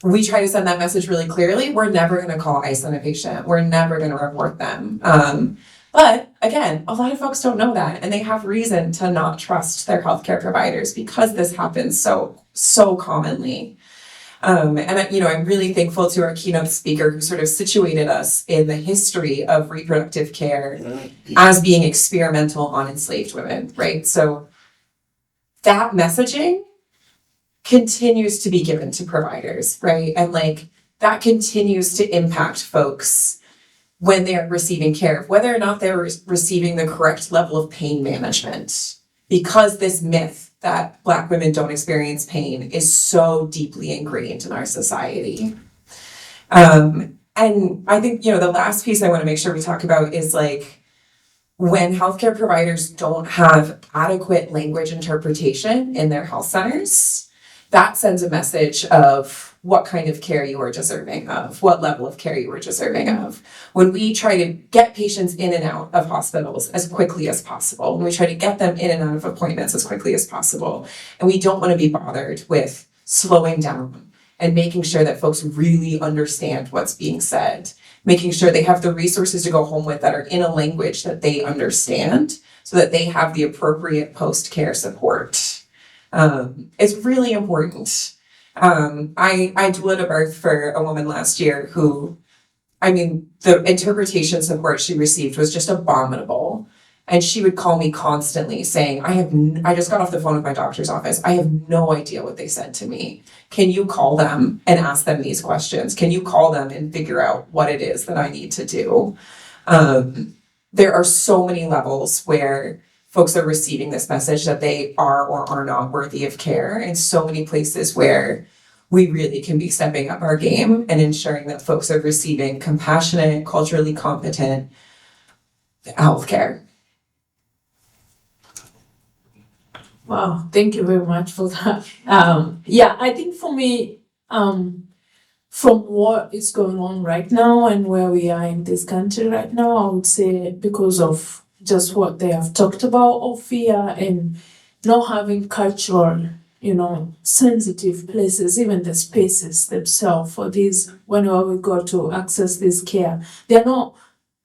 We try to send that message really clearly. We're never going to call ICE on a patient. We're never going to report them. But again, a lot of folks don't know that, and they have reason to not trust their healthcare providers because this happens so commonly. And I'm really thankful to our keynote speaker who sort of situated us in the history of reproductive care as being experimental on enslaved women, right? So that messaging continues to be given to providers, right? And like that continues to impact folks when they're receiving care, whether or not they're receiving the correct level of pain management, because this myth that Black women don't experience pain is so deeply ingrained in our society. And I think, the last piece I want to make sure we talk about is like when healthcare providers don't have adequate language interpretation in their health centers, that sends a message of what kind of care you are deserving of, what level of care you are deserving of. When we try to get patients in and out of hospitals as quickly as possible, when we try to get them in and out of appointments as quickly as possible, and we don't want to be bothered with slowing down and making sure that folks really understand what's being said, making sure they have the resources to go home with that are in a language that they understand so that they have the appropriate post-care support. It's really important. I doulaed a birth for a woman last year who, the interpretation support she received was just abominable. And she would call me constantly saying, I just got off the phone with my doctor's office. I have no idea what they said to me. Can you call them and ask them these questions? Can you call them and figure out what it is that I need to do? There are so many levels where folks are receiving this message that they are or are not worthy of care, and so many places where we really can be stepping up our game and ensuring that folks are receiving compassionate, culturally competent healthcare. Wow, thank you very much for that. I think for me, from what is going on right now and where we are in this country right now, I would say because of just what they have talked about of fear and not having cultural, sensitive places, even the spaces themselves for these, whenever we go to access this care, they're not,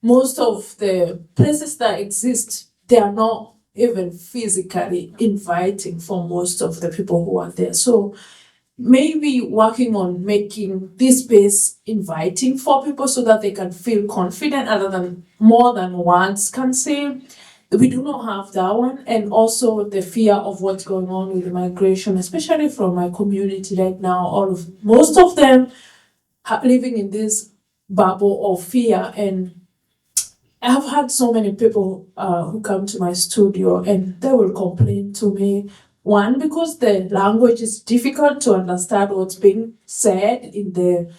most of the places that exist, they are not even physically inviting for most of the people who are there. So maybe working on making this space inviting for people so that they can feel confident other than more than words can say. We do not have that one. And also the fear of what's going on with migration, especially from my community right now, most of them are living in this bubble of fear. And I have had so many people who come to my studio and they will complain to me. One, because the language is difficult to understand what's being said in the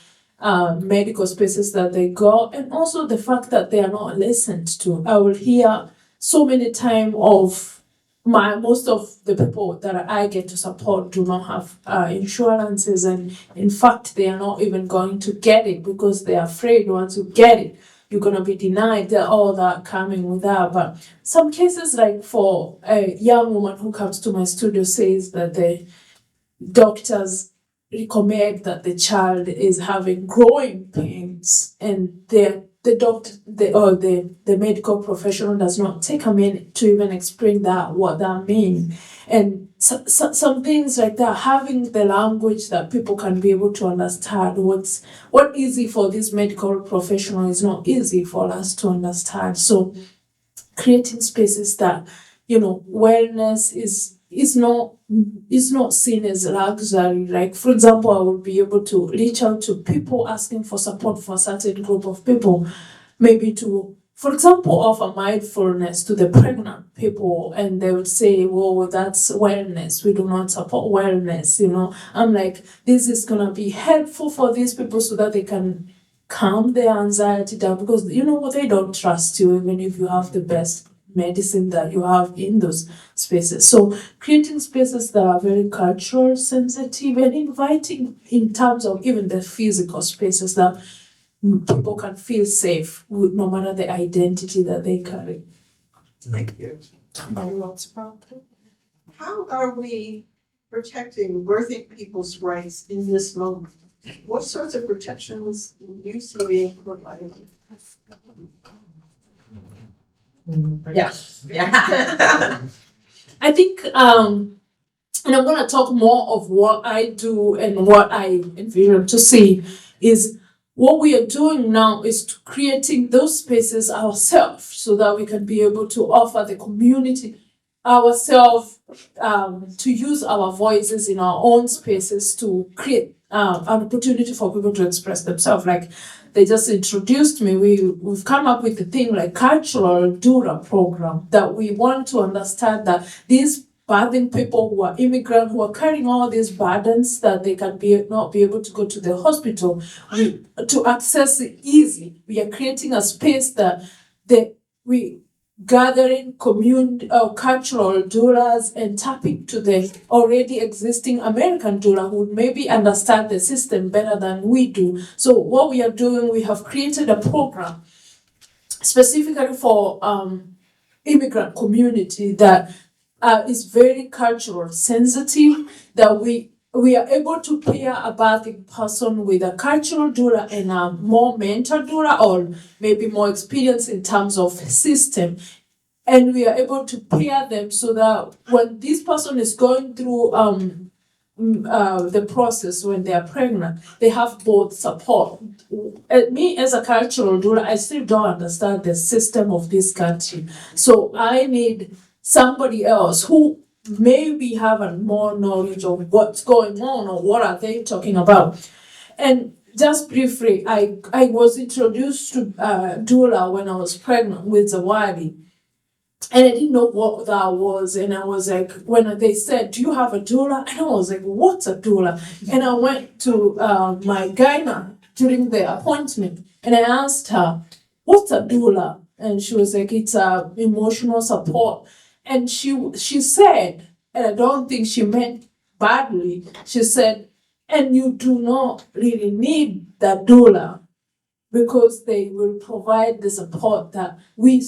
medical spaces that they go, and also the fact that they are not listened to. I will hear so many times of most of the people that I get to support do not have insurances, and in fact they are not even going to get it because they are afraid once you get it, you're going to be denied all that coming with that. But some cases, like for a young woman who comes to my studio, says that the doctors, recommend that the child is having growing pains and the doctor the medical professional does not take a minute to even explain that what that means. And some things like that, having the language that people can be able to understand what easy for this medical professional is not easy for us to understand. So creating spaces that, wellness is not seen as a luxury. Like, for example, I would be able to reach out to people asking for support for a certain group of people, maybe to, for example, offer mindfulness to the pregnant people, and they would say, "Well, that's wellness. We do not support wellness." I'm like, this is gonna be helpful for these people so that they can calm their anxiety down, because they don't trust you even if you have the best medicine that you have in those spaces. So creating spaces that are very cultural sensitive and inviting in terms of even the physical spaces that people can feel safe with, no matter the identity that they carry. Thank you. How are we protecting birthing people's rights in this moment? What sorts of protections do you see being provided? Yeah. I think, and I'm going to talk more of what I do and what I envision to see, is what we are doing now is to creating those spaces ourselves so that we can be able to offer the community ourselves to use our voices in our own spaces to create an opportunity for people to express themselves. Like they just introduced me, we've come up with a thing like cultural doula program, that we want to understand that these birthing people who are immigrants, who are carrying all these burdens that they can not be able to go to the hospital, to access it easy. We are creating a space that we gathering cultural doulas and tapping to the already existing American doula who maybe understand the system better than we do. So what we are doing, we have created a program specifically for immigrant community that is very cultural sensitive, that we are able to pair a birthing person with a cultural doula and a more mentor doula, or maybe more experience in terms of system. And we are able to pair them so that when this person is going through the process when they are pregnant, they have both support. Me as a cultural doula, I still don't understand the system of this country. So I need somebody else who maybe have a more knowledge of what's going on or what are they talking about. And just briefly, I was introduced to doula when I was pregnant with Zawadi. And I didn't know what that was. And I was like, when they said, "Do you have a doula?" And I was like, "What's a doula?" And I went to my gyna during the appointment and I asked her, "What's a doula?" And she was like, "It's emotional support." And she said, and I don't think she meant badly, she said, "And you do not really need that doula, because they will provide the support that we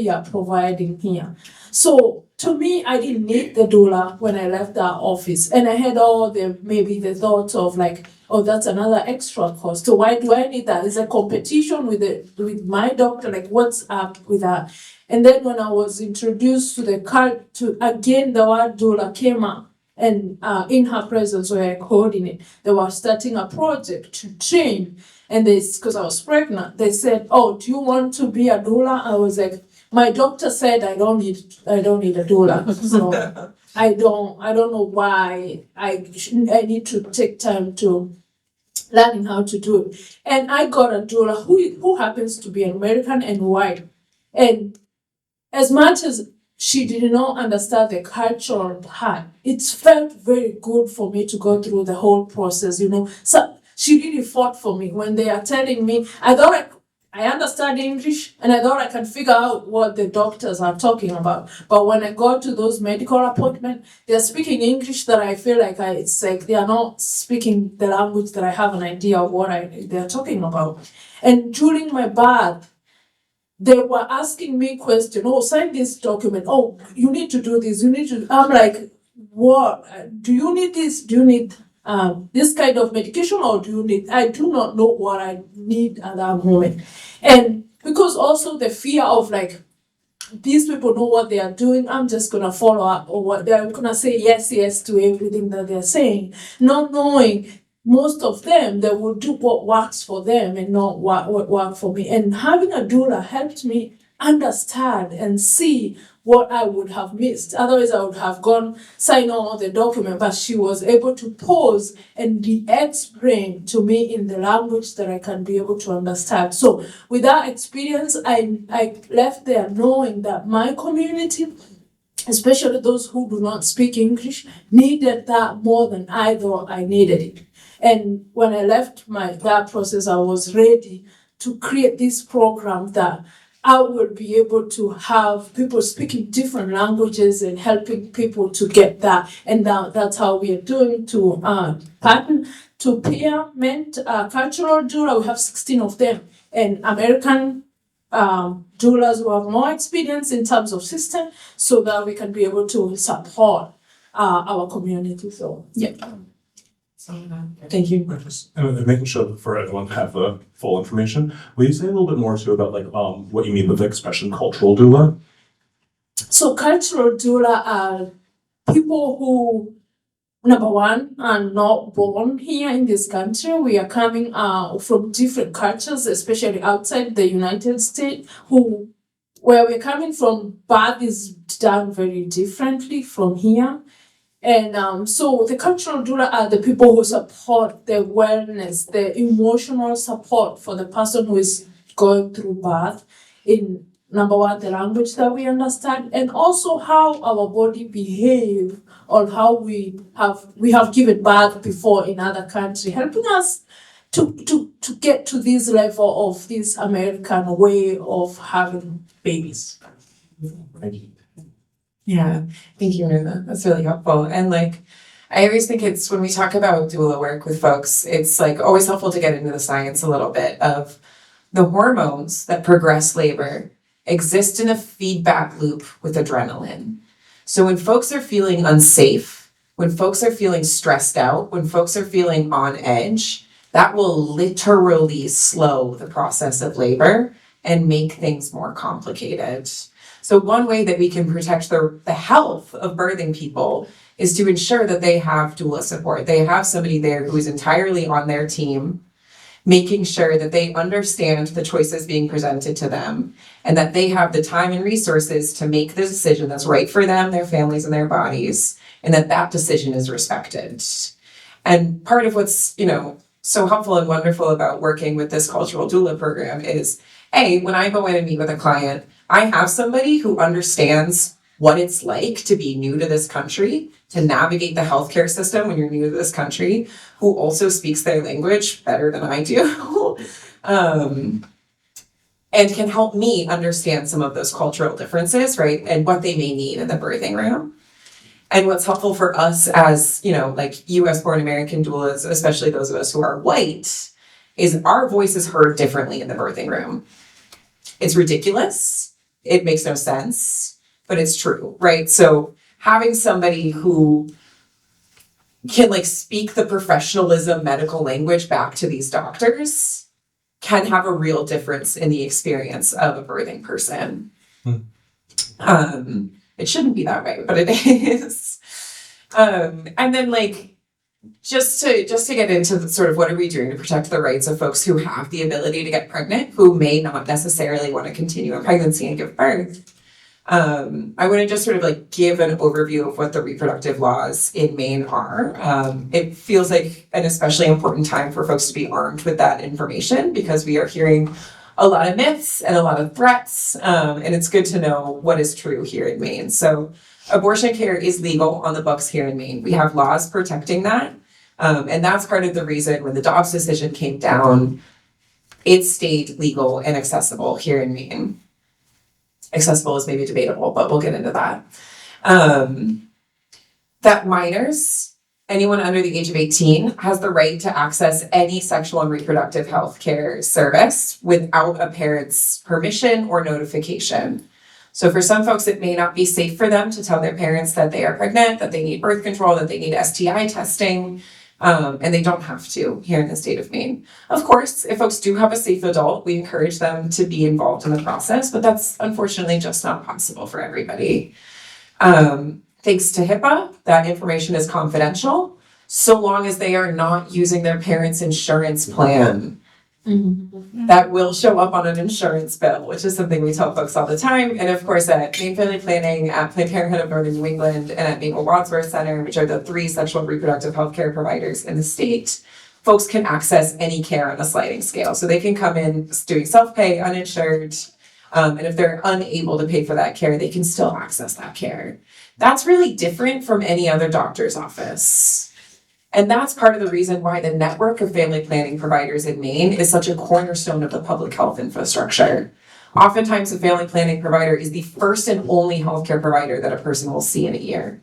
are providing here." So to me, I didn't need the doula when I left that office. And I had all the thoughts of like, oh, that's another extra cost. So why do I need that? Is a competition with my doctor? Like, what's up with that? And then when I was introduced to the word doula came up. And in her presence, where I coordinate, they were starting a project to train. And because I was pregnant, they said, "Oh, do you want to be a doula?" I was like, my doctor said I don't need a doula. So I don't know why I need to take time to learning how to do it. And I got a doula who happens to be American and white. And as much as she did not understand the cultural part, it felt very good for me to go through the whole process, So she really fought for me when they are telling me. I thought I understand English and I thought I can figure out what the doctors are talking about. But when I go to those medical appointments, they're speaking English that I feel like it's like they are not speaking the language that I have an idea of what they're talking about. And during my birth, they were asking me questions. "Oh, sign this document. Oh, you need to do this. You need to." I'm like, "What? Do you need this? Do you need this kind of medication, or do you need, I do not know what I need at that moment. And because also the fear of like, these people know what they are doing, I'm just gonna follow up, or what they're gonna say yes to everything that they're saying, not knowing most of them, they will do what works for them and not what work for me. And having a doula helped me understand and see what I would have missed. Otherwise, I would have gone sign all the document, but she was able to pause and explain to me in the language that I can be able to understand. So with that experience, I left there knowing that my community, especially those who do not speak English, needed that more than I thought I needed it. And when I left that process, I was ready to create this program that I will be able to have people speaking different languages and helping people to get that. And that's how we are doing to pattern to peer cultural doula. We have 16 of them, and American doulas who have more experience in terms of system, so that we can be able to support our community. So yeah. Thank you. And making sure for everyone to have the full information, will you say a little bit more too about like what you mean with the expression cultural doula? So cultural doula are people who, number one, are not born here in this country. We are coming from different cultures, especially outside the United States, where we're coming from, birth is done very differently from here. And so the cultural doula are the people who support the wellness, the emotional support for the person who is going through birth in, number one, the language that we understand, and also how our body behave, or how we have given birth before in other countries, helping us to get to this level of this American way of having babies. Thank you. Yeah, thank you, Marina. That's really helpful. And like, I always think it's when we talk about doula work with folks, it's like always helpful to get into the science a little bit of the hormones that progress labor exist in a feedback loop with adrenaline. So when folks are feeling unsafe, when folks are feeling stressed out, when folks are feeling on edge, that will literally slow the process of labor and make things more complicated. So one way that we can protect the health of birthing people is to ensure that they have doula support. They have somebody there who is entirely on their team, making sure that they understand the choices being presented to them, and that they have the time and resources to make the decision that's right for them, their families, and their bodies, and that decision is respected. And part of what's, so helpful and wonderful about working with this cultural doula program is, when I go in and meet with a client, I have somebody who understands what it's like to be new to this country, to navigate the healthcare system when you're new to this country, who also speaks their language better than I do, and can help me understand some of those cultural differences, right? And what they may need in the birthing room. And what's helpful for us as, like US born American doulas, especially those of us who are white, is our voice is heard differently in the birthing room. It's ridiculous. It makes no sense, but it's true, right? So having somebody who can speak the professionalism medical language back to these doctors can have a real difference in the experience of a birthing person. It shouldn't be that way, but it is. And then just to get into the sort of what are we doing to protect the rights of folks who have the ability to get pregnant, who may not necessarily want to continue a pregnancy and give birth. I want to just sort of give an overview of what the reproductive laws in Maine are. It feels like an especially important time for folks to be armed with that information because we are hearing a lot of myths and a lot of threats, and it's good to know what is true here in Maine. So abortion care is legal on the books here in Maine. We have laws protecting that. And that's part of the reason when the Dobbs decision came down, it stayed legal and accessible here in Maine. Accessible is maybe debatable, but we'll get into that. That minors, anyone under the age of 18, has the right to access any sexual and reproductive health care service without a parent's permission or notification. So for some folks, it may not be safe for them to tell their parents that they are pregnant, that they need birth control, that they need STI testing. And they don't have to here in the state of Maine. Of course, if folks do have a safe adult, we encourage them to be involved in the process, but that's unfortunately just not possible for everybody. Thanks to HIPAA, that information is confidential, so long as they are not using their parents' insurance plan. That will show up on an insurance bill, which is something we tell folks all the time. And of course, at Maine Family Planning, at Planned Parenthood of Northern New England, and at Maple Wadsworth Center, which are the 3 sexual and reproductive health care providers in the state, folks can access any care on a sliding scale. So they can come in doing self-pay, uninsured, and if they're unable to pay for that care, they can still access that care. That's really different from any other doctor's office. And that's part of the reason why the network of family planning providers in Maine is such a cornerstone of the public health infrastructure. Oftentimes, a family planning provider is the first and only healthcare provider that a person will see in a year.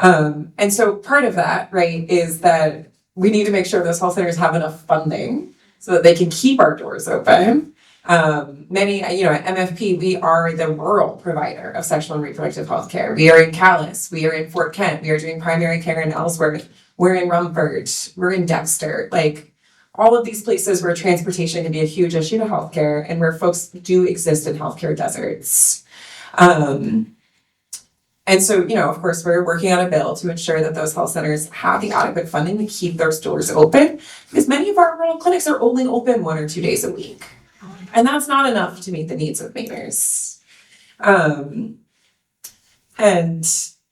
And so part of that, right, is that we need to make sure those health centers have enough funding so that they can keep our doors open. Many, at MFP, we are the rural provider of sexual and reproductive health care. We are in Calais, we are in Fort Kent, we are doing primary care in Ellsworth, we're in Rumford, we're in Dexter, like all of these places where transportation can be a huge issue to healthcare and where folks do exist in healthcare deserts. And so, of course, we're working on a bill to ensure that those health centers have the adequate funding to keep those doors open, because many of our rural clinics are only open 1 or 2 days a week. And that's not enough to meet the needs of Mainers.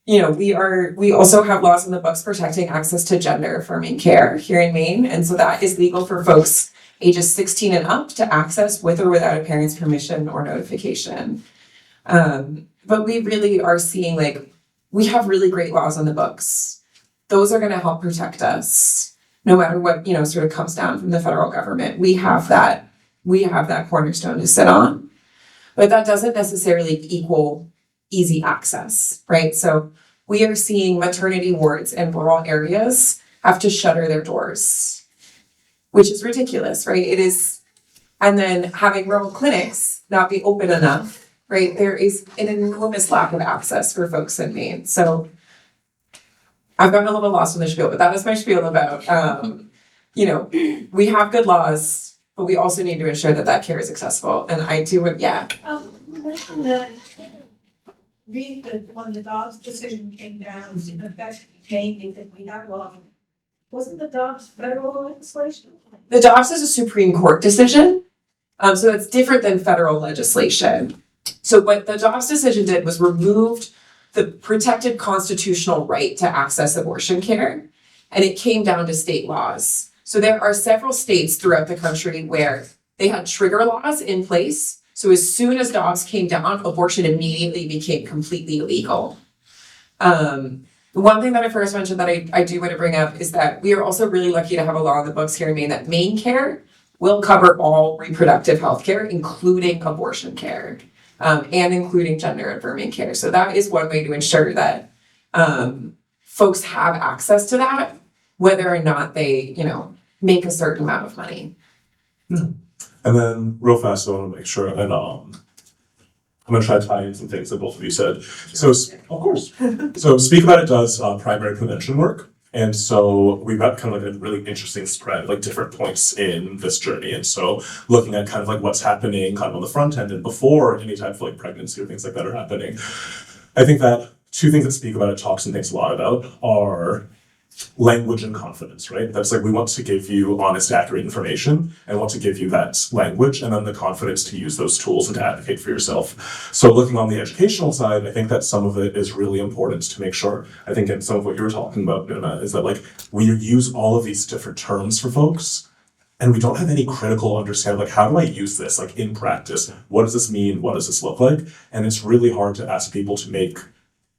We also have laws in the books protecting access to gender affirming care here in Maine. And so that is legal for folks ages 16 and up to access with or without a parent's permission or notification. But we really are seeing we have really great laws on the books. Those are gonna help protect us no matter what, sort of comes down from the federal government. We have that cornerstone to sit on, but that doesn't necessarily equal easy access, right? So we are seeing maternity wards in rural areas have to shutter their doors, which is ridiculous, right? It is, and then having rural clinics not be open enough, right? There is an enormous lack of access for folks in Maine. So I've gotten a little lost in the spiel, but that is my spiel about, we have good laws, but we also need to ensure that that care is accessible. And I do it, yeah. Read when the Dobbs decision came down, that's changing that we have law. Wasn't the Dobbs federal legislation? The Dobbs is a Supreme Court decision. So it's different than federal legislation. So what the Dobbs decision did was removed the protected constitutional right to access abortion care, and it came down to state laws. So there are several states throughout the country where they had trigger laws in place. So as soon as Dobbs came down, abortion immediately became completely illegal. The one thing that I first mentioned that I do want to bring up is that we are also really lucky to have a law in the books here in Maine that MaineCare will cover all reproductive health care, including abortion care, and including gender affirming care. So that is one way to ensure that folks have access to that, whether or not they, make a certain amount of money. Yeah. And then real fast, I want to make sure, and I'm gonna try to tie in some things that both of you said. So, of course. So Speak About It does primary prevention work. And so we've got kind of a really interesting spread, different points in this journey. And so looking at kind of what's happening kind of on the front end and before any type of pregnancy or things like that are happening. I think that 2 things that Speak About It talks and thinks a lot about are language and confidence, right? That's we want to give you honest, accurate information and want to give you that language and then the confidence to use those tools and to advocate for yourself. So looking on the educational side, I think that some of it is really important to make sure, I think in some of what you were talking about, Nuna, is that we use all of these different terms for folks and we don't have any critical understanding, how do I use this in practice? What does this mean? What does this look like? And it's really hard to ask people to make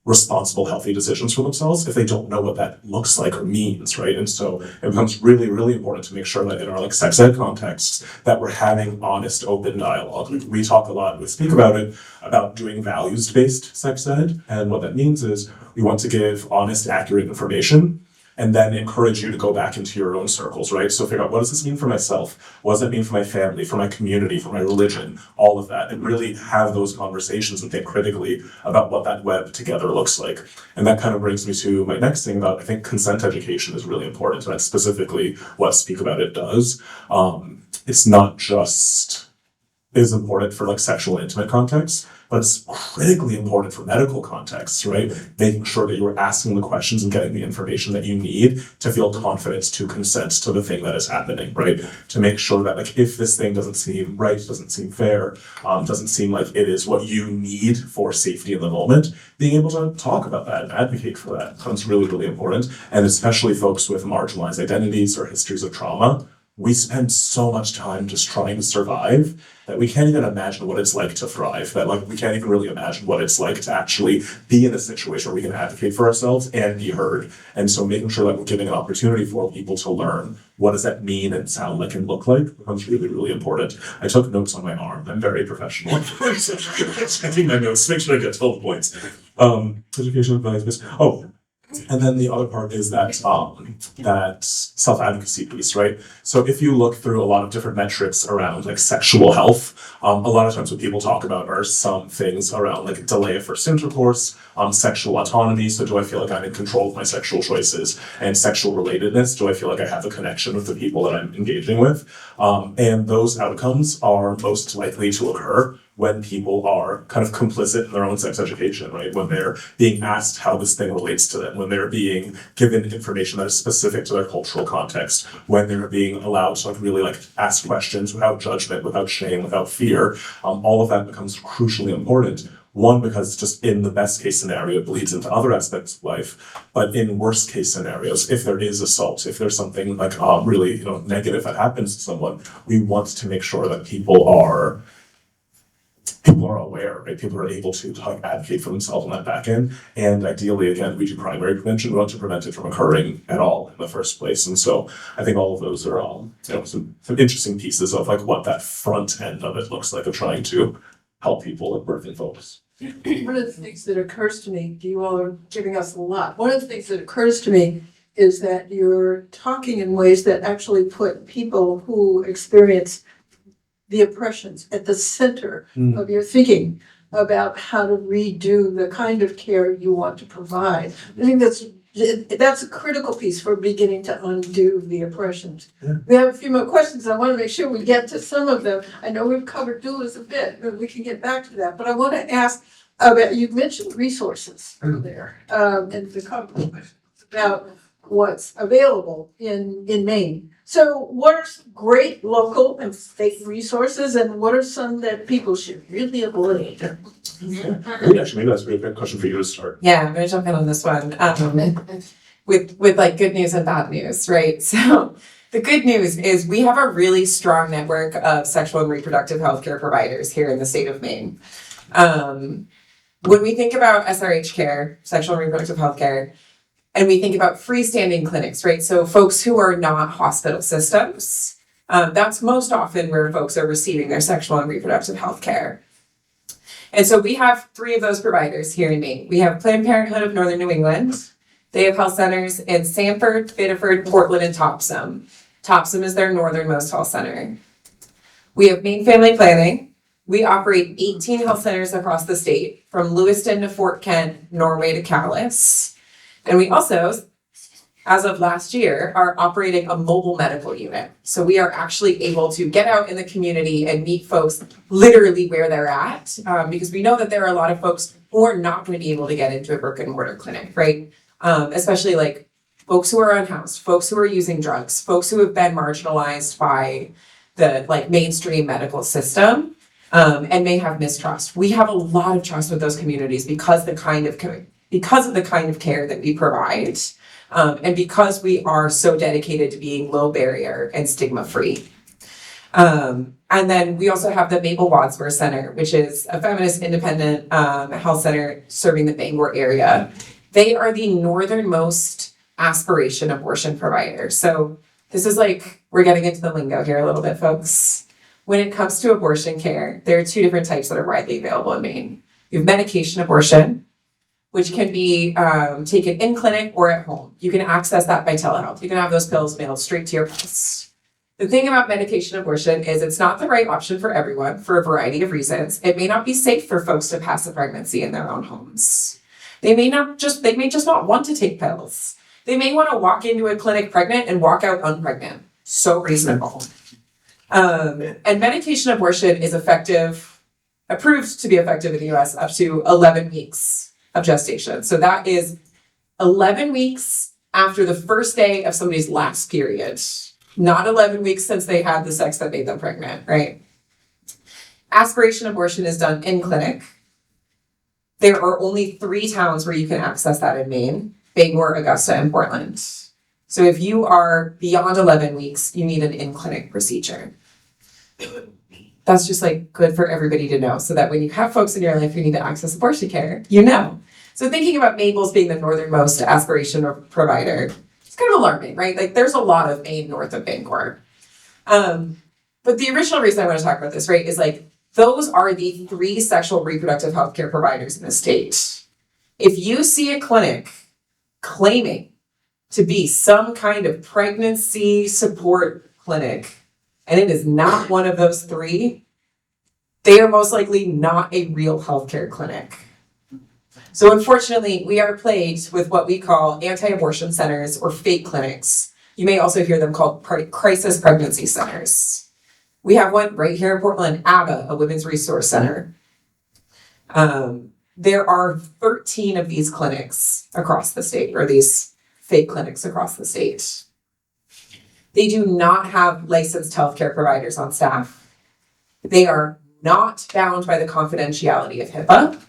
responsible, healthy decisions for themselves if they don't know what that looks like or means, right? And so it becomes really, really important to make sure that in our sex ed contexts that we're having honest, open dialogue. We talk a lot, we speak about it, about doing values-based sex ed, and what that means is we want to give honest, accurate information, and then encourage you to go back into your own circles, right? So figure out, what does this mean for myself? What does it mean for my family, for my community, for my religion, all of that, and really have those conversations and think critically about what that web together looks like. And that kind of brings me to my next thing about, I think consent education is really important, and that's specifically what Speak About It does. It's not just is important for like sexual intimate contexts, but it's critically important for medical contexts, right? Making sure that you're asking the questions and getting the information that you need to feel confident to consent to the thing that is happening, right? To make sure that like if this thing doesn't seem right, doesn't seem fair, doesn't seem like it is what you need for safety in the moment, being able to talk about that and advocate for that becomes really, really important. And especially folks with marginalized identities or histories of trauma, we spend so much time just trying to survive that we can't even imagine what it's like to thrive, that like we can't even really imagine what it's like to actually be in a situation where we can advocate for ourselves and be heard. And so making sure that we're giving an opportunity for people to learn what does that mean and sound like and look like becomes really, really important. I took notes on my arm. I'm very professional. Checking my notes, make sure I get 12 points. Education advice. Oh, and then the other part is that that self-advocacy piece, right? So if you look through a lot of different metrics around like sexual health, a lot of times what people talk about are some things around like delay of first intercourse, sexual autonomy. So do I feel like I'm in control of my sexual choices? And sexual relatedness, do I feel like I have a connection with the people that I'm engaging with? And those outcomes are most likely to occur when people are kind of complicit in their own sex education, right? When they're being asked how this thing relates to them, when they're being given information that is specific to their cultural context, when they're being allowed to like really like ask questions without judgment, without shame, without fear, all of that becomes crucially important. One, because just in the best case scenario, it bleeds into other aspects of life. But in worst case scenarios, if there is assault, if there's something like really negative that happens to someone, we want to make sure that people are aware, right? People are able to advocate for themselves on that back end. And ideally, again, we do primary prevention. We want to prevent it from occurring at all in the first place. And so I think all of those are some interesting pieces of like what that front end of it looks like of trying to help people and birthing folks. One of the things that occurs to me, you all are giving us a lot. One of the things that occurs to me is that you're talking in ways that actually put people who experience the oppressions at the center of your thinking about how to redo the kind of care you want to provide. I think that's a critical piece for beginning to undo the oppressions. Yeah. We have a few more questions. I want to make sure we get to some of them. I know we've covered doulas a bit, but we can get back to that. But I want to ask about, you mentioned resources earlier, and the conversation about what's available in Maine. So what are some great local and state resources, and what are some that people should really avoid? Maybe that's a great question for you to start. Yeah, I'm gonna jump in on this one. With like good news and bad news, right? So the good news is we have a really strong network of sexual and reproductive healthcare providers here in the state of Maine. When we think about SRH care, sexual and reproductive health care, and we think about freestanding clinics, right? So folks who are not hospital systems, that's most often where folks are receiving their sexual and reproductive health care. And so we have 3 of those providers here in Maine. We have Planned Parenthood of Northern New England. They have health centers in Sanford, Biddeford, Portland, and Topsom. Topsom is their northernmost health center. We have Maine Family Planning. We operate 18 health centers across the state, from Lewiston to Fort Kent, Norway to Calais. And we also, as of last year, are operating a mobile medical unit. So we are actually able to get out in the community and meet folks literally where they're at, because we know that there are a lot of folks who are not going to be able to get into a brick and mortar clinic, right? Especially like folks who are unhoused, folks who are using drugs, folks who have been marginalized by the like mainstream medical system, and may have mistrust. We have a lot of trust with those communities because of the kind of care that we provide, and because we are so dedicated to being low barrier and stigma free. And then we also have the Mabel Wadsworth Center, which is a feminist independent health center serving the Bangor area. They are the northernmost aspiration abortion provider. So this is like, we're getting into the lingo here a little bit, folks. When it comes to abortion care, there are 2 different types that are widely available in Maine. You have medication abortion, which can be taken in clinic or at home. You can access that by telehealth. You can have those pills mailed straight to your house. The thing about medication abortion is it's not the right option for everyone for a variety of reasons. It may not be safe for folks to pass a pregnancy in their own homes. They may just not want to take pills. They may want to walk into a clinic pregnant and walk out unpregnant. So reasonable. And medication abortion is approved to be effective in the US up to 11 weeks of gestation. So that is 11 weeks after the first day of somebody's last period, not 11 weeks since they had the sex that made them pregnant, right? Aspiration abortion is done in clinic. There are only 3 towns where you can access that in Maine: Bangor, Augusta, and Portland. So if you are beyond 11 weeks, you need an in-clinic procedure. That's just like good for everybody to know, so that when you have folks in your life who need to access abortion care, you know. So thinking about Maples being the northernmost aspiration provider, it's kind of alarming, right? Like there's a lot of Maine north of Bangor. But the original reason I want to talk about this, right, is like those are the 3 sexual reproductive healthcare providers in the state. If you see a clinic claiming to be some kind of pregnancy support clinic, and it is not one of those 3, they are most likely not a real healthcare clinic. So unfortunately, we are plagued with what we call anti-abortion centers or fake clinics. You may also hear them called crisis pregnancy centers. We have one right here in Portland, ABBA, a women's resource center. There are 13 of these clinics across the state, or these fake clinics across the state. They do not have licensed healthcare providers on staff. They are not bound by the confidentiality of HIPAA.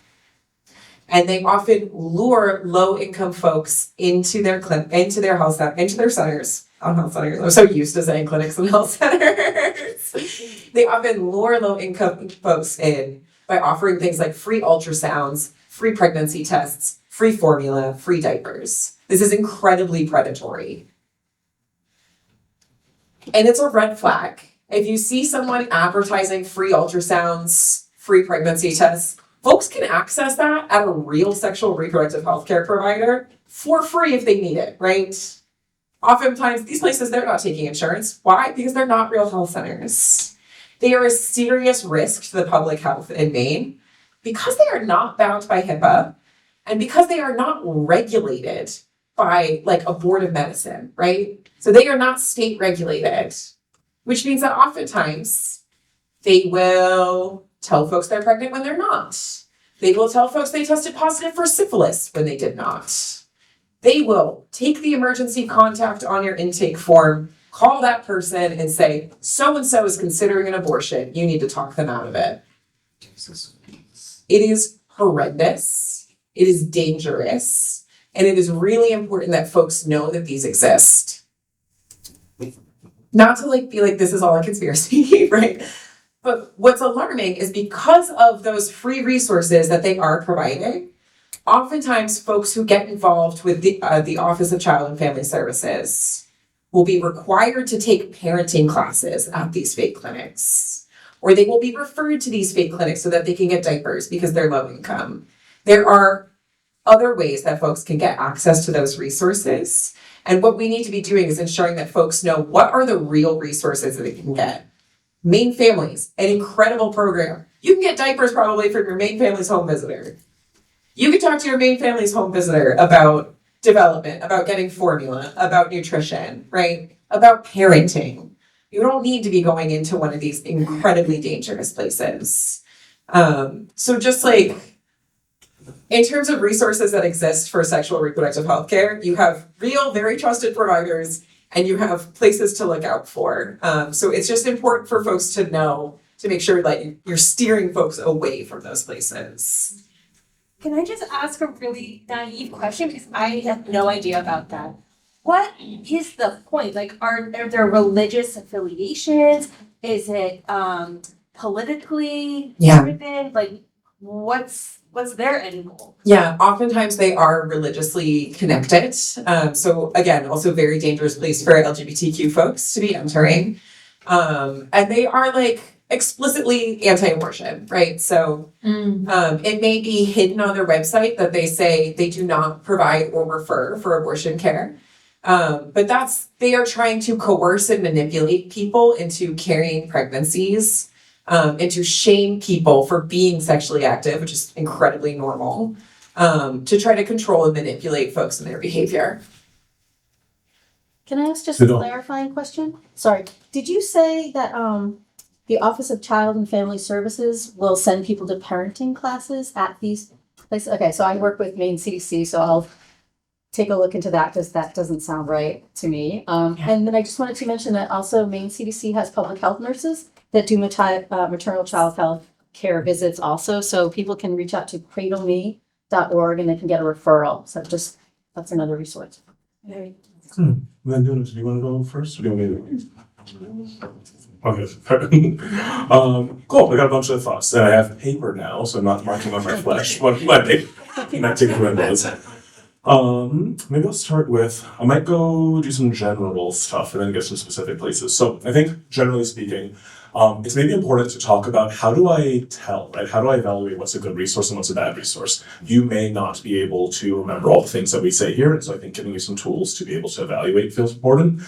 And they often lure low-income folks into their centers. I'm so used to saying clinics and health centers. They often lure low-income folks in by offering things like free ultrasounds, free pregnancy tests, free formula, free diapers. This is incredibly predatory. And it's a red flag. If you see someone advertising free ultrasounds, free pregnancy tests, folks can access that at a real sexual reproductive healthcare provider for free if they need it, right? Oftentimes, these places, they're not taking insurance. Why? Because they're not real health centers. They are a serious risk to the public health in Maine because they are not bound by HIPAA and because they are not regulated by like a board of medicine, right? So they are not state regulated, which means that oftentimes they will tell folks they're pregnant when they're not. They will tell folks they tested positive for syphilis when they did not. They will take the emergency contact on your intake form, call that person and say, so-and-so is considering an abortion. You need to talk them out of it. It is horrendous. It is dangerous. And it is really important that folks know that these exist. Not to like be like, this is all a conspiracy, right? But what's alarming is because of those free resources that they are providing, oftentimes folks who get involved with the Office of Child and Family Services will be required to take parenting classes at these fake clinics, or they will be referred to these fake clinics so that they can get diapers because they're low income. There are other ways that folks can get access to those resources. And what we need to be doing is ensuring that folks know what are the real resources that they can get. Maine Families, an incredible program. You can get diapers probably from your Maine Families home visitor. You can talk to your Maine Families home visitor about development, about getting formula, about nutrition, right? About parenting. You don't need to be going into one of these incredibly dangerous places. So just like, in terms of resources that exist for sexual reproductive health care, you have real, very trusted providers, and you have places to look out for. So it's just important for folks to know, to make sure that you're steering folks away from those places. Can I just ask a really naive question, because I have no idea about that? What is the point? Like, are there religious affiliations? Is it politically driven? Like, what's their end goal? Yeah, oftentimes they are religiously connected. So again, also very dangerous place for LGBTQ folks to be entering. And they are like, explicitly anti-abortion, right? So it may be hidden on their website that they say they do not provide or refer for abortion care. But they are trying to coerce and manipulate people into carrying pregnancies, and to shame people for being sexually active, which is incredibly normal, to try to control and manipulate folks in their behavior. Can I ask just a clarifying question? Sorry, did you say that the Office of Child and Family Services will send people to parenting classes at these places? Okay, so I work with Maine CDC, so I'll take a look into that because that doesn't sound right to me. And then I just wanted to mention that also Maine CDC has public health nurses that do maternal child health care visits also. So people can reach out to cradleme.org and they can get a referral. So that's another resource. Then Jonas, do you want to go first, or do you want me to? Okay. Cool. I got a bunch of thoughts, and I have paper now, so I'm not marking on my flesh what my connecting thread was. Maybe I'll start with, I might go do some general stuff and then get some specific places. So I think, generally speaking, it's maybe important to talk about how do I tell, right? How do I evaluate what's a good resource and what's a bad resource? You may not be able to remember all the things that we say here, and so I think giving you some tools to be able to evaluate feels important.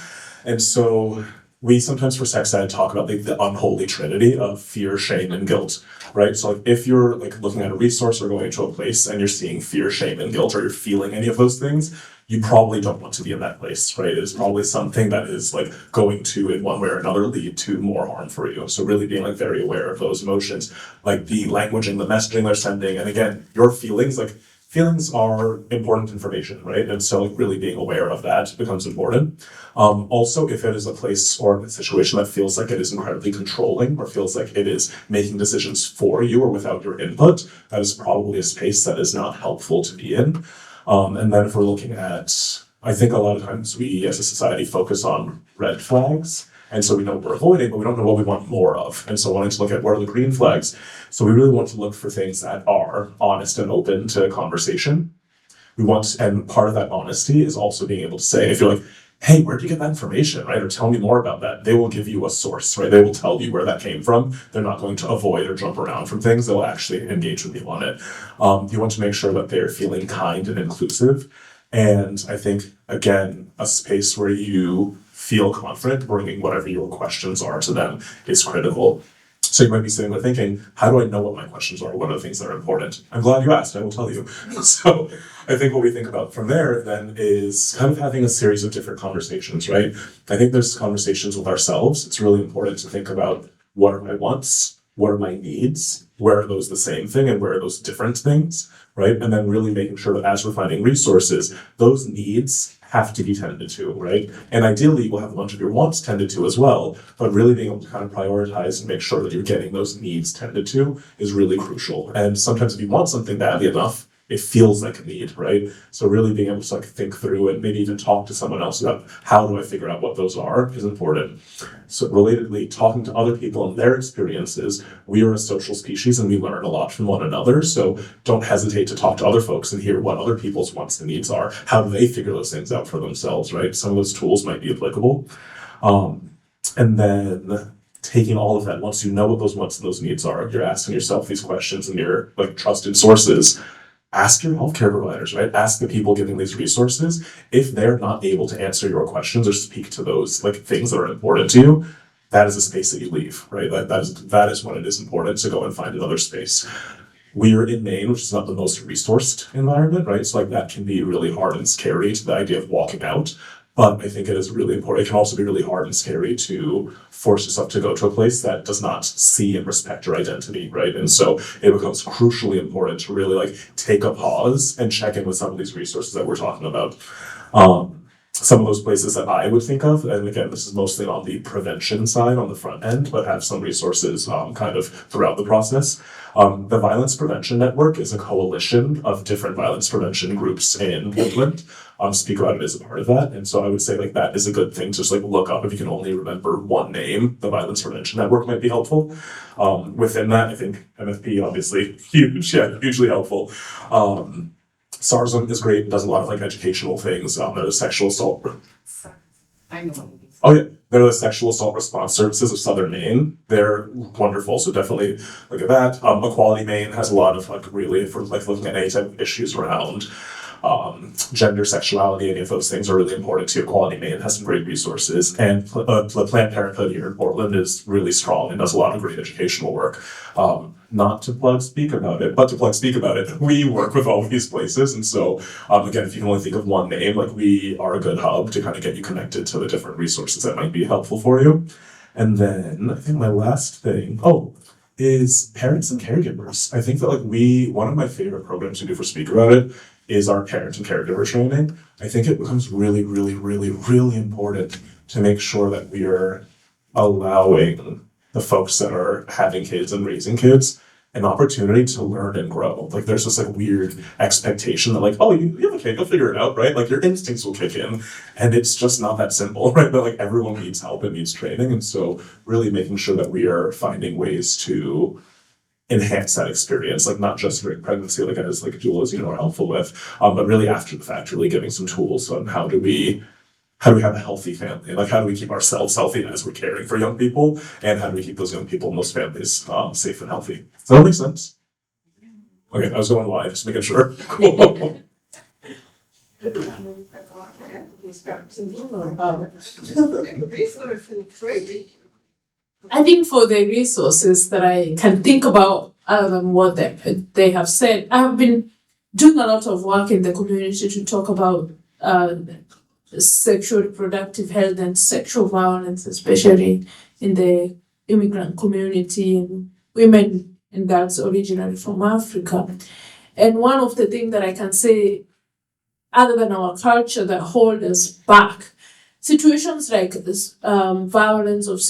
And so we sometimes for sex ed talk about the unholy trinity of fear, shame, and guilt, right? So if you're looking at a resource or going to a place and you're seeing fear, shame, and guilt, or you're feeling any of those things, you probably don't want to be in that place, right? It is probably something that is going to, in one way or another, lead to more harm for you. So really being very aware of those emotions, the language and the messaging they're sending. And again, your feelings, feelings are important information, right? And so really being aware of that becomes important. Also, if it is a place or a situation that feels like it is incredibly controlling or feels like it is making decisions for you or without your input, that is probably a space that is not helpful to be in. And then if we're looking at, I think a lot of times we as a society focus on red flags. And so we know what we're avoiding, but we don't know what we want more of. And so wanting to look at what are the green flags. So we really want to look for things that are honest and open to conversation. And part of that honesty is also being able to say, if you're like, hey, where'd you get that information, right? Or tell me more about that. They will give you a source, right? They will tell you where that came from. They're not going to avoid or jump around from things. They'll actually engage with you on it. You want to make sure that they're feeling kind and inclusive. And I think, again, a space where you feel confident bringing whatever your questions are to them is critical. So you might be sitting there thinking, how do I know what my questions are? What are the things that are important? I'm glad you asked, I will tell you. So I think what we think about from there then is kind of having a series of different conversations, right? I think there's conversations with ourselves. It's really important to think about what are my wants? What are my needs? Where are those the same thing and where are those different things, right? And then really making sure that as we're finding resources, those needs have to be tended to, right? And ideally, you will have a bunch of your wants tended to as well, but really being able to kind of prioritize and make sure that you're getting those needs tended to is really crucial. And sometimes if you want something badly enough, it feels like a need, right? So really being able to think through it, maybe even talk to someone else about how do I figure out what those are is important. So relatedly, talking to other people and their experiences, we are a social species and we learn a lot from one another. So don't hesitate to talk to other folks and hear what other people's wants and needs are. How do they figure those things out for themselves, right? Some of those tools might be applicable. And then taking all of that, once you know what those wants and those needs are, you're asking yourself these questions and your trusted sources. Ask your healthcare providers, right? Ask the people giving these resources. If they're not able to answer your questions or speak to those things that are important to you, that is a space that you leave, right? That is when it is important to go and find another space. We are in Maine, which is not the most resourced environment, right? So that can be really hard and scary to the idea of walking out. But I think it is really important. It can also be really hard and scary to force yourself to go to a place that does not see and respect your identity, right? And so it becomes crucially important to really take a pause and check in with some of these resources that we're talking about. Some of those places that I would think of, and again, this is mostly on the prevention side on the front end, but have some resources kind of throughout the process. The Violence Prevention Network is a coalition of different violence prevention groups in Portland. Speak About It is a part of that. And so I would say that is a good thing to just look up if you can only remember one name. The Violence Prevention Network might be helpful. Within that, I think MFP obviously hugely helpful. SARSM is great and does a lot of educational things. There's sexual assault. I know. Oh yeah, They're the Sexual Assault Response Services of Southern Maine. They're wonderful, so definitely look at that. Equality Maine has a lot of like really, if we're like looking at any type of issues around gender, sexuality, any of those things are really important too. Equality Maine has some great resources, and the Planned Parenthood here in Portland is really strong and does a lot of great educational work. Not to plug Speak About It, but to plug Speak About It, we work with all of these places, and so again, if you can only think of one name, like we are a good hub to kind of get you connected to the different resources that might be helpful for you. And then I think my last thing, is parents and caregivers. I think that like one of my favorite programs we do for Speak About It is our parent and caregiver training. I think it becomes really, really, really, really important to make sure that we are allowing the folks that are having kids and raising kids an opportunity to learn and grow. Like there's this like weird expectation that like, oh, you have a kid, you'll figure it out, right? Like your instincts will kick in. And it's just not that simple, right? But like everyone needs help and needs training. And so really making sure that we are finding ways to enhance that experience, like not just during pregnancy, like as like doulas, are helpful with, but really after the fact, really giving some tools on how do we have a healthy family, like how do we keep ourselves healthy as we're caring for young people, and how do we keep those young people and those families safe and healthy. Does that make sense? Okay, I was going live, just making sure. Cool. I think for the resources that I can think about other than what they have said, I have been doing a lot of work in the community to talk about sexual reproductive health and sexual violence, especially in the immigrant community and women and girls originally from Africa. And one of the things that I can say, other than our culture that hold us back, situations like this, violence of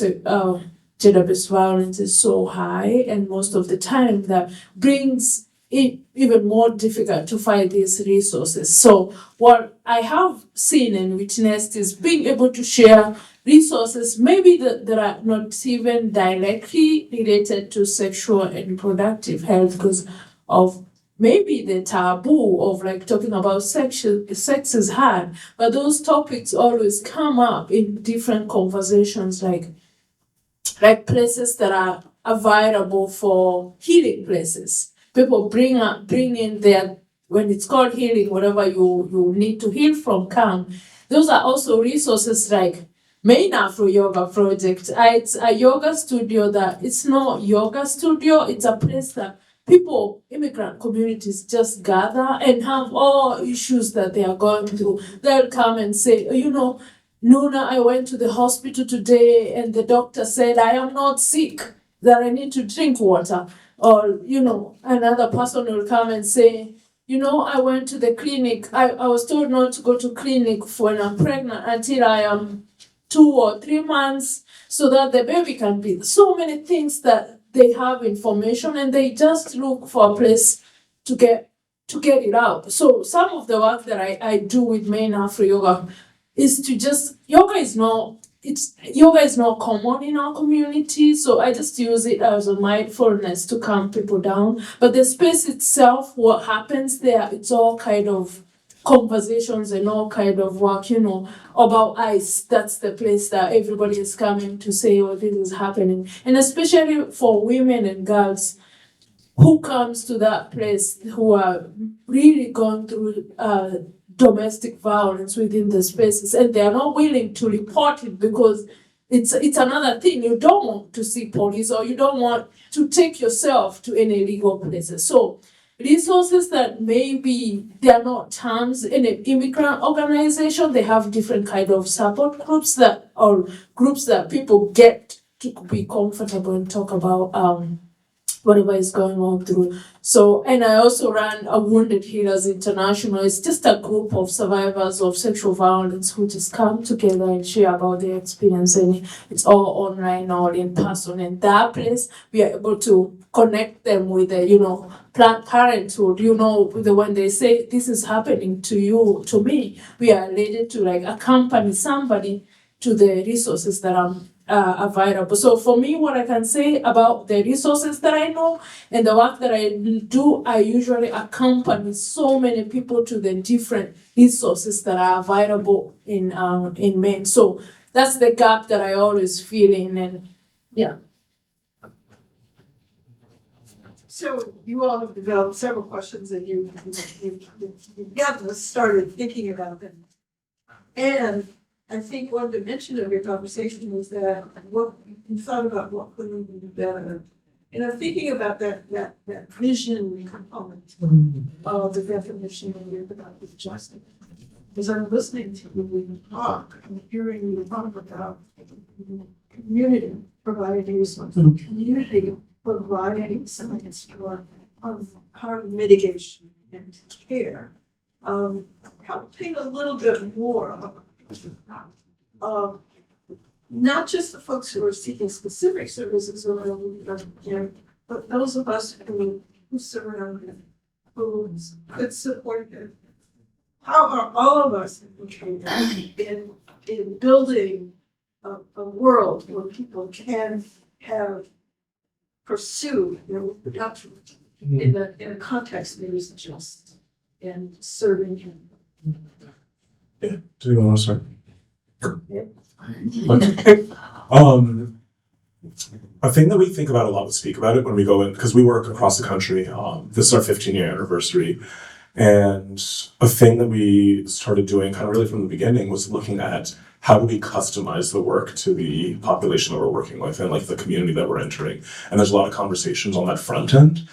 gender-based violence is so high, and most of the time that brings it even more difficult to find these resources. So what I have seen and witnessed is being able to share resources, maybe that are not even directly related to sexual and reproductive health because of maybe the taboo of like talking about sex is hard, but those topics always come up in different conversations, like places that are available for healing places. People bring in their, when it's called healing, whatever you need to heal from come. Those are also resources like Maine Afro Yoga Project. It's a yoga studio that it's not yoga studio, it's a place that people, immigrant communities just gather and have all issues that they are going through. They'll come and say, Nuna, I went to the hospital today and the doctor said I am not sick, that I need to drink water. Or, another person will come and say, I went to the clinic. I was told not to go to clinic when I'm pregnant until I am 2 or 3 months so that the baby can be. So many things that they have information and they just look for a place to get it out. So some of the work that I do with Maine Afro Yoga is to just, yoga is not common in our community, so I just use it as a mindfulness to calm people down. But the space itself, what happens there, it's all kind of conversations and all kind of work, about ICE. That's the place that everybody is coming to say, oh, this is happening. And especially for women and girls who comes to that place who are really going through domestic violence within the spaces, and they are not willing to report it because it's another thing. You don't want to see police, or you don't want to take yourself to any legal places. So resources that maybe they are not terms in an immigrant organization, they have different kind of support groups that people get to be comfortable and talk about whatever is going on through. So, and I also ran a Wounded Healers International. It's just a group of survivors of sexual violence who just come together and share about their experience. And it's all online or in person. And that place, we are able to connect them with the, Planned Parenthood, when they say this is happening to you, to me, we are ready to accompany somebody to the resources that are available. So for me, what I can say about the resources that I know and the work that I do, I usually accompany so many people to the different resources that are available in Maine. So that's the gap that I always feel in, and yeah. So you all have developed several questions and you've gotten us started thinking about them. And I think one dimension of your conversation was that what you thought about what could we do better. And I'm thinking about that vision component of the definition of reproductive justice. As I'm listening to you talk and hearing you talk about community providing resources, community providing science for harm mitigation and care. Helping a little bit more of not just the folks who are seeking specific services around care, but those of us who surround it, who could support it. How are all of us implicated in building a world where people can pursue their reproduction in a context that is just and serving him? Yeah, do you want to start? A thing that we think about a lot, we speak about it when we go in, because we work across the country. This is our 15-year anniversary. And a thing that we started doing kind of really from the beginning was looking at how do we customize the work to the population that we're working with and like the community that we're entering. And there's a lot of conversations on that front end.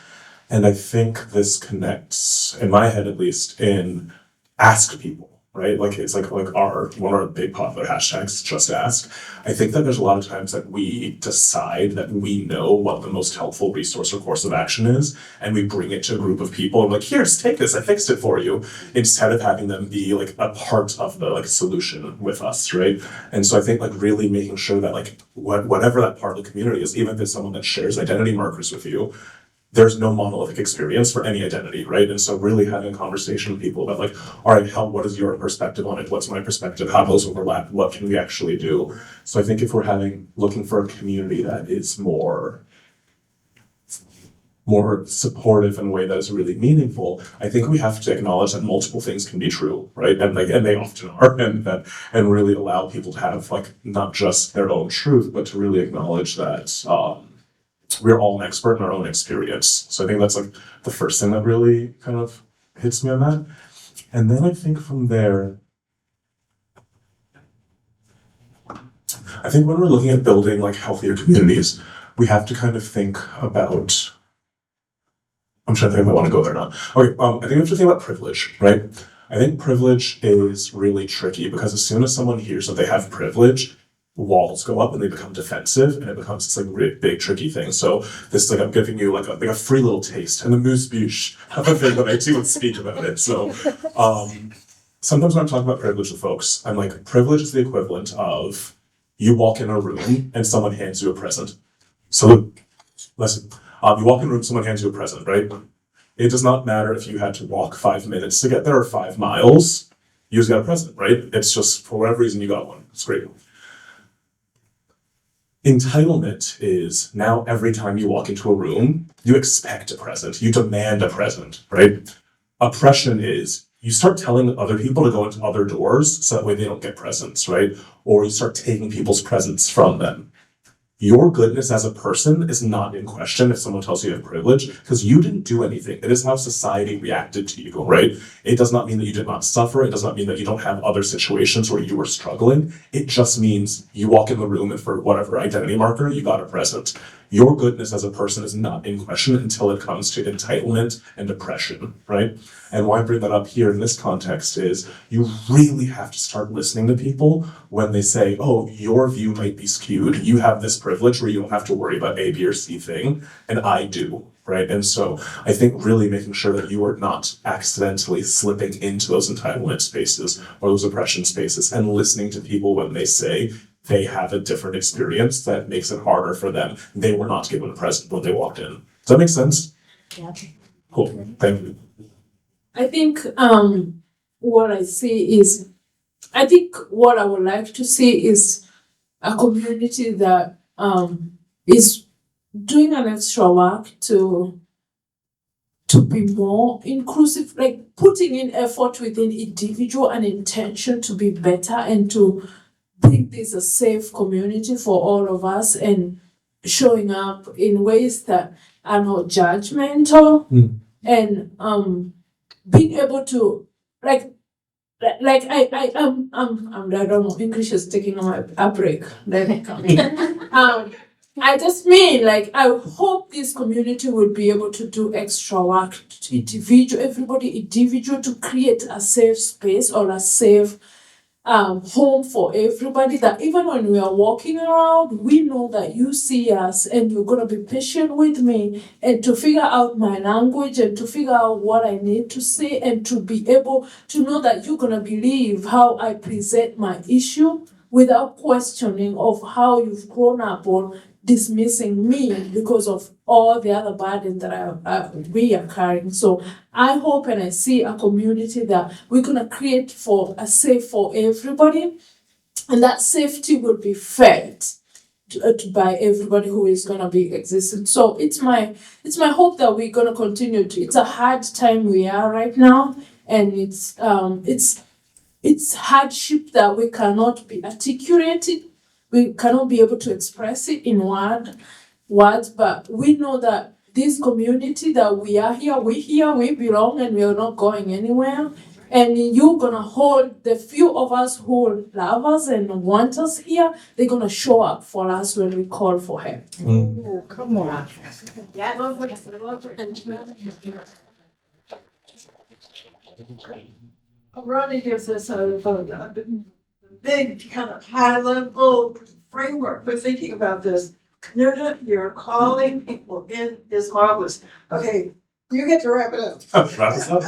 And I think this connects, in my head at least, in ask people. Right? Like it's like one of our big popular hashtags, just ask. I think that there's a lot of times that we decide that we know what the most helpful resource or course of action is, and we bring it to a group of people and like, here's, take this, I fixed it for you, instead of having them be like a part of the like solution with us, right? And so I think like really making sure that like whatever that part of the community is, even if it's someone that shares identity markers with you, there's no monolithic experience for any identity, right? And so really having a conversation with people about like, all right, what is your perspective on it? What's my perspective? How those overlap? What can we actually do? So I think if we're looking for a community that is more supportive in a way that is really meaningful, I think we have to acknowledge that multiple things can be true, right? And they often are, and really allow people to have like not just their own truth, but to really acknowledge that we're all an expert in our own experience. So I think that's like the first thing that really kind of hits me on that. And then I think from there, I think when we're looking at building like healthier communities, we have to kind of think about, I'm trying to think if I want to go there now. Okay, I think we have to think about privilege, right? I think privilege is really tricky because as soon as someone hears that they have privilege, walls go up and they become defensive and it becomes this like really big tricky thing. So this like I'm giving you like a free little taste and the amuse-bouche of a thing that I do and speak about it. So sometimes when I'm talking about privilege with folks, I'm like, privilege is the equivalent of you walk in a room and someone hands you a present. So listen, you walk in a room, someone hands you a present, right? It does not matter if you had to walk 5 minutes to get there or 5 miles, you just got a present, right? It's just for whatever reason you got one. It's great. Entitlement is now every time you walk into a room, you expect a present, you demand a present, right? Oppression is you start telling other people to go into other doors so that way they don't get presents, right? Or you start taking people's presents from them. Your goodness as a person is not in question if someone tells you you have privilege, because you didn't do anything. It is how society reacted to you, right? It does not mean that you did not suffer. It does not mean that you don't have other situations where you were struggling. It just means you walk in the room and for whatever identity marker, you got a present. Your goodness as a person is not in question until it comes to entitlement and oppression, right? And why I bring that up here in this context is you really have to start listening to people when they say, oh, your view might be skewed. You have this privilege where you don't have to worry about A, B, or C thing, and I do, right? And so I think really making sure that you are not accidentally slipping into those entitlement spaces or those oppression spaces and listening to people when they say they have a different experience that makes it harder for them. They were not given a present when they walked in. Does that make sense? Yeah. Cool, thank you. I think what I see is, I think what I would like to see is a community that is doing an extra work to be more inclusive, like putting in effort within individual and intention to be better and to think this a safe community for all of us and showing up in ways that are not judgmental and being able to like I don't know, English is taking a break. I just mean like I hope this community will be able to do extra work to everybody individual to create a safe space or a safe home for everybody, that even when we are walking around, we know that you see us and you're gonna be patient with me and to figure out my language and to figure out what I need to say and to be able to know that you're gonna believe how I present my issue without questioning of how you've grown up or dismissing me because of all the other burden that we are carrying. So I hope and I see a community that we're gonna create for a safe for everybody, and that safety will be felt by everybody who is gonna be existing. So it's my hope that we're gonna continue to. It's a hard time we are right now, and it's hardship that we cannot be articulated. We cannot be able to express it in words, but we know that this community that we are here, we belong, and we are not going anywhere. And you're gonna hold the few of us who love us and want us here, they're gonna show up for us when we call for help. Oh, come on. Ronnie gives us a big kind of high level framework for thinking about this. You're calling people in is marvelous. Okay, you get to wrap it up. Wrap us up.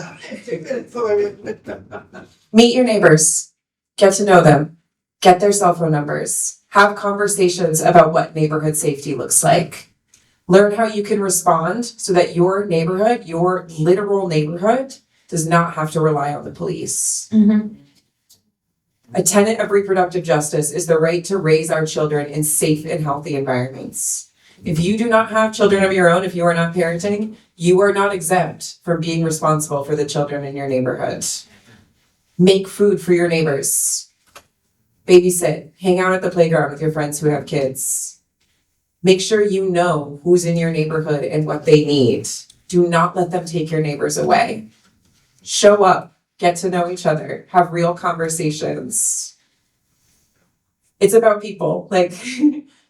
Meet your neighbors, get to know them, get their cell phone numbers, have conversations about what neighborhood safety looks like. Learn how you can respond so that your neighborhood, your literal neighborhood, does not have to rely on the police. A tenet of reproductive justice is the right to raise our children in safe and healthy environments. If you do not have children of your own, if you are not parenting, you are not exempt from being responsible for the children in your neighborhood. Make food for your neighbors. Babysit. Hang out at the playground with your friends who have kids. Make sure you know who's in your neighborhood and what they need. Do not let them take your neighbors away. Show up. Get to know each other, have real conversations. It's about people. Like,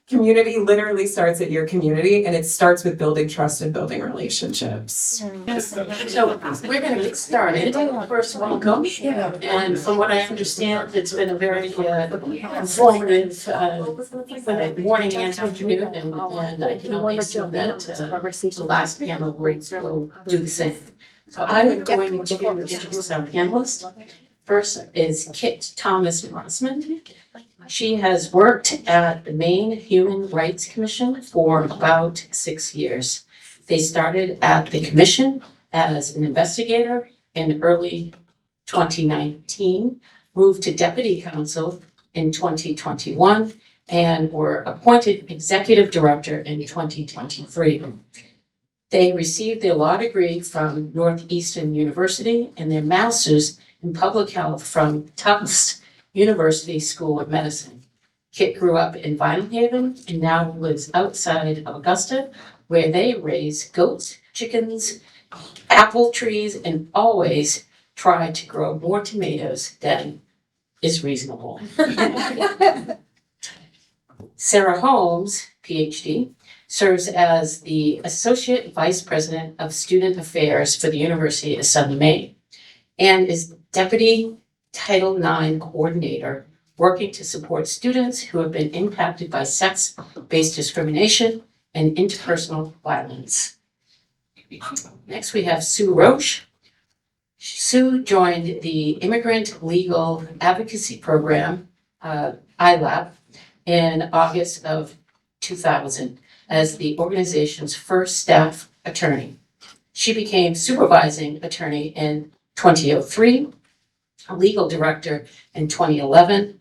community literally starts at your community, and it starts with building trust and building relationships. So we're gonna get started. First of all, Coach, and from what I understand, it's been a very informative morning and afternoon, and I can only assume that the last panel will do the same. So I'm going to introduce our panelists. First is Kit Thomas Rossman. She has worked at the Maine Human Rights Commission for about 6 years. They started at the commission as an investigator in early 2019, moved to deputy counsel in 2021, and were appointed executive director in 2023. They received their law degree from Northeastern University and their master's in public health from Tufts University School of Medicine. Kit grew up in Vinyl Haven and now lives outside of Augusta, where they raise goats, chickens, apple trees, and always try to grow more tomatoes than is reasonable. Sarah Holmes, PhD, serves as the Associate Vice President of Student Affairs for the University of Southern Maine and is Deputy Title IX Coordinator, working to support students who have been impacted by sex-based discrimination and interpersonal violence. Next, we have Sue Roche. Sue joined the Immigrant Legal Advocacy Program, ILAP, in August of 2000 as the organization's first staff attorney. She became supervising attorney in 2003, a legal director in 2011,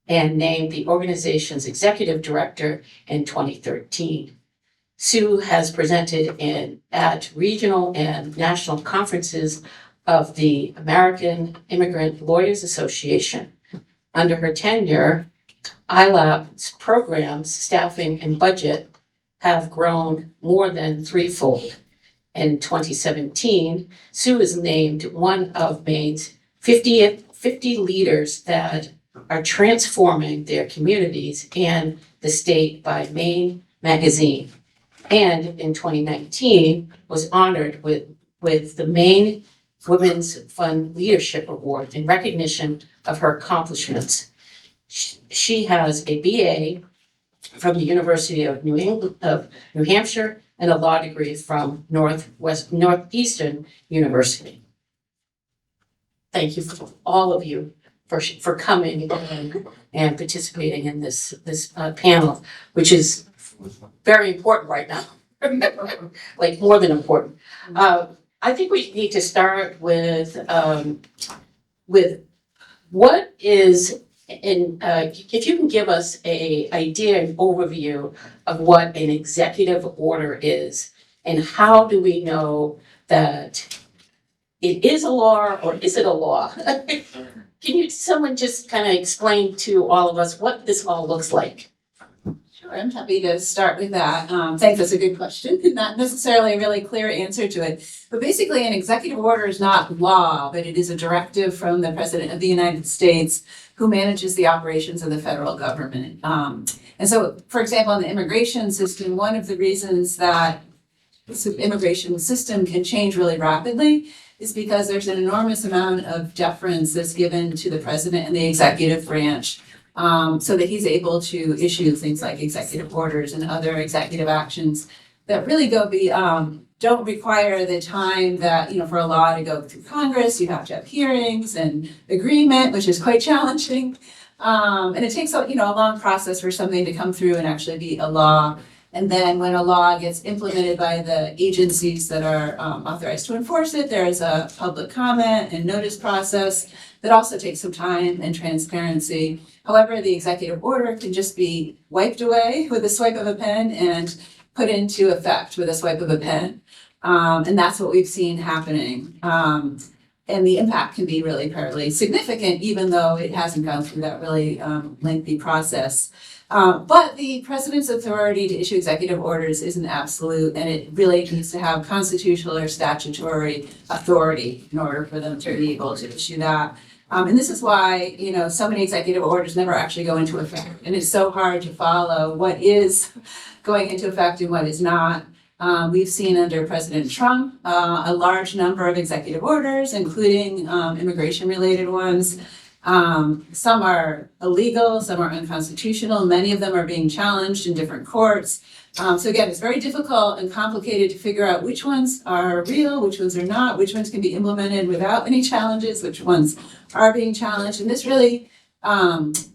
and named the organization's executive director in 2013. Sue has presented at regional and national conferences of the American Immigrant Lawyers Association. Under her tenure ILAP's programs, staffing and budget have grown more than threefold. In 2017, Sue is named one of Maine's 50 leaders that are transforming their communities and the state by Maine Magazine. And in 2019, was honored with the Maine Women's Fund Leadership Award in recognition of her accomplishments. She has a BA from the University of New Hampshire and a law degree from Northeastern University. Thank you for all of you for coming and participating in this panel, which is very important right now. Like more than important. I think we need to start with what is if you can give us an idea and overview of what an executive order is and how do we know that it is a law or is it a law? Can someone just kind of explain to all of us what this all looks like? Sure, I'm happy to start with that. Thanks, that's a good question. Not necessarily a really clear answer to it. But basically, an executive order is not law, but it is a directive from the President of the United States who manages the operations of the federal government. And so, for example, in the immigration system, one of the reasons that the immigration system can change really rapidly is because there's an enormous amount of deference that's given to the president and the executive branch. So that he's able to issue things like executive orders and other executive actions that really don't require the time that, for a law to go through Congress. You have to have hearings and agreement, which is quite challenging. And it takes a long process for something to come through and actually be a law. And then when a law gets implemented by the agencies that are authorized to enforce it, there is a public comment and notice process that also takes some time and transparency. However, the executive order can just be wiped away with a swipe of a pen and put into effect with a swipe of a pen. And that's what we've seen happening. And the impact can be really fairly significant, even though it hasn't gone through that really lengthy process. But the president's authority to issue executive orders isn't absolute, and it really needs to have constitutional or statutory authority in order for them to be able to issue that. And this is why, so many executive orders never actually go into effect. And it's so hard to follow what is going into effect and what is not. We've seen under President Trump a large number of executive orders, including immigration-related ones. Some are illegal, some are unconstitutional. Many of them are being challenged in different courts. So again, it's very difficult and complicated to figure out which ones are real, which ones are not, which ones can be implemented without any challenges, which ones are being challenged. And this really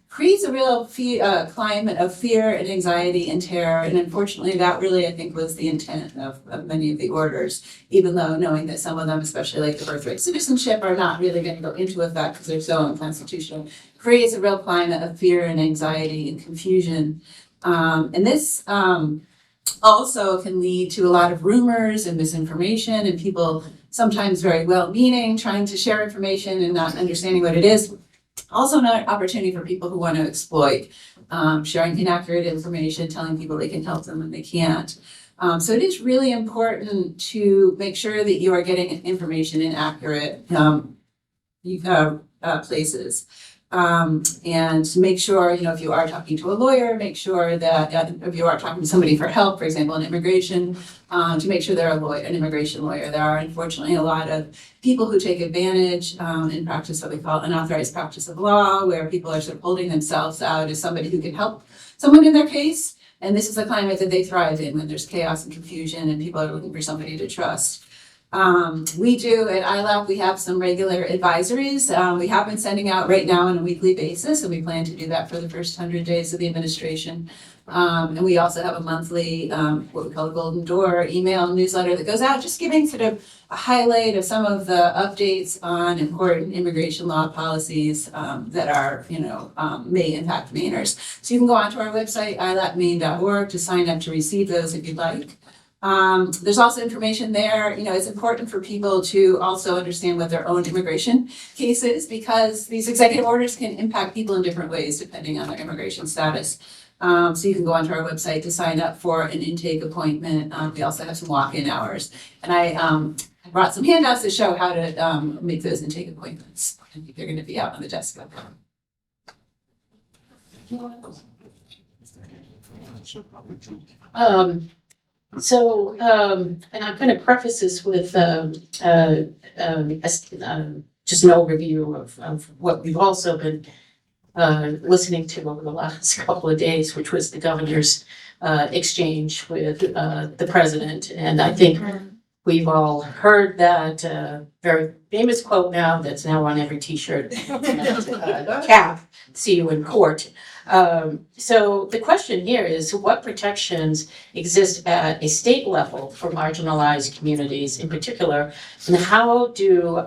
creates a real climate of fear and anxiety and terror. And unfortunately, that really, I think, was the intent of many of the orders, even though knowing that some of them, especially like the birthright citizenship, are not really going to go into effect because they're so unconstitutional, creates a real climate of fear and anxiety and confusion. And this also can lead to a lot of rumors and misinformation and people sometimes very well-meaning trying to share information and not understanding what it is. Also another opportunity for people who want to exploit, sharing inaccurate information, telling people they can help them when they can't. So it is really important to make sure that you are getting information in accurate places. And make sure, if you are talking to a lawyer, make sure that if you are talking to somebody for help, for example, in immigration, to make sure they're an immigration lawyer. There are unfortunately a lot of people who take advantage and practice what we call unauthorized practice of law, where people are sort of holding themselves out as somebody who can help someone in their case. And this is a climate that they thrive in when there's chaos and confusion and people are looking for somebody to trust. We do at ILAP, we have some regular advisories. We have been sending out right now on a weekly basis, and we plan to do that for the first 100 days of the administration. And we also have a monthly, what we call a Golden Door email newsletter that goes out, just giving sort of a highlight of some of the updates on important immigration law policies that are, may impact Mainers. So you can go onto our website, ilapmaine.org, to sign up to receive those if you'd like. There's also information there, it's important for people to also understand what their own immigration case is, because these executive orders can impact people in different ways depending on their immigration status. So you can go onto our website to sign up for an intake appointment. We also have some walk-in hours. And I brought some handouts to show how to make those intake appointments. I think they're going to be out on the desk. And I'm going to preface this with just an overview of what we've also been listening to over the last couple of days, which was the governor's exchange with the president. And I think we've all heard that very famous quote now that's now on every t-shirt, cap, see you in court. So the question here is, what protections exist at a state level for marginalized communities in particular, and how do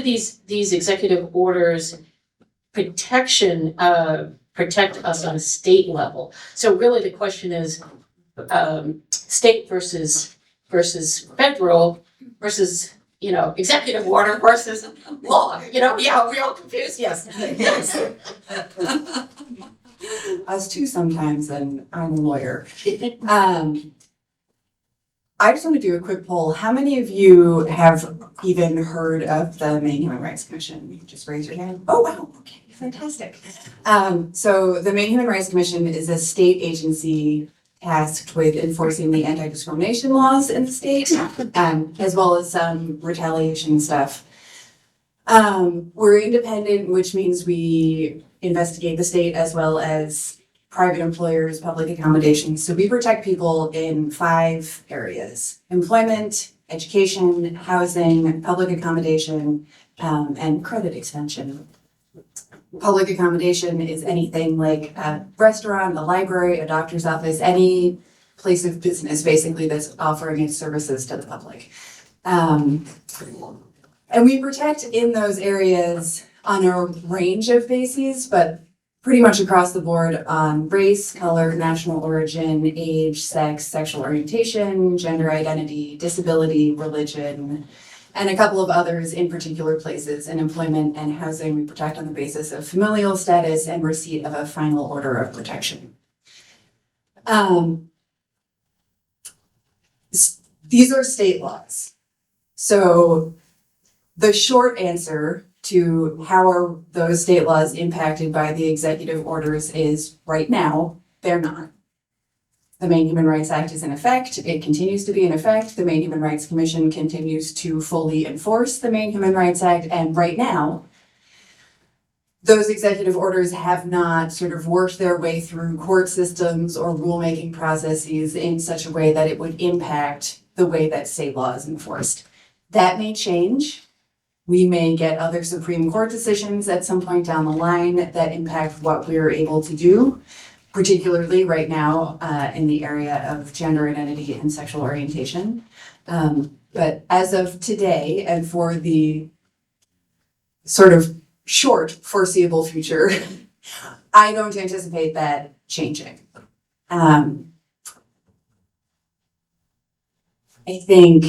these executive orders protect us on a state level? So really the question is state versus federal versus executive order versus law. Yeah, we're all confused. Yes. Us too sometimes, and I'm a lawyer. I just want to do a quick poll. How many of you have even heard of the Maine Human Rights Commission? You can just raise your hand. Oh, wow. Okay, fantastic. So the Maine Human Rights Commission is a state agency tasked with enforcing the anti-discrimination laws in the state, as well as some retaliation stuff. We're independent, which means we investigate the state as well as private employers, public accommodations. So we protect people in 5 areas: employment, education, housing, public accommodation, and credit extension. Public accommodation is anything like a restaurant, a library, a doctor's office, any place of business basically that's offering its services to the public. And we protect in those areas on a range of bases, but pretty much across the board on race, color, national origin, age, sex, sexual orientation, gender identity, disability, religion, and a couple of others in particular places. In employment and housing, we protect on the basis of familial status and receipt of a final order of protection. These are state laws. So the short answer to how are those state laws impacted by the executive orders is right now, they're not. The Maine Human Rights Act is in effect. It continues to be in effect. The Maine Human Rights Commission continues to fully enforce the Maine Human Rights Act. And right now, those executive orders have not sort of worked their way through court systems or rulemaking processes in such a way that it would impact the way that state law is enforced. That may change. We may get other Supreme Court decisions at some point down the line that impact what we're able to do, particularly right now in the area of gender identity and sexual orientation. But as of today, and for the sort of short foreseeable future, I don't anticipate that changing. I think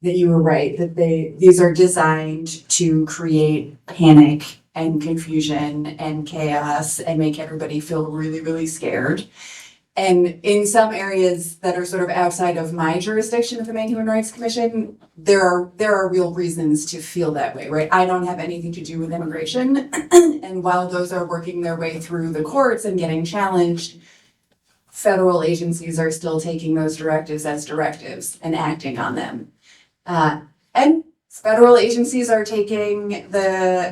that you were right, that these are designed to create panic and confusion and chaos and make everybody feel really, really scared. And in some areas that are sort of outside of my jurisdiction of the Maine Human Rights Commission, there are real reasons to feel that way, right? I don't have anything to do with immigration. And while those are working their way through the courts and getting challenged, federal agencies are still taking those directives as directives and acting on them. And federal agencies are taking the,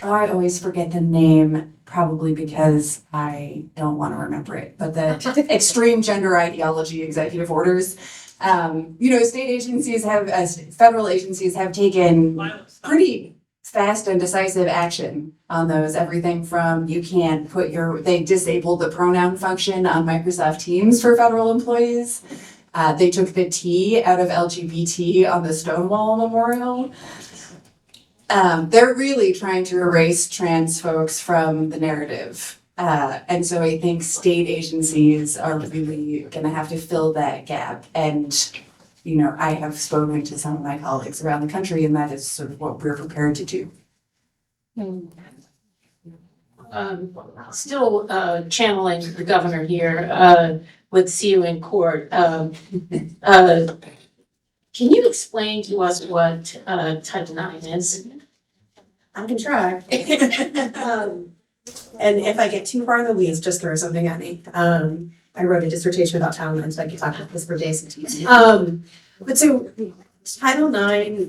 I always forget the name, probably because I don't want to remember it, but the extreme gender ideology executive orders. State agencies federal agencies have taken pretty fast and decisive action on those. Everything from they disabled the pronoun function on Microsoft Teams for federal employees. They took the T out of LGBT on the Stonewall Memorial. They're really trying to erase trans folks from the narrative And so I think state agencies are really gonna have to fill that gap. And, you know, I have spoken to some of my colleagues around the country, and that is sort of what we're prepared to do. Still channeling the governor here, with see you in court. Can you explain to us what Title IX is? I can try. And if I get too far in the weeds, just throw something at me. I wrote a dissertation about Title IX, so I could talk about this for days and days. But so Title IX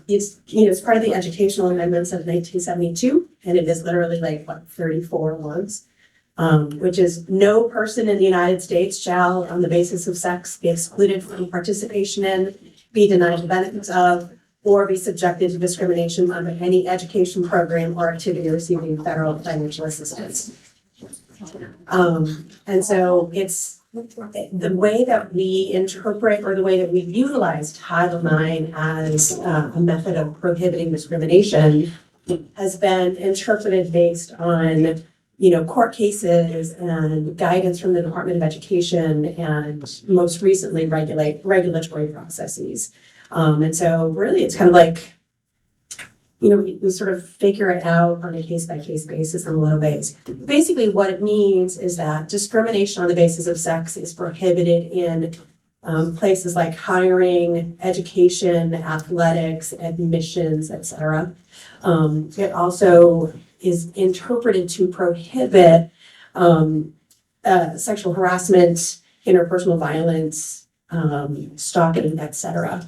is, you know, it's part of the educational amendments of 1972, and it is literally like, what, 34 words, which is no person in the United States shall, on the basis of sex, be excluded from participation in, be denied the benefits of, or be subjected to discrimination under any education program or activity receiving federal financial assistance. And so it's the way that we interpret or the way that we utilize Title IX as a method of prohibiting discrimination has been interpreted based on, you know, court cases and guidance from the Department of Education and most recently regulatory processes. And so really it's kind of like, you know, we sort of figure it out on a case-by-case basis in a lot of ways. Basically, what it means is that discrimination on the basis of sex is prohibited in places like hiring, education, athletics, admissions, etc. It also is interpreted to prohibit sexual harassment, interpersonal violence, stalking, etc.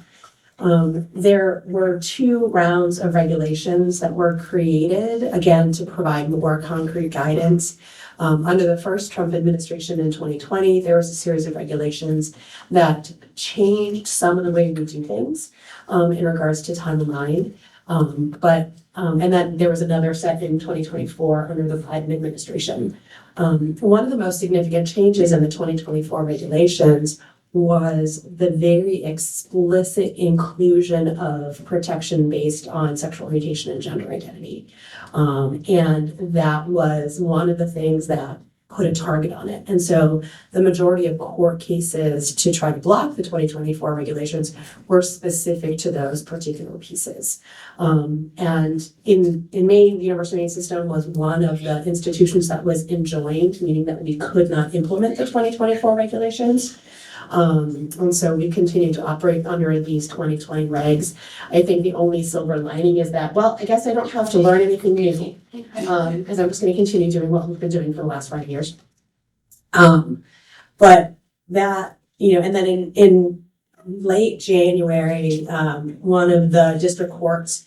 There were 2 rounds of regulations that were created, again, to provide more concrete guidance. Under the first Trump administration in 2020, there was a series of regulations that changed some of the way we do things in regards to Title IX. And then there was another set in 2024 under the Biden administration. One of the most significant changes in the 2024 regulations was the very explicit inclusion of protection based on sexual orientation and gender identity. And that was one of the things that put a target on it. And so the majority of court cases to try to block the 2024 regulations were specific to those particular pieces. And in Maine, the Universal Maine System was one of the institutions that was enjoined, meaning that we could not implement the 2024 regulations. And so we continue to operate under these 2020 regs. I think the only silver lining is that, well, I guess I don't have to learn anything new, because I'm just going to continue doing what we've been doing for the last 5 years. But that, you know, and then in late January, one of the district courts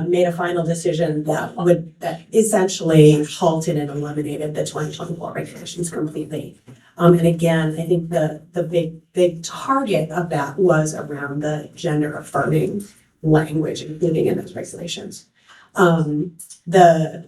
made a final decision that essentially halted and eliminated the 2024 regulations completely. And again, I think the big target of that was around the gender affirming language, including in those regulations. The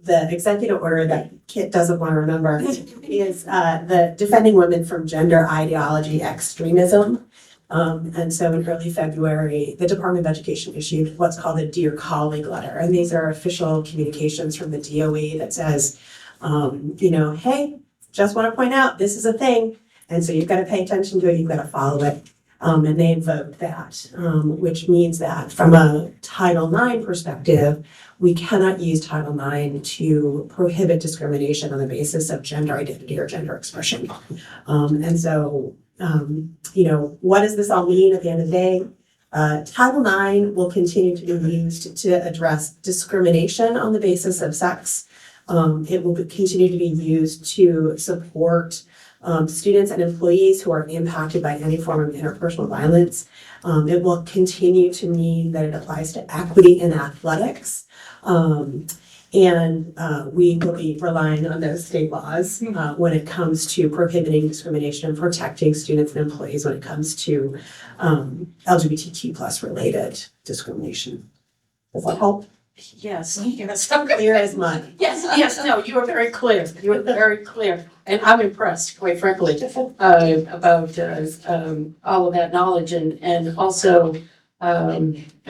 executive order that Kit doesn't want to remember is the Defending Women from Gender Ideology Extremism. And so in early February, the Department of Education issued what's called a Dear Colleague letter. And these are official communications from the DOE that says, you know, hey, just want to point out, this is a thing. And so you've got to pay attention to it, you've got to follow it. And they invoked that, which means that from a Title IX perspective, we cannot use Title IX to prohibit discrimination on the basis of gender identity or gender expression. And so, you know, what does this all mean at the end of the day? Title IX will continue to be used to address discrimination on the basis of sex. It will continue to be used to support students and employees who are impacted by any form of interpersonal violence. It will continue to mean that it applies to equity in athletics. And we will be relying on those state laws when it comes to prohibiting discrimination and protecting students and employees when it comes to LGBTQ+ related discrimination. Does that help? Yes. Clear as mud. Yes, no, you were very clear. You were very clear. And I'm impressed, quite frankly, about all of that knowledge and also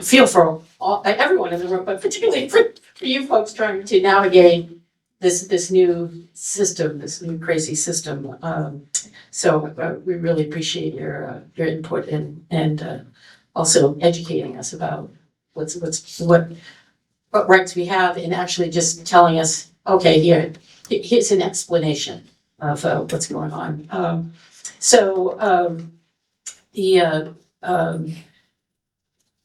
feel for everyone in the room, but particularly for you folks trying to navigate this new system, this new crazy system. So we really appreciate your input and also educating us about what rights we have, and actually just telling us, okay, here's an explanation of what's going on.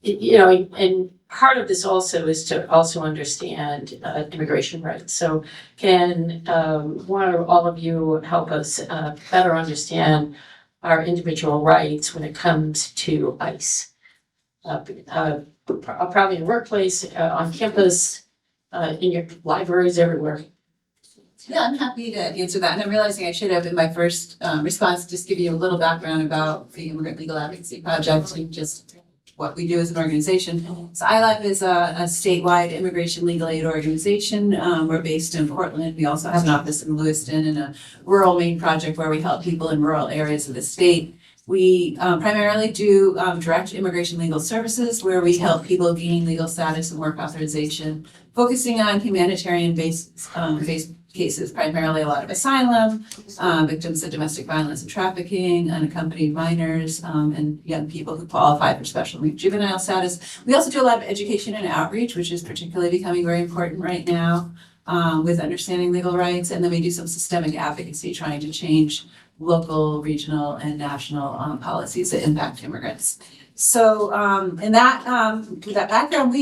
And part of this also is to also understand immigration rights. So can one or all of you help us better understand our individual rights when it comes to ICE? Probably in the workplace, on campus, in your libraries, everywhere. Yeah, I'm happy to answer that. And I'm realizing I should have in my first response, just give you a little background about the Immigrant Legal Advocacy Project and just what we do as an organization. So ILAP is a statewide immigration legal aid organization. We're based in Portland. We also have an office in Lewiston and a rural Maine project where we help people in rural areas of the state. We primarily do direct immigration legal services where we help people gain legal status and work authorization, focusing on humanitarian-based cases, primarily a lot of asylum, victims of domestic violence and trafficking, unaccompanied minors, and young people who qualify for special juvenile status. We also do a lot of education and outreach, which is particularly becoming very important right now with understanding legal rights. And then we do some systemic advocacy, trying to change local, regional, and national policies that impact immigrants. So in that with that background,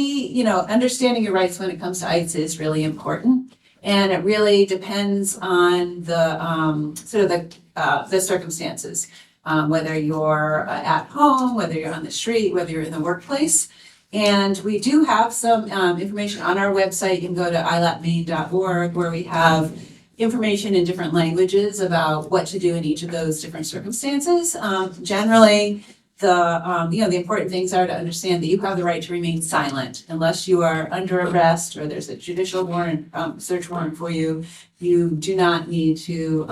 understanding your rights when it comes to ICE is really important. And it really depends on the circumstances, whether you're at home, whether you're on the street, whether you're in the workplace. And we do have some information on our website. You can go to ilapmaine.org where we have information in different languages about what to do in each of those different circumstances. Generally, the important things are to understand that you have the right to remain silent unless you are under arrest or there's a judicial warrant, search warrant for you. You do not need to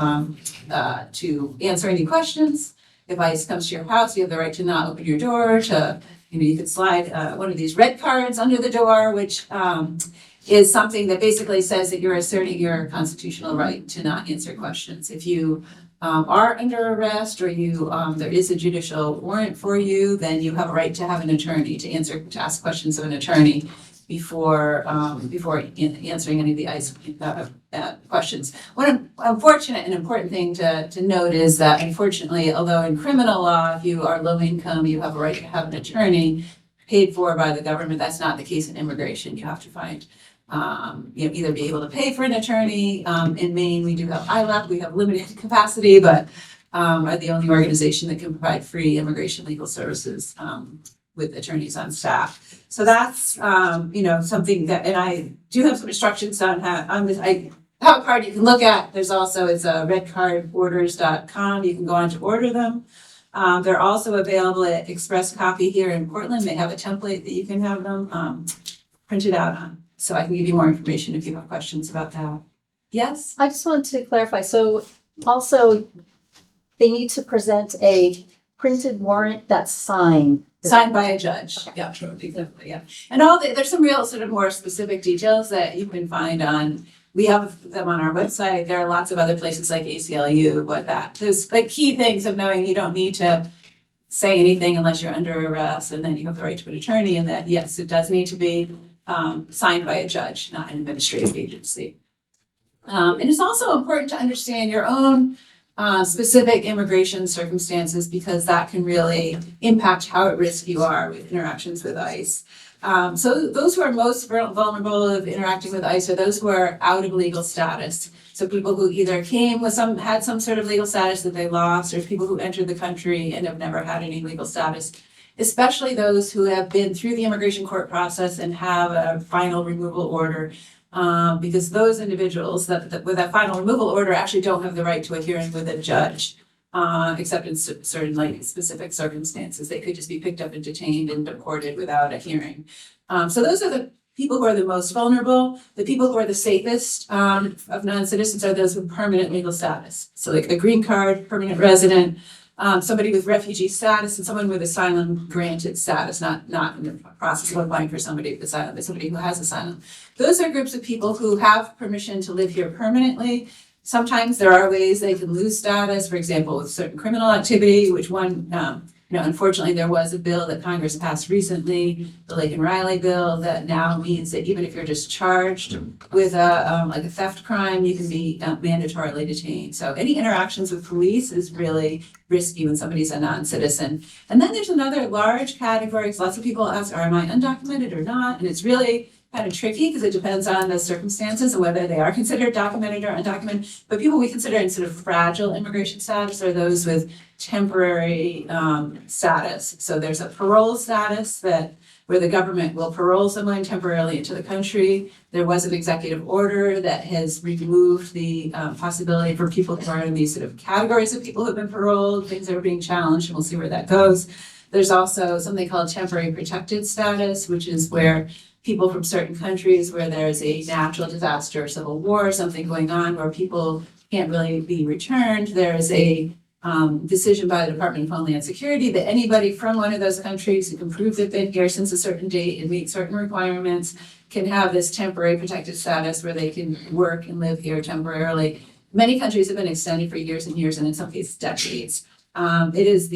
answer any questions. If ICE comes to your house, you have the right to not open your door. You could slide one of these red cards under the door, which is something that basically says that you're asserting your constitutional right to not answer questions. If you are under arrest or there is a judicial warrant for you, then you have a right to have an attorney to ask questions of an attorney before answering any of the ICE questions. One unfortunate and important thing to note is that unfortunately, although in criminal law, if you are low income, you have a right to have an attorney paid for by the government. That's not the case in immigration. You have to find either be able to pay for an attorney. In Maine, we do have ILAP. We have limited capacity, but are the only organization that can provide free immigration legal services with attorneys on staff. So that's something that, and I do have some instructions on I have a card you can look at. There's also, it's redcardorders.com. You can go on to order them. They're also available at Express Copy here in Portland. They have a template that you can have them printed out on. So I can give you more information if you have questions about that. Yes? I just wanted to clarify. So also, they need to present a printed warrant that's signed. Signed by a judge. Okay. Yeah, exactly. Yeah. And there's some real sort of more specific details that you can find on. We have them on our website. There are lots of other places like ACLU, there's like key things of knowing you don't need to say anything unless you're under arrest, and then you have the right to an attorney, and that yes, it does need to be signed by a judge, not an administrative agency. And it's also important to understand your own specific immigration circumstances, because that can really impact how at risk you are with interactions with ICE. So those who are most vulnerable of interacting with ICE are those who are out of legal status. So people who either had some sort of legal status that they lost, or people who entered the country and have never had any legal status, especially those who have been through the immigration court process and have a final removal order. Because those individuals with that final removal order actually don't have the right to a hearing with a judge, except in certain specific circumstances. They could just be picked up and detained and deported without a hearing. So those are the people who are the most vulnerable. The people who are the safest of non-citizens are those with permanent legal status. So like a green card, permanent resident, somebody with refugee status and someone with asylum granted status, not in the process of applying for somebody with asylum, but somebody who has asylum. Those are groups of people who have permission to live here permanently. Sometimes there are ways they can lose status, for example, with certain criminal activity, which unfortunately, there was a bill that Congress passed recently, the Laken Riley bill, that now means that even if you're just charged with a theft crime, you can be mandatorily detained. So any interactions with police is really risky when somebody's a non-citizen. And then there's another large category, because lots of people ask, am I undocumented or not? And it's really kind of tricky because it depends on the circumstances and whether they are considered documented or undocumented. But people we consider in sort of fragile immigration status are those with temporary status. So there's a parole status where the government will parole someone temporarily into the country. There was an executive order that has removed the possibility for people who are in these sort of categories of people who have been paroled, things that are being challenged, and we'll see where that goes. There's also something called temporary protected status, which is where people from certain countries where there's a natural disaster, civil war, something going on where people can't really be returned. There is a decision by the Department of Homeland Security that anybody from one of those countries who can prove they've been here since a certain date and meet certain requirements can have this temporary protected status where they can work and live here temporarily. Many countries have been extended for years and years, and in some cases decades. It is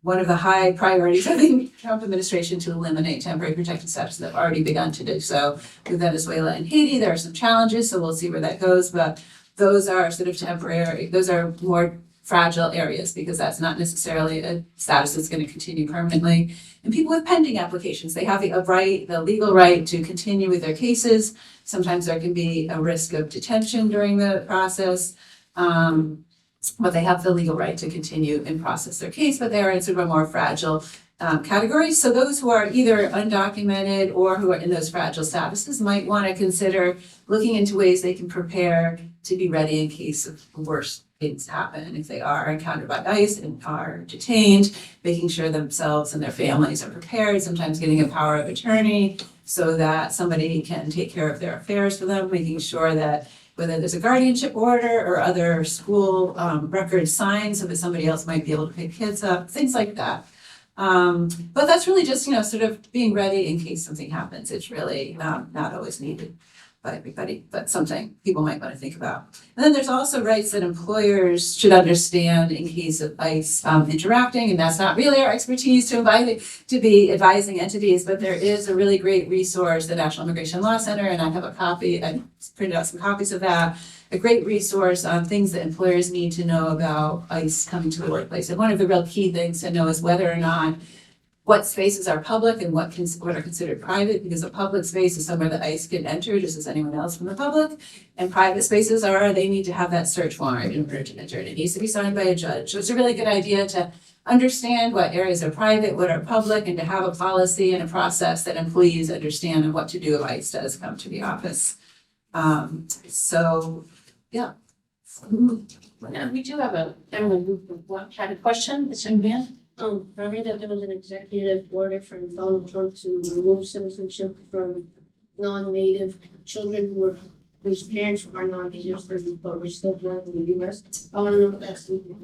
one of the high priorities of the Trump administration to eliminate temporary protected status. They've already begun to do so with Venezuela and Haiti. There are some challenges, so we'll see where that goes, but those are sort of temporary, those are more fragile areas because that's not necessarily a status that's going to continue permanently. And people with pending applications, they have the legal right to continue with their cases. Sometimes there can be a risk of detention during the process. But they have the legal right to continue and process their case, but they are in sort of a more fragile category. So those who are either undocumented or who are in those fragile statuses might want to consider looking into ways they can prepare to be ready in case of worse things happen. If they are encountered by ICE and are detained, making sure themselves and their families are prepared, sometimes getting a power of attorney so that somebody can take care of their affairs for them, making sure that whether there's a guardianship order or other school records signed so that somebody else might be able to pick kids up, things like that. But that's really just, sort of being ready in case something happens. It's really not always needed by everybody, but something people might want to think about. And then there's also rights that employers should understand in case of ICE interacting, and that's not really our expertise to be advising entities, but there is a really great resource, the National Immigration Law Center, and I have a copy, I printed out some copies of that, a great resource on things that employers need to know about ICE coming to the workplace. And one of the real key things to know is whether or not what spaces are public and what are considered private, because a public space is somewhere that ICE can enter just as anyone else from the public. And private spaces they need to have that search warrant in order to enter. And it needs to be signed by a judge. So it's a really good idea to understand what areas are private, what are public, and to have a policy and a process that employees understand and what to do if ICE does come to the office. Yeah. We do have one kind of question, it's in Ben. I read that there was an executive order from Donald Trump to remove citizenship from non-native children whose parents are non-native but were still born in the US. I want to know if that's legal.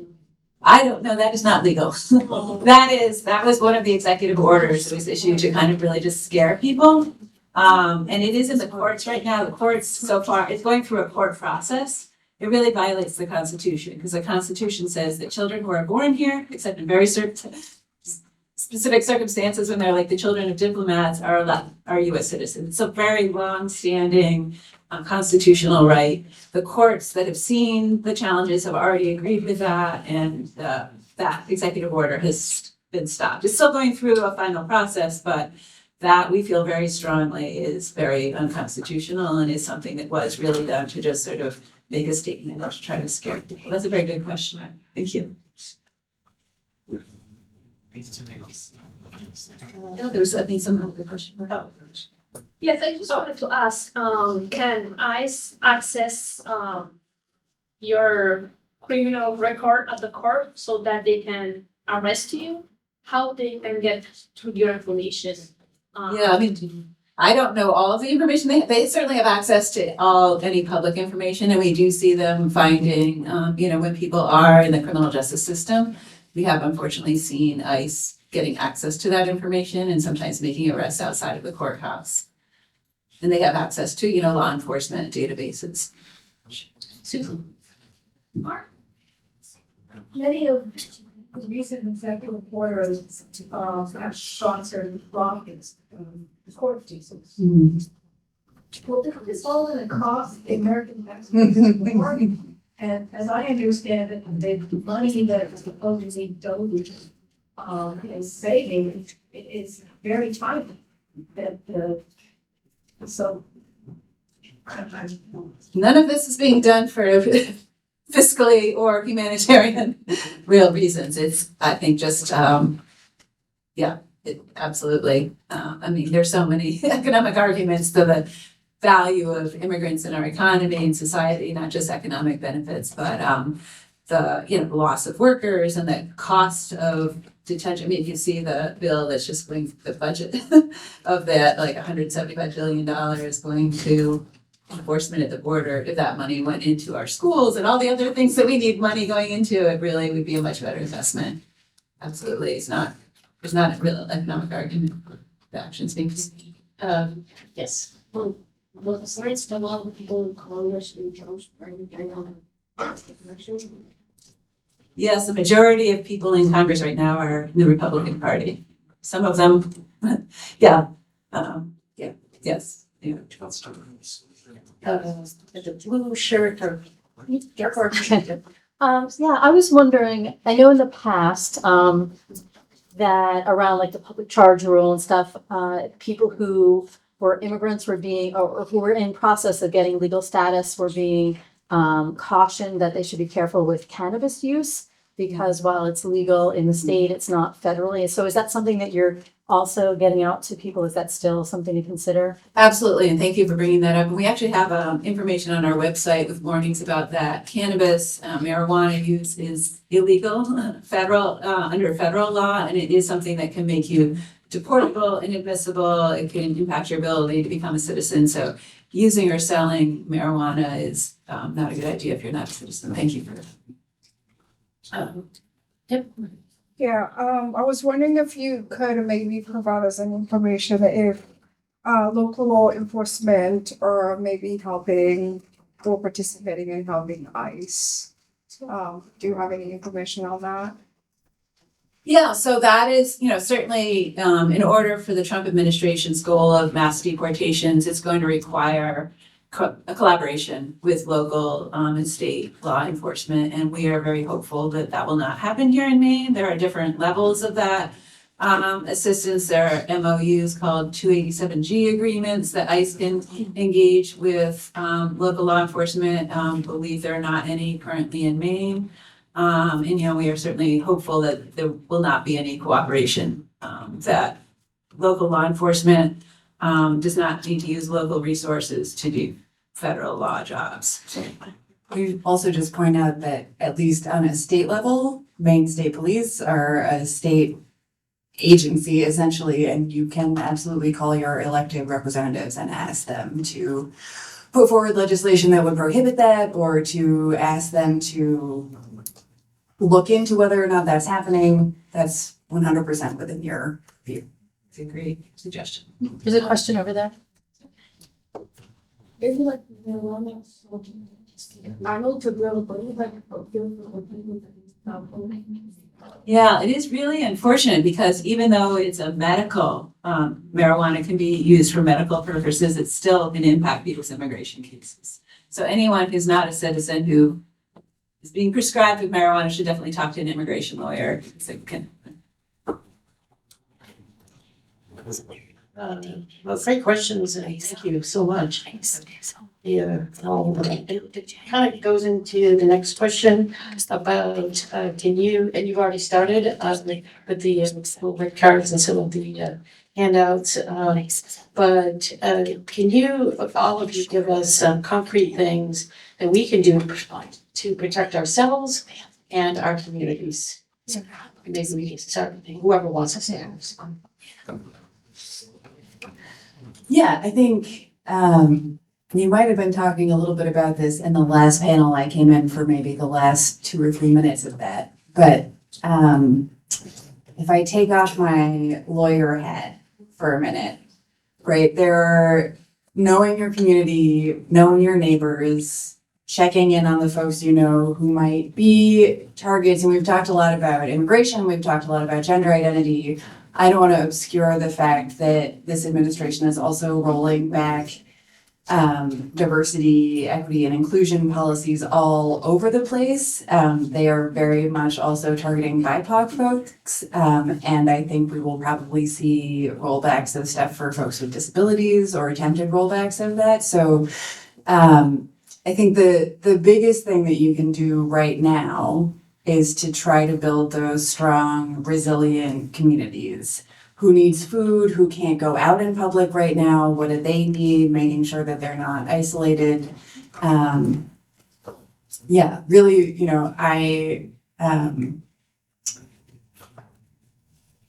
I don't know, that is not legal. That was one of the executive orders that was issued to kind of really just scare people. And it is in the courts right now. The courts so far, it's going through a court process. It really violates the Constitution because the Constitution says that children who are born here, except in very certain specific circumstances when they're like the children of diplomats, are U.S. citizens. It's a very long-standing constitutional right. The courts that have seen the challenges have already agreed with that, and that executive order has been stopped. It's still going through a final process, but that we feel very strongly is very unconstitutional and is something that was really done to just sort of make a statement or to try to scare people. That's a very good question. Thank you. There was, I think, some other question. Yes, I just wanted to ask, can ICE access your criminal record at the court so that they can arrest you? How they can get to your information? I don't know all of the information. They certainly have access to any public information, and we do see them finding, when people are in the criminal justice system. We have unfortunately seen ICE getting access to that information and sometimes making arrests outside of the courthouse. And they have access to, law enforcement databases. Susan. Many of the recent executive orders have sponsored rockets, court cases. Well, this all in the cost the American taxpayers. And as I understand it, the money that is supposedly DOGE is saving is very tiny. So. None of this is being done for fiscally or humanitarian real reasons. It's, I think, just, absolutely. There's so many economic arguments to the value of immigrants in our economy and society, not just economic benefits, but the loss of workers and the cost of detention. I mean, if you see the bill that's just going, the budget of that, like $175 billion going to enforcement at the border. If that money went into our schools and all the other things that we need money going into, it really would be a much better investment. Absolutely. There's not a real economic argument. The actions being Yes. Well, besides a lot of people in Congress and Joe's Yes, the majority of people in Congress right now are in the Republican Party. Some of them, yes. The blue shirt or I was wondering, I know in the past, that around like the public charge rule and stuff, people who were immigrants were being, or who were in process of getting legal status were being cautioned that they should be careful with cannabis use because while it's legal in the state, it's not federally. So is that something that you're also getting out to people? Is that still something to consider? Absolutely, and thank you for bringing that up. We actually have information on our website with warnings about that. Cannabis, marijuana use is illegal, under federal law, and it is something that can make you deportable, inadmissible. It can impact your ability to become a citizen. So using or selling marijuana is not a good idea if you're not a citizen. Thank you for that. Yeah, I was wondering if you could maybe provide us some information if local law enforcement or maybe helping or participating in helping ICE. Do you have any information on that? Yeah, so that is, certainly in order for the Trump administration's goal of mass deportations, it's going to require a collaboration with local and state law enforcement, and we are very hopeful that that will not happen here in Maine. There are different levels of that assistance. There are MOUs called 287G agreements that ICE can engage with local law enforcement. Believe there are not any currently in Maine. And we are certainly hopeful that there will not be any cooperation, that local law enforcement does not need to use local resources to do federal law jobs. We also just point out that at least on a state level, Maine State Police are a state agency essentially, and you can absolutely call your elected representatives and ask them to put forward legislation that would prohibit that or to ask them to look into whether or not that's happening. That's 100% within your view. It's a great suggestion. There's a question over there. Maybe like marijuana, I know to grow, but Yeah, it is really unfortunate because even though it's a medical, marijuana can be used for medical purposes, it still can impact people's immigration cases. So anyone who's not a citizen who is being prescribed with marijuana should definitely talk to an immigration lawyer. So it can. Well, great questions, and thank you so much. Yeah, it kind of goes into the next question about, can you, and you've already started, with the red cards and some of the handouts, but can you, all of you, give us some concrete things that we can do to protect ourselves and our communities? Maybe we can start with whoever wants to start. Yeah, I think you might have been talking a little bit about this in the last panel. I came in for maybe the last 2 or 3 minutes of that. But if I take off my lawyer hat for a minute, right, knowing your community, knowing your neighbors, checking in on the folks you know who might be targets, and we've talked a lot about immigration, we've talked a lot about gender identity. I don't want to obscure the fact that this administration is also rolling back diversity, equity, and inclusion policies all over the place. They are very much also targeting BIPOC folks, and I think we will probably see rollbacks of stuff for folks with disabilities or attempted rollbacks of that. So I think the biggest thing that you can do right now is to try to build those strong, resilient communities. Who needs food, who can't go out in public right now, what do they need, making sure that they're not isolated. Yeah, really,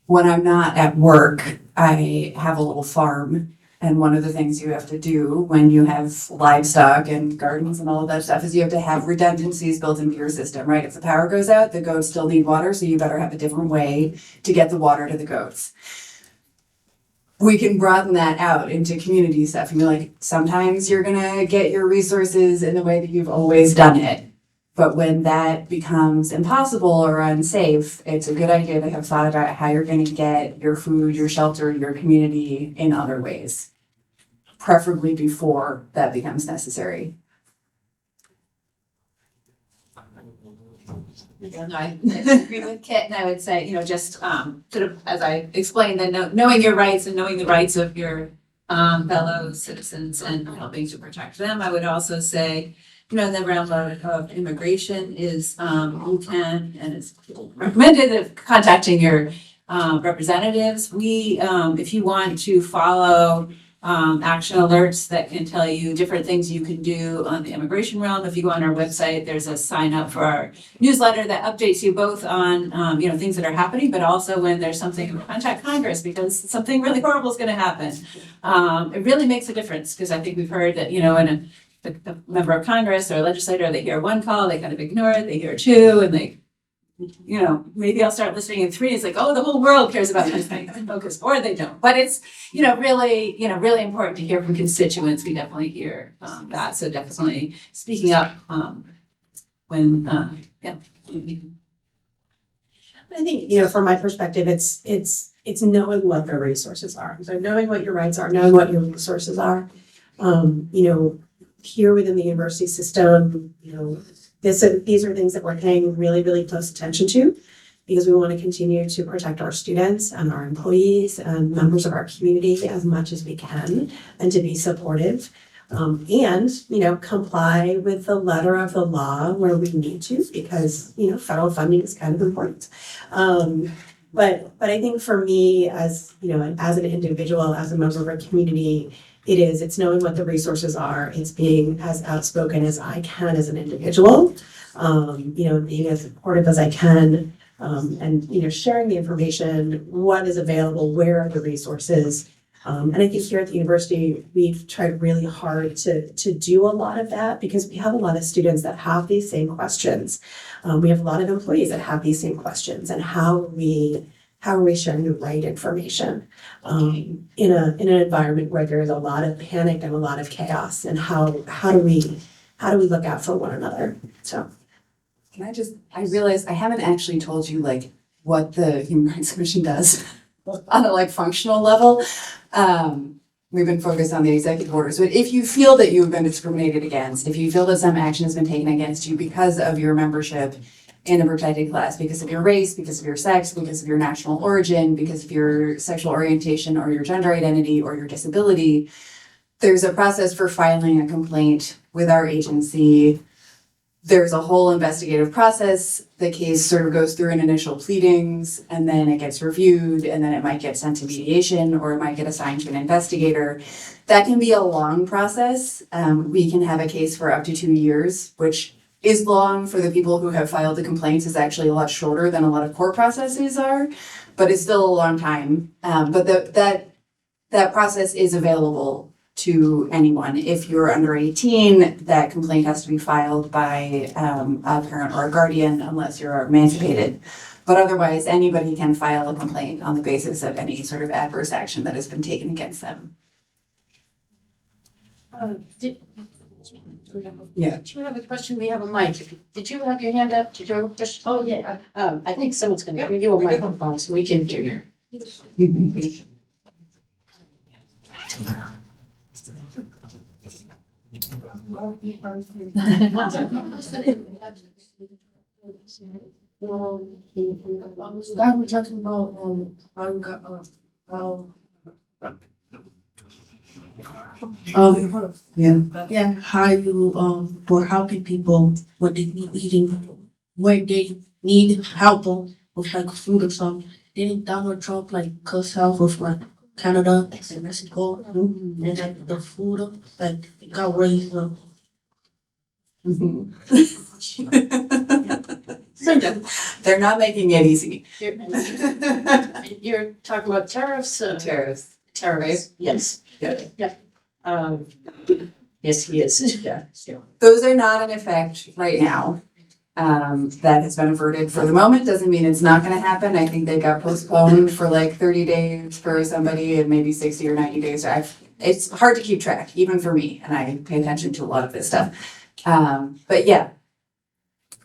when I'm not at work, I have a little farm. And one of the things you have to do when you have livestock and gardens and all of that stuff is you have to have redundancies built into your system, right? If the power goes out, the goats still need water, so you better have a different way to get the water to the goats. We can broaden that out into community stuff. And you're like, sometimes you're gonna get your resources in the way that you've always done it. But when that becomes impossible or unsafe, it's a good idea to have thought about how you're going to get your food, your shelter, your community in other ways, preferably before that becomes necessary. I agree with Kit, and I would say, just sort of as I explained, that knowing your rights and knowing the rights of your fellow citizens and helping to protect them. I would also say, in the realm of immigration is you can, and it's recommended of contacting your representatives. If you want to follow action alerts that can tell you different things you can do on the immigration realm, if you go on our website, there's a sign up for our newsletter that updates you both on things that are happening, but also when there's something, contact Congress because something really horrible is going to happen. It really makes a difference because I think we've heard that when a member of Congress or a legislator, they hear one call, they kind of ignore it, they hear two, and they, maybe I'll start listening in three. It's like, oh, the whole world cares about this thing, focus, or they don't. But it's, really important to hear from constituents. We definitely hear that. So definitely speaking up when, I think, from my perspective, it's knowing what their resources are. So knowing what your rights are, knowing what your resources are. Here within the university system, these are things that we're paying really, really close attention to because we want to continue to protect our students and our employees and members of our community as much as we can and to be supportive. And comply with the letter of the law where we need to because, federal funding is kind of important. But I think for me as an individual, as a member of our community, it's knowing what the resources are. It's being as outspoken as I can as an individual, being as supportive as I can, and, sharing the information, what is available, where are the resources. And I think here at the university, we've tried really hard to do a lot of that because we have a lot of students that have these same questions. We have a lot of employees that have these same questions and how are we sharing the right information in an environment where there's a lot of panic and a lot of chaos, and how do we look out for one another? So I realized I haven't actually told you what the Human Rights Commission does on a functional level. We've been focused on the executive orders, but if you feel that you've been discriminated against, if you feel that some action has been taken against you because of your membership in a protected class, because of your race, because of your sex, because of your national origin, because of your sexual orientation or your gender identity or your disability, there's a process for filing a complaint with our agency. There's a whole investigative process. The case sort of goes through an initial pleadings, and then it gets reviewed, and then it might get sent to mediation, or it might get assigned to an investigator. That can be a long process. We can have a case for up to 2 years, which is long for the people who have filed the complaints. Is actually a lot shorter than a lot of court processes are, but it's still a long time. But that that process is available to anyone. If you're under 18, that complaint has to be filed by a parent or a guardian unless you're emancipated. But otherwise, anybody can file a complaint on the basis of any sort of adverse action that has been taken against them. Yeah. Do you have a question? We have a mic. Did you have your hand up? Did you have a question? Oh, yeah. I think someone's gonna give you a microphone so we can hear you. I was talking about how you were helping people when they need eating, when they need help with like food or something. Didn't Donald Trump like cuss out with like Canada and Mexico and like the food like it got raised up. They're not making it easy. You're talking about tariffs? Tariffs. Tariffs, yes. Yeah. Yes, he is. Yeah. Those are not in effect right now. That has been averted for the moment, doesn't mean it's not gonna happen. I think they got postponed for like 30 days for somebody and maybe 60 or 90 days. It's hard to keep track, even for me, and I pay attention to a lot of this stuff. But yeah,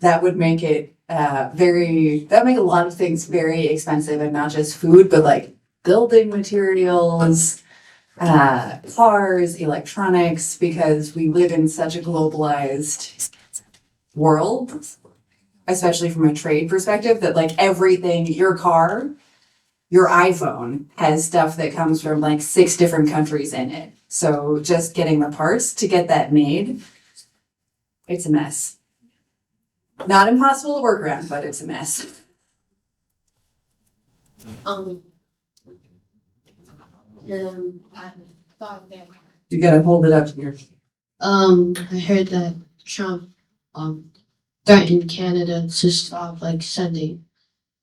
that would make it that would make a lot of things very expensive, and not just food, but like building materials, cars, electronics, because we live in such a globalized world, especially from a trade perspective, that like everything, your car, your iPhone has stuff that comes from like 6 different countries in it. So just getting the parts to get that made, it's a mess. Not impossible to work around, but it's a mess. I thought that. You gotta hold it up here. I heard that Trump threatened Canada to stop like sending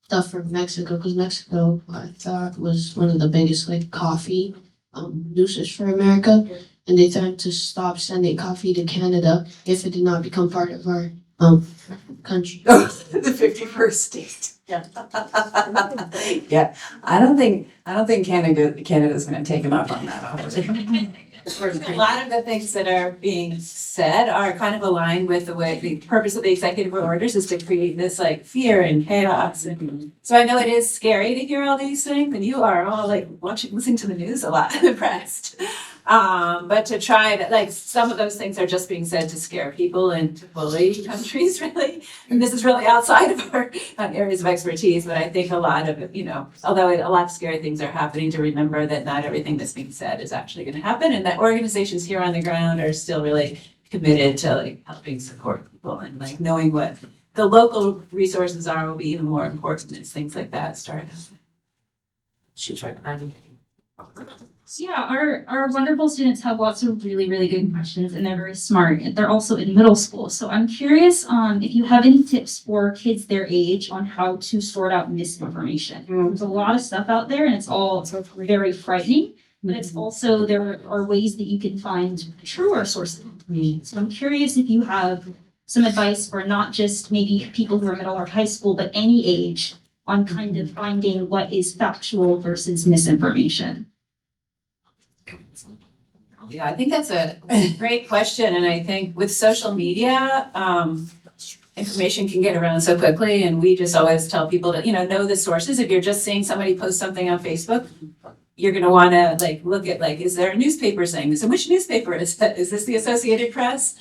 stuff from Mexico, because Mexico I thought was one of the biggest like coffee producers for America, and they threatened to stop sending coffee to Canada if it did not become part of our country. The 51st state. Yeah. Yeah, I don't think Canada's gonna take him up on that. A lot of the things that are being said are kind of aligned with the way the purpose of the executive orders is to create this like fear and chaos. And so I know it is scary to hear all these things, and you are all like listening to the news a lot, impressed. But to try to, like, some of those things are just being said to scare people and to bully countries, really. And this is really outside of our areas of expertise, but I think a lot of it, although a lot of scary things are happening, to remember that not everything that's being said is actually going to happen, and that organizations here on the ground are still really committed to like helping support people, and like knowing what the local resources are will be even more important as things like that start. She's right behind me. So yeah, our wonderful students have lots of really, really good questions, and they're very smart. They're also in middle school. So I'm curious if you have any tips for kids their age on how to sort out misinformation. There's a lot of stuff out there, and it's all very frightening, but it's also, there are ways that you can find truer sources of information. So I'm curious if you have some advice for not just maybe people who are middle or high school, but any age, on kind of finding what is factual versus misinformation. Yeah, I think that's a great question. And I think with social media, information can get around so quickly. And we just always tell people to, know the sources. If you're just seeing somebody post something on Facebook, you're going to want to like look at like, is there a newspaper saying this? And which newspaper is that? Is this the Associated Press?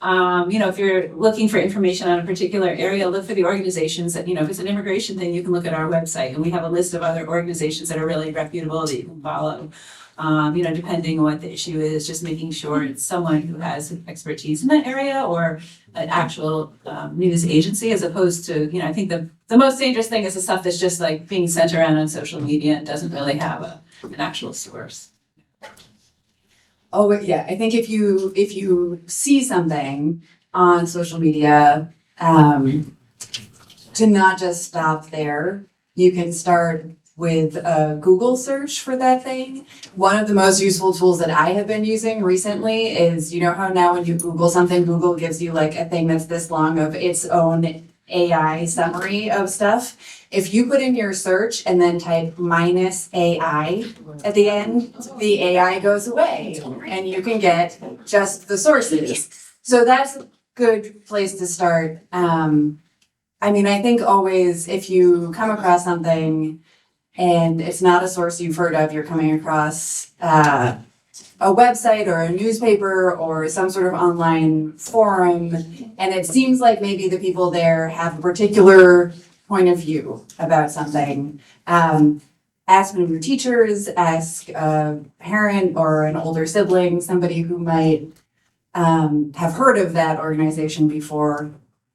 If you're looking for information on a particular area, look for the organizations that, if it's an immigration thing, you can look at our website, and we have a list of other organizations that are really reputable that you can follow. Depending on what the issue is, just making sure it's someone who has expertise in that area, or an actual news agency, as opposed to, I think the most dangerous thing is the stuff that's just like being sent around on social media and doesn't really have an actual source. Oh, yeah, I think if you see something on social media, to not just stop there, you can start with a Google search for that thing. One of the most useful tools that I have been using recently is, you know how now when you Google something, Google gives you like a thing that's this long of its own AI summary of stuff. If you put in your search and then type -AI at the end, the AI goes away and you can get just the sources. So that's a good place to start. I mean, I think always if you come across something and it's not a source you've heard of, you're coming across a website or a newspaper or some sort of online forum, and it seems like maybe the people there have a particular point of view about something. Ask one of your teachers, ask a parent or an older sibling, somebody who might have heard of that organization before.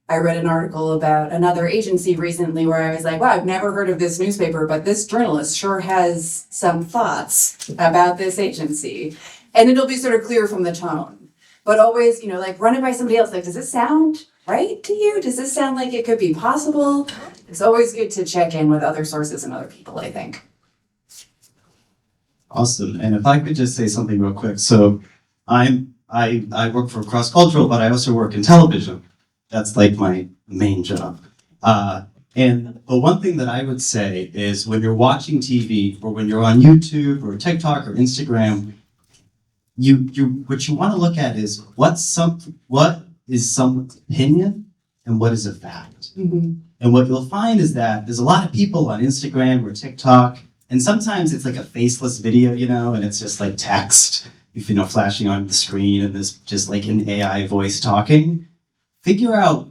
I read an article about another agency recently where I was like, wow, I've never heard of this newspaper, but this journalist sure has some thoughts about this agency. And it'll be sort of clear from the tone. But always, you know, like run it by somebody else. Like, does this sound right to you? Does this sound like it could be possible? It's always good to check in with other sources and other people, I think. Awesome. And if I could just say something real quick. So I work for Cross Cultural, but I also work in television. That's like my main job. And the one thing that I would say is when you're watching TV or when you're on YouTube or TikTok or Instagram, what you want to look at is what is someone's opinion and what is a fact. Mm-hmm. And what you'll find is that there's a lot of people on Instagram or TikTok, and sometimes it's like a faceless video, you know, and it's just like text, you know, flashing on the screen and this just like an AI voice talking. Figure out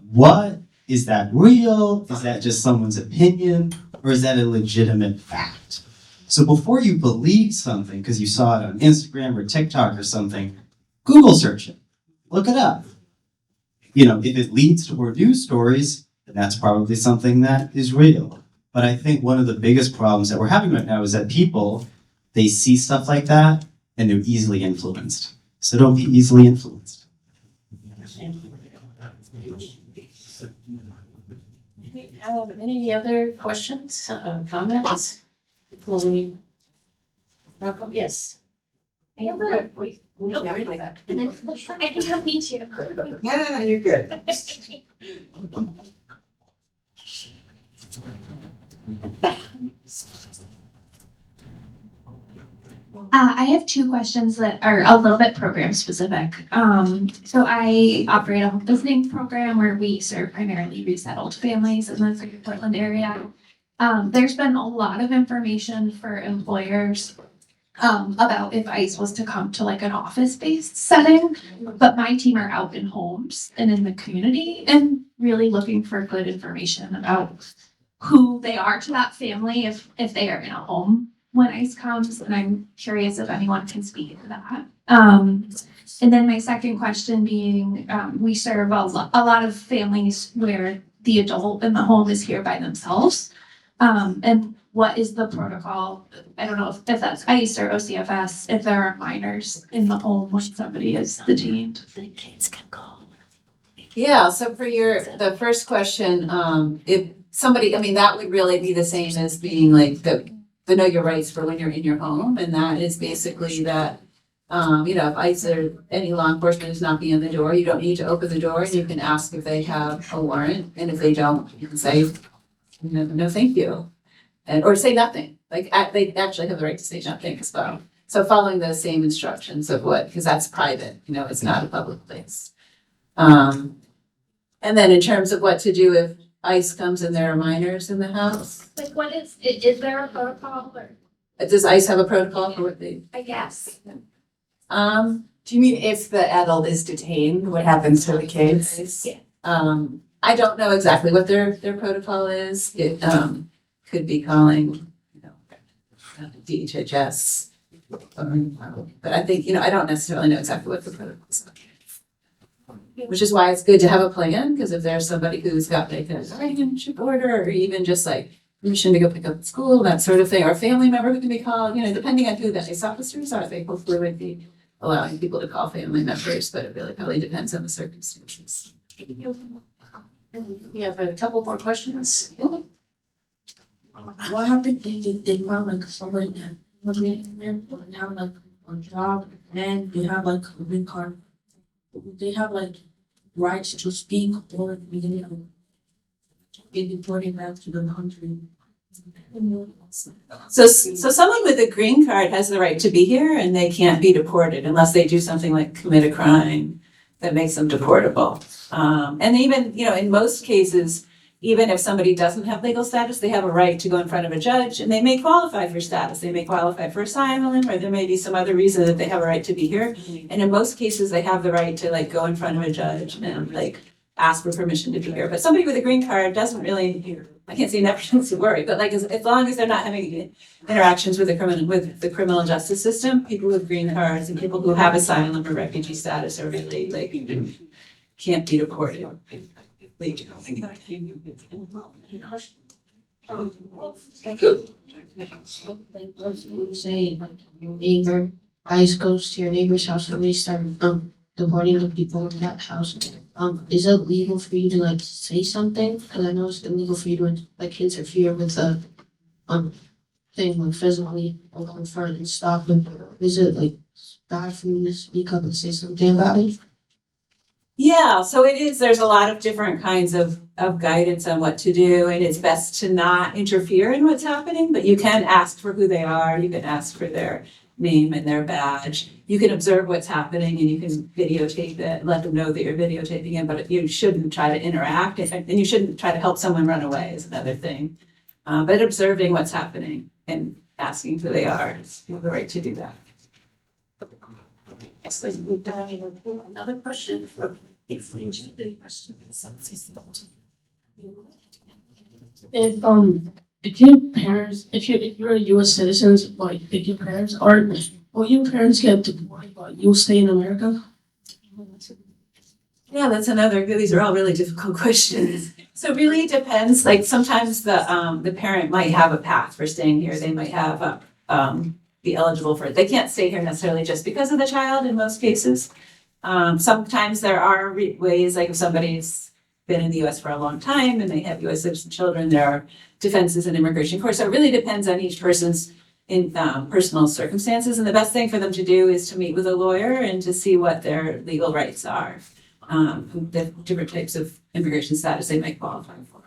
is that real? Is that just someone's opinion? Or is that a legitimate fact? So before you believe something, because you saw it on Instagram or TikTok or something, Google search it. Look it up. You know, if it leads to more news stories, then that's probably something that is real. But I think one of the biggest problems that we're having right now is that people, they see stuff like that and they're easily influenced. So don't be easily influenced. Any other questions, comments? Before we wrap up? Yes. I have a- I can help you too. Yeah, you're good. I have two questions that are a little bit program specific. So I operate a home visiting program where we serve primarily resettled families in the Greater Portland area. There's been a lot of information for employers about if ICE was to come to like an office-based setting, but my team are out in homes and in the community and really looking for good information about who they are to that family if they are in a home when ICE comes, and I'm curious if anyone can speak to that. And then my second question being, we serve a lot of families where the adult in the home is here by themselves. And what is the protocol? I don't know if that's ICE or OCFS, if there are minors in the home when somebody is detained. The kids can go. Yeah, so for the first question, if somebody, I mean, that would really be the same as being like the know your rights for when you're in your home, and that is basically that, you know, if ICE or any law enforcement is knocking on the door, you don't need to open the door, and you can ask if they have a warrant, and if they don't, you can say, no, thank you, or say nothing. Like they actually have the right to say nothing as well. So following those same instructions of because that's private, you know, it's not a public place. And then in terms of what to do if ICE comes and there are minors in the house. Like what is there a protocol or? Does ICE have a protocol for what they? I guess. Do you mean if the adult is detained, what happens to the kids? Yeah. I don't know exactly what their protocol is. It could be calling, you know, DHHS. But I think, you know, I don't necessarily know exactly what the protocol is. Which is why it's good to have a plan, because if there's somebody who's got like a guardianship order or even just like permission to go pick up at school, that sort of thing, or a family member who can be called, you know, depending on who the ICE officers are, they hopefully would be allowing people to call family members, but it really probably depends on the circumstances. We have a couple more questions. what happened if they found like somebody that was and have like a job and they have like a green card? They have like rights to speak or be deported back to the country. So someone with a green card has the right to be here and they can't be deported unless they do something like commit a crime that makes them deportable. And even, in most cases, even if somebody doesn't have legal status, they have a right to go in front of a judge and they may qualify for status. They may qualify for asylum, or there may be some other reason that they have a right to be here. And in most cases, they have the right to go in front of a judge and ask for permission to be here. But somebody with a green card doesn't really, I can't say never needs to worry, but as long as they're not having interactions with the criminal justice system, people with green cards and people who have asylum or refugee status are really can't be deported. Say your neighbor, ICE goes to your neighbor's house and they start deporting the people in that house. Is it legal for you to say something? Because I know it's illegal for you to interfere with the thing physically go in front and stop them. Is it bad for you to speak up and say something about it? Yeah, so it is, there's a lot of different kinds of guidance on what to do, and it's best to not interfere in what's happening, but you can ask for who they are, you can ask for their name and their badge. You can observe what's happening and you can videotape it, let them know that you're videotaping it, but you shouldn't try to interact, and you shouldn't try to help someone run away is another thing. But observing what's happening and asking who they are, you have the right to do that. Another question for if you're a U.S. citizens, if your parents aren't, will your parents get deported, but you'll stay in America? Yeah, these are all really difficult questions. So it really depends, sometimes the parent might have a path for staying here, they might have be eligible for it. They can't stay here necessarily just because of the child in most cases. Sometimes there are ways, if somebody's been in the US for a long time and they have US citizen children, there are defenses in immigration court. So it really depends on each person's personal circumstances. And the best thing for them to do is to meet with a lawyer and to see what their legal rights are, the different types of immigration status they might qualify for.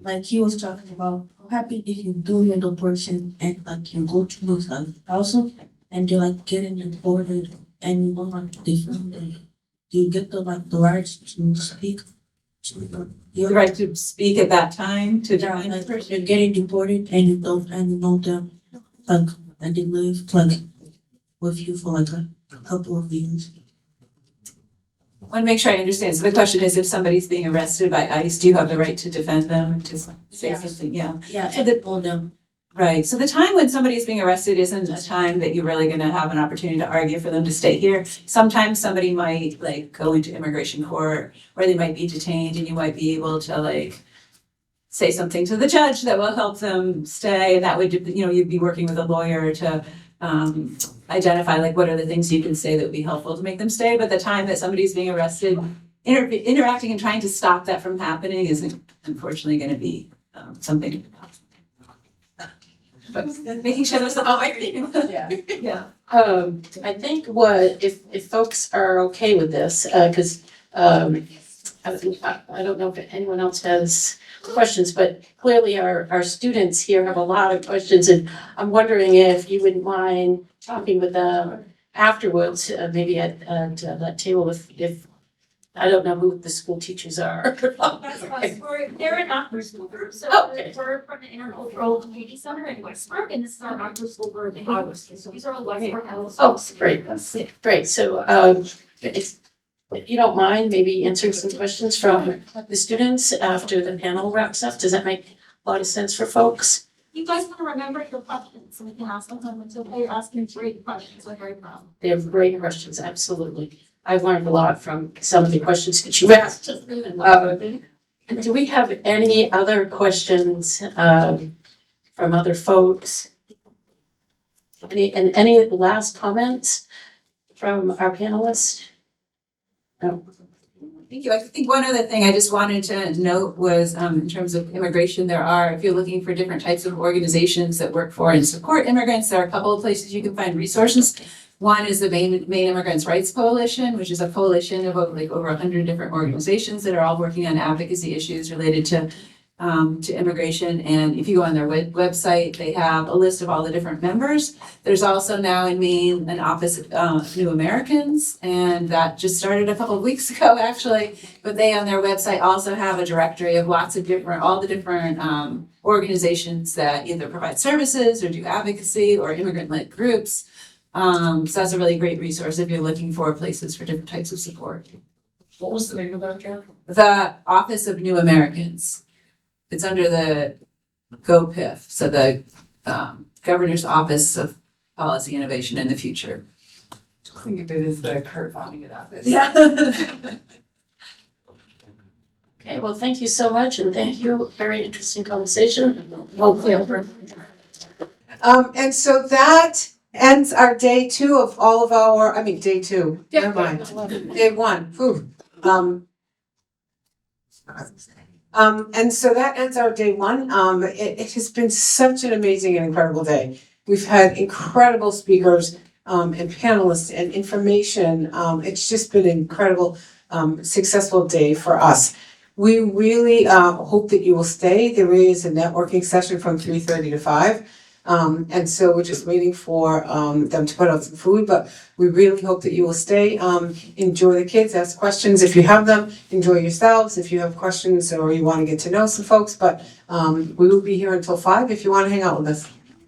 Like he was talking about, what happens if you do your abortion and you go to lose thousand and you're getting deported and you want to defend it? Do you get the rights to speak? The right to speak at that time to join the person. You're getting deported and you know them and they live with you for a couple of years. I want to make sure I understand. So the question is, if somebody's being arrested by ICE, do you have the right to defend them, to say something? Yeah. Yeah, So them. right. So the time when somebody's being arrested isn't a time that you're really going to have an opportunity to argue for them to stay here. Sometimes somebody might go into immigration court, or they might be detained, and you might be able to say something to the judge that will help them stay. And that would, you'd be working with a lawyer to identify what are the things you can say that would be helpful to make them stay. But the time that somebody's being arrested, interacting and trying to stop that from happening isn't unfortunately going to be something. But making sure there's Yeah. I think if folks are okay with this, because I don't know if anyone else has questions, but clearly our students here have a lot of questions, and I'm wondering if you wouldn't mind talking with them afterwards, maybe at that table if I don't know who the school teachers are. They're an after school group, so Okay. we're from the Intercultural Community Center in Westbrook, and this is our after school group in August. So these are all Westbrook Hills. Oh, great, great. So if you don't mind, maybe answering some questions from the students after the panel wraps up. Does that make a lot of sense for folks? You guys want to remember your questions, so we can ask them. It's okay, you're asking great questions, we're very proud. They have great questions, absolutely. I've learned a lot from some of the questions that you asked. Do we have any other questions from other folks? Any last comments from our panelists? No. Thank you. I think one other thing I just wanted to note was, in terms of immigration, if you're looking for different types of organizations that work for and support immigrants, there are a couple of places you can find Resources. One is the Maine Immigrants' Rights Coalition, which is a coalition of over 100 different organizations that are all working on advocacy issues related to immigration. And if you go on their website, they have a list of all the different members. There's also now in Maine an Office of New Americans, and that just started a couple of weeks ago, actually. But they on their website also have a directory of all the different organizations that either provide services or do advocacy or immigrant-led groups. So that's a really great resource if you're looking for places for different types of support. What was the name of that again? The Office of New Americans. It's under the GOPIF, so the Governor's Office of Policy Innovation in the Future. Think of it as the Kurt Vonnegut office. Yeah. Okay, well, thank you so much, and thank you. Very interesting conversation. Hopefully over. And so that ends our day 2 of all of our, day 2, never mind, day 1, whew. And so that ends our day 1. It has been such an amazing and incredible day. We've had incredible speakers, and panelists and information. It's just been an incredible, successful day for us. We really, hope that you will stay. There is a networking session from 3:30 to 5. And so we're just waiting for them to put out some food, but we really hope that you will stay. Enjoy the kids, ask questions if you have them, enjoy yourselves if you have questions or you want to get to know some folks. But we will be here until 5 if you want to hang out with us.